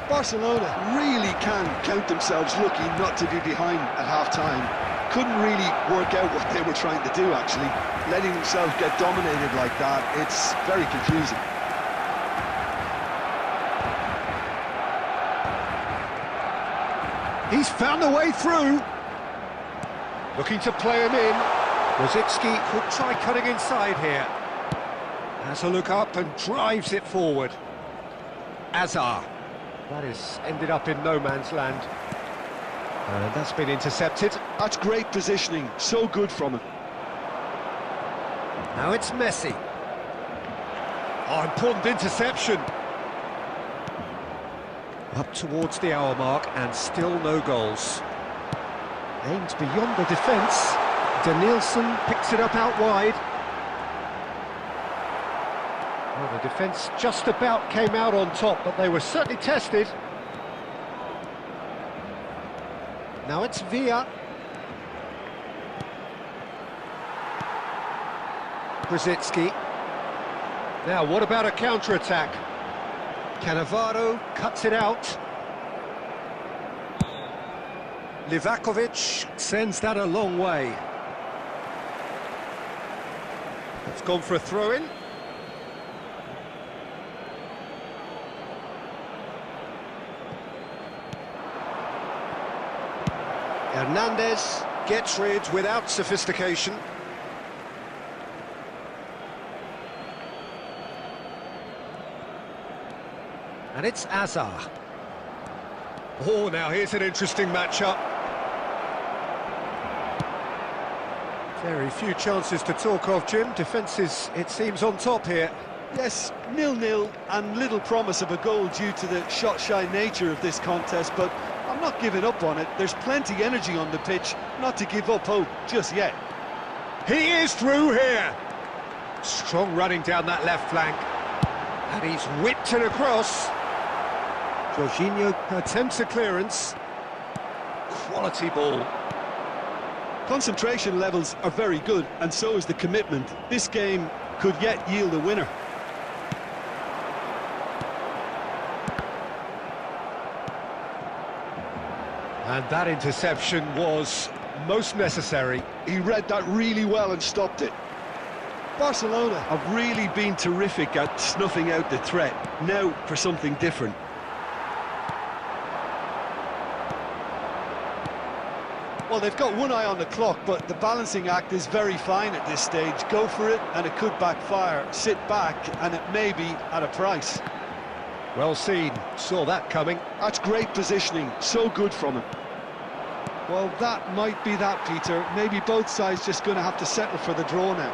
Barcelona really can count themselves lucky not to be behind at half-time. Couldn't really work out what they were trying to do, actually. Letting themselves get dominated like that, it's very confusing. He's found a way through. Looking to play him in. Rosicki could try cutting inside here. Has a look up and drives it forward. Azar. That has ended up in no man's land. And that's been intercepted. That's great positioning, so good from him. Now it's Messi. Oh, important interception. Up towards the hour mark and still no goals. Aimed beyond the defence. Danielson picks it up out wide. Well, the defence just about came out on top, but they were certainly tested. Now it's Villa. Brzezinski. Now, what about a counter-attack? Cannavaro cuts it out. Livakovic sends that a long way. It's gone for a throw-in. Hernandez gets rid without sophistication. And it's Azar. Oh, now here's an interesting matchup. Very few chances to talk of, Jim. Defence is, it seems, on top here. Yes, 0-0 and little promise of a goal due to the shot-shy nature of this contest, but I'm not giving up on it. There's plenty energy on the pitch, not to give up hope just yet. He is through here. Strong running down that left flank. And he's whipped it across. Jorginho attempts a clearance. Quality ball. Concentration levels are very good, and so is the commitment. This game could yet yield a winner. And that interception was most necessary. He read that really well and stopped it. Barcelona have really been terrific at snuffing out the threat. Now for something different. Well, they've got one eye on the clock, but the balancing act is very fine at this stage. Go for it, and it could backfire. Sit back, and it may be at a price. Well seen. Saw that coming. That's great positioning. So good from him. Well, that might be that, Peter. Maybe both sides just going to have to settle for the draw now.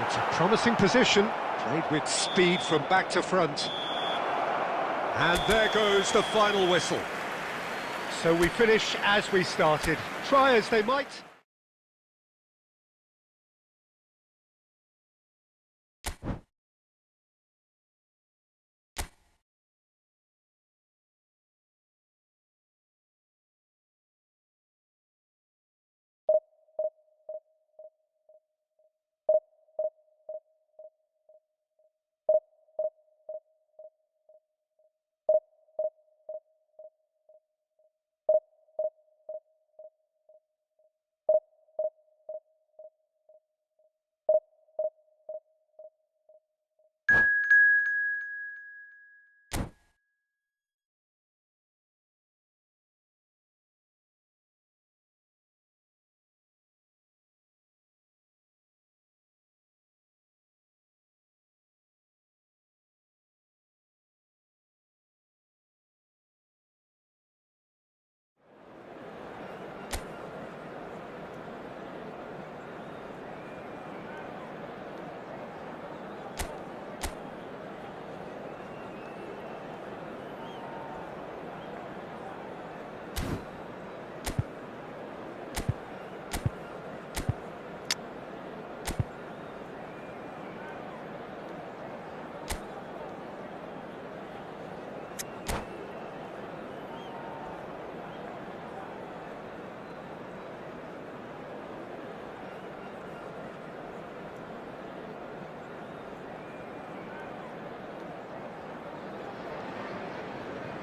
It's a promising position. Played with speed from back to front. And there goes the final whistle. So we finish as we started. Try as they might.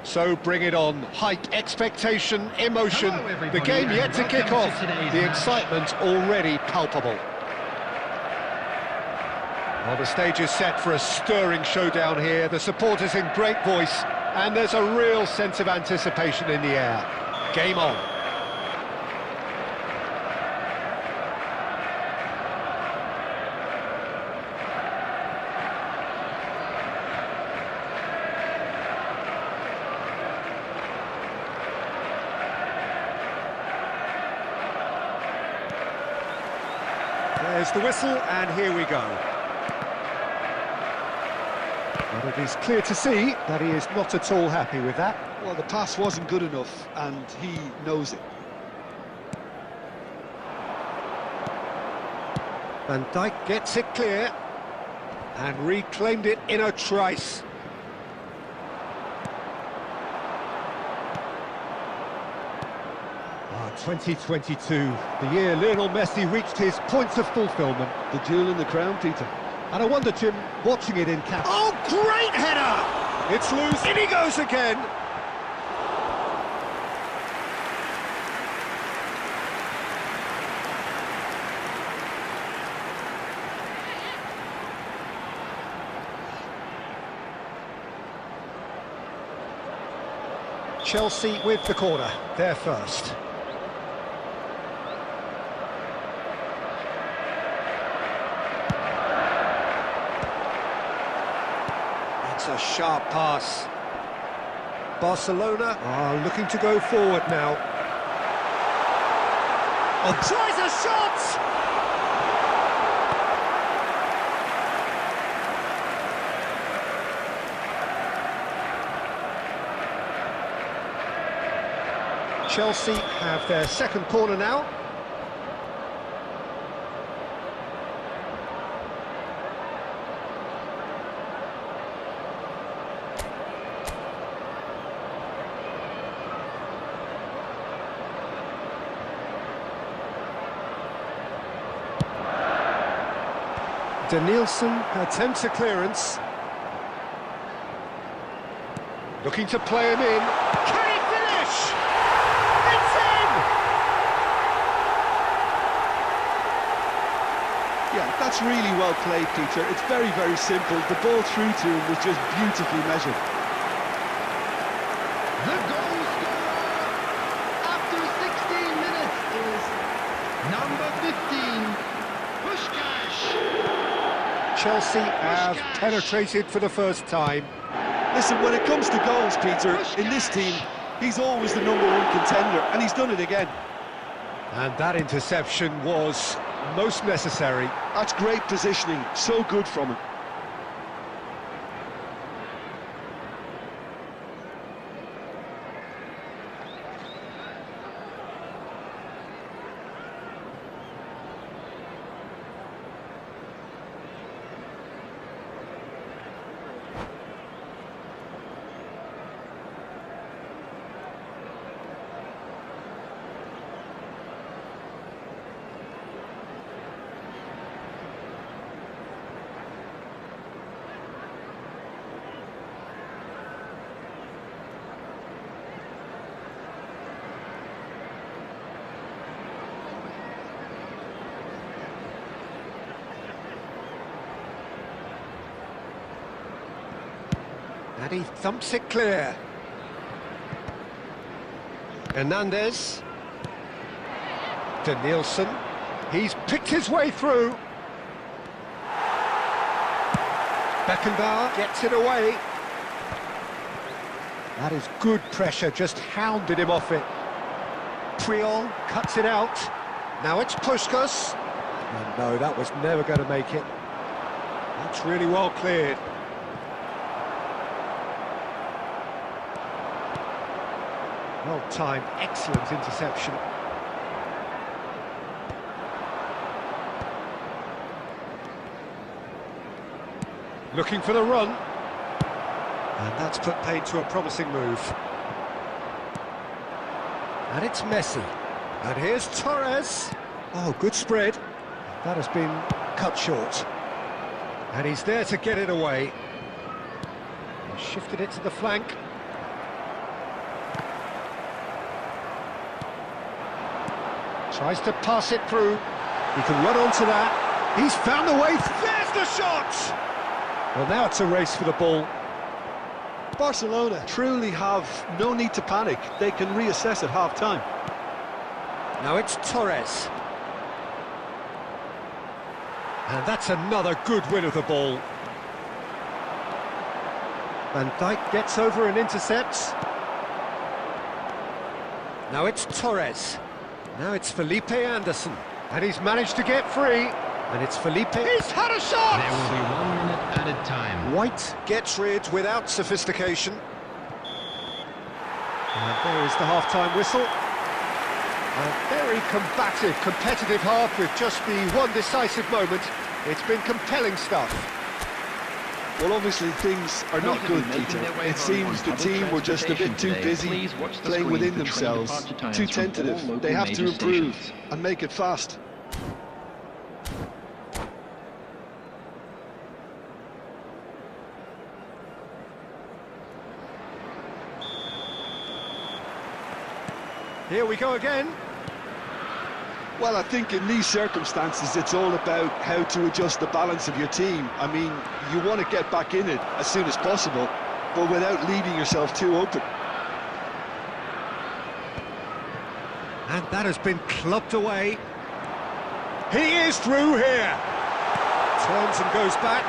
So bring it on. Height, expectation, emotion. Hello, The everybody, game yet and to kick welcome to off. today's The match. excitement already palpable. Well, the stage is set for a stirring showdown here. The supporters in great voice, and there's a real sense of anticipation in the air. Game on. There's the whistle, and here we go. But it is clear to see that he is not at all happy with that. Well, the pass wasn't good enough, and he knows it. Van Dijk gets it clear, and reclaimed it in a trice. 2022, the year Lionel Messi reached his points of fulfilment. The jewel in the crown, Peter. And I wonder, Jim, watching it in cap. Oh, great header! It's loose, in he goes again! Chelsea with the corner, they're first. It's a sharp pass. Barcelona are looking to go forward now. Oh, tries a shot! Chelsea have their second corner now. Danielson attempts a clearance. Looking to play him in. Can he finish? It's in! Yeah, that's really well played, Peter. It's very, very simple. The ball through to him was just beautifully measured. The goal scorer after 16 minutes is number 15, Puskás. Chelsea have penetrated for the first time. Listen, when it comes to goals, Peter, in this team, he's always the #1 contender, and he's done it again. And that interception was most necessary. That's great positioning, so good from him. And he thumps it clear. Hernandez. Danielson. He's picked his way through. Beckenbauer gets it away. That is good pressure, just hounded him off it. Puyol cuts it out. Now it's Puskás. And no, that was never going to make it. That's really well cleared. Well timed, excellent interception. Looking for the run. And that's put paid to a promising move. And it's Messi. And here's Torres. Oh, good spread. That has been cut short. And he's there to get it away. He shifted it to the flank. Tries to pass it through. He can run onto that. He's found the way. There's the shot! Well, now it's a race for the ball. Barcelona truly have no need to panic. They can reassess at half-time. Now it's Torres. And that's another good win of the ball. Van Dijk gets over and intercepts. Now it's Torres. Now it's Felipe Anderson. And he's managed to get free. And it's Felipe. He's had a shot! There will be 1 minute added time. White gets rid without sophistication. And there is the half-time whistle. A very combative, competitive half with just the one decisive moment. It's been compelling stuff. Well, obviously things are not good, Peter. It seems the team were just a bit too busy playing within themselves, too tentative. They have to improve and make it fast. Here we go again. Well, I think in these circumstances, it's all about how to adjust the balance of your team. I mean, you want to get back in it as soon as possible, but without leaving yourself too open. And that has been clubbed away. He is through here. Turns and goes back.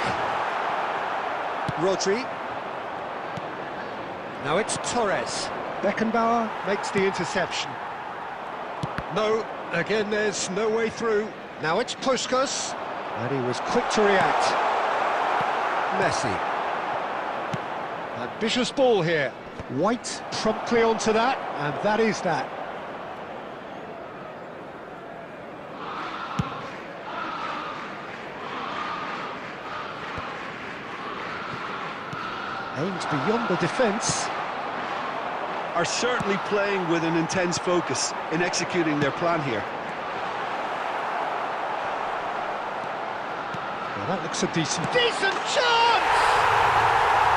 Rodri. Now it's Torres. Beckenbauer makes the interception. No, again there's no way through. Now it's Puskas. And he was quick to react. Messi. Ambitious ball here. White promptly onto that, and that is that. Aims beyond the defence. Are certainly playing with an intense focus in executing their plan here. Well, that looks a decent chance!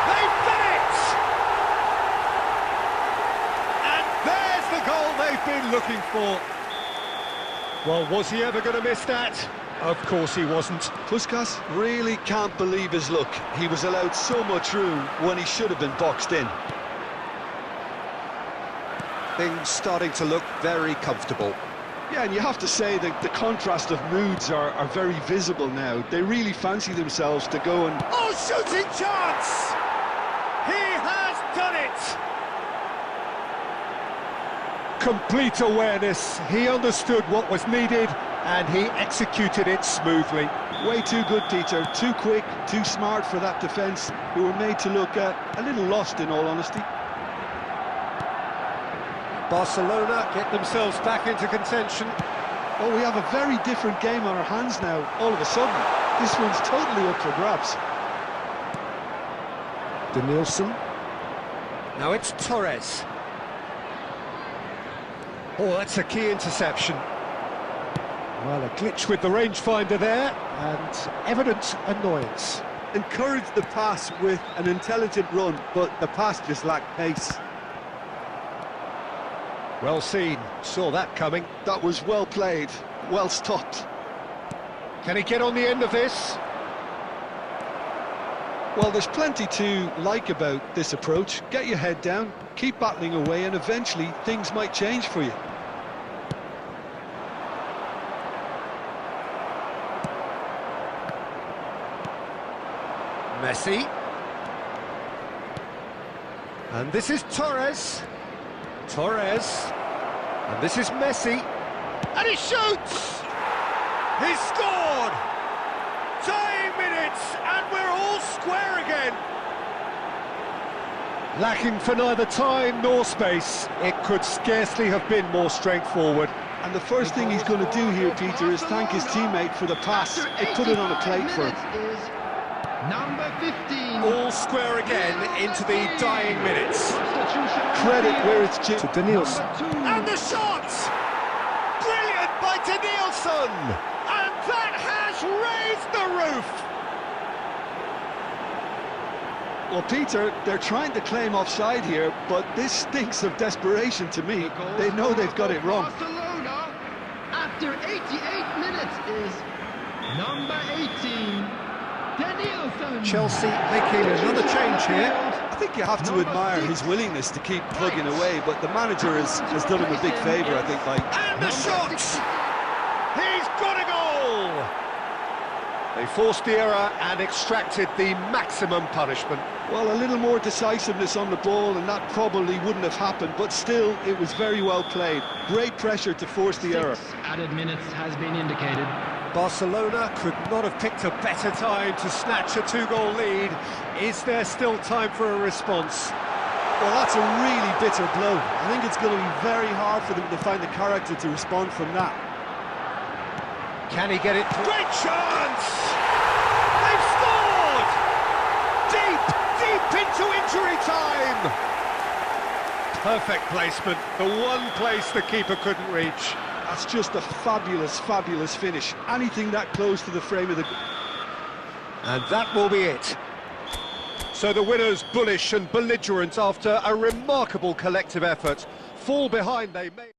They've done it! And there's the goal they've been looking for. Well, was he ever going to miss that? Of course he wasn't. Puskas really can't believe his luck. He was allowed so much room when he should have been boxed in. Things starting to look very comfortable. Yeah, and you have to say that the contrast of moods are very visible now. They really fancy themselves to go and... Oh, shooting chance! He has done it! Complete awareness. He understood what was needed and he executed it smoothly. Way too good, Peter. Too quick, too smart for that defence, who were made to look a little lost, in all honesty. Barcelona get themselves back into contention. Oh, we have a very different game on our hands now, all of a sudden. This one's totally up for grabs. Denilson. Now it's Torres. Oh, that's a key interception. Well, a glitch with the rangefinder there, and evident annoyance. Encouraged the pass with an intelligent run, but the pass just lacked pace. Well seen, saw that coming. That was well played, well stopped. Can he get on the end of this? Well, there's plenty to like about this approach. Get your head down, keep battling away, and eventually things might change for you. Messi. And this is Torres. Torres. And this is Messi. And he shoots! He scored! Tying minutes, and we're all square again. Lacking for neither time nor space, it could scarcely have been more straightforward. And the first thing he's going to do here, Peter, is thank his teammate for the pass. It put it on a plate for him. Number 15. All square again into the dying minutes. Credit where it's due. To Denilson. And the shot! Brilliant by Denilson! And that has raised the roof! Well, Peter, they're trying to claim offside here, but this stinks of desperation to me. They know they've got it wrong. Barcelona at after 88 minutes is number 18, Danielson. Chelsea making another change here. I think you have to admire his willingness to keep plugging away, but the manager has done him a big favour, I think, by... And the shot! He's got a goal! They forced the error and extracted the maximum punishment. Well, a little more decisiveness on the ball and that probably wouldn't have happened, but still, it was very well played. Great pressure to force the error. 6 added minutes has been indicated. Barcelona could not have picked a better time to snatch a 2-goal lead. Is there still time for a response? Well, that's a really bitter blow. I think it's going to be very hard for them to find the character to respond from that. Can he get it? Great chance! They've scored! Deep into injury time! Perfect placement, the one place the keeper couldn't reach. That's just a fabulous, fabulous finish. Anything that close to the frame of the... And that will be it. So the winners, bullish and belligerent after a remarkable collective effort. Fall behind they may...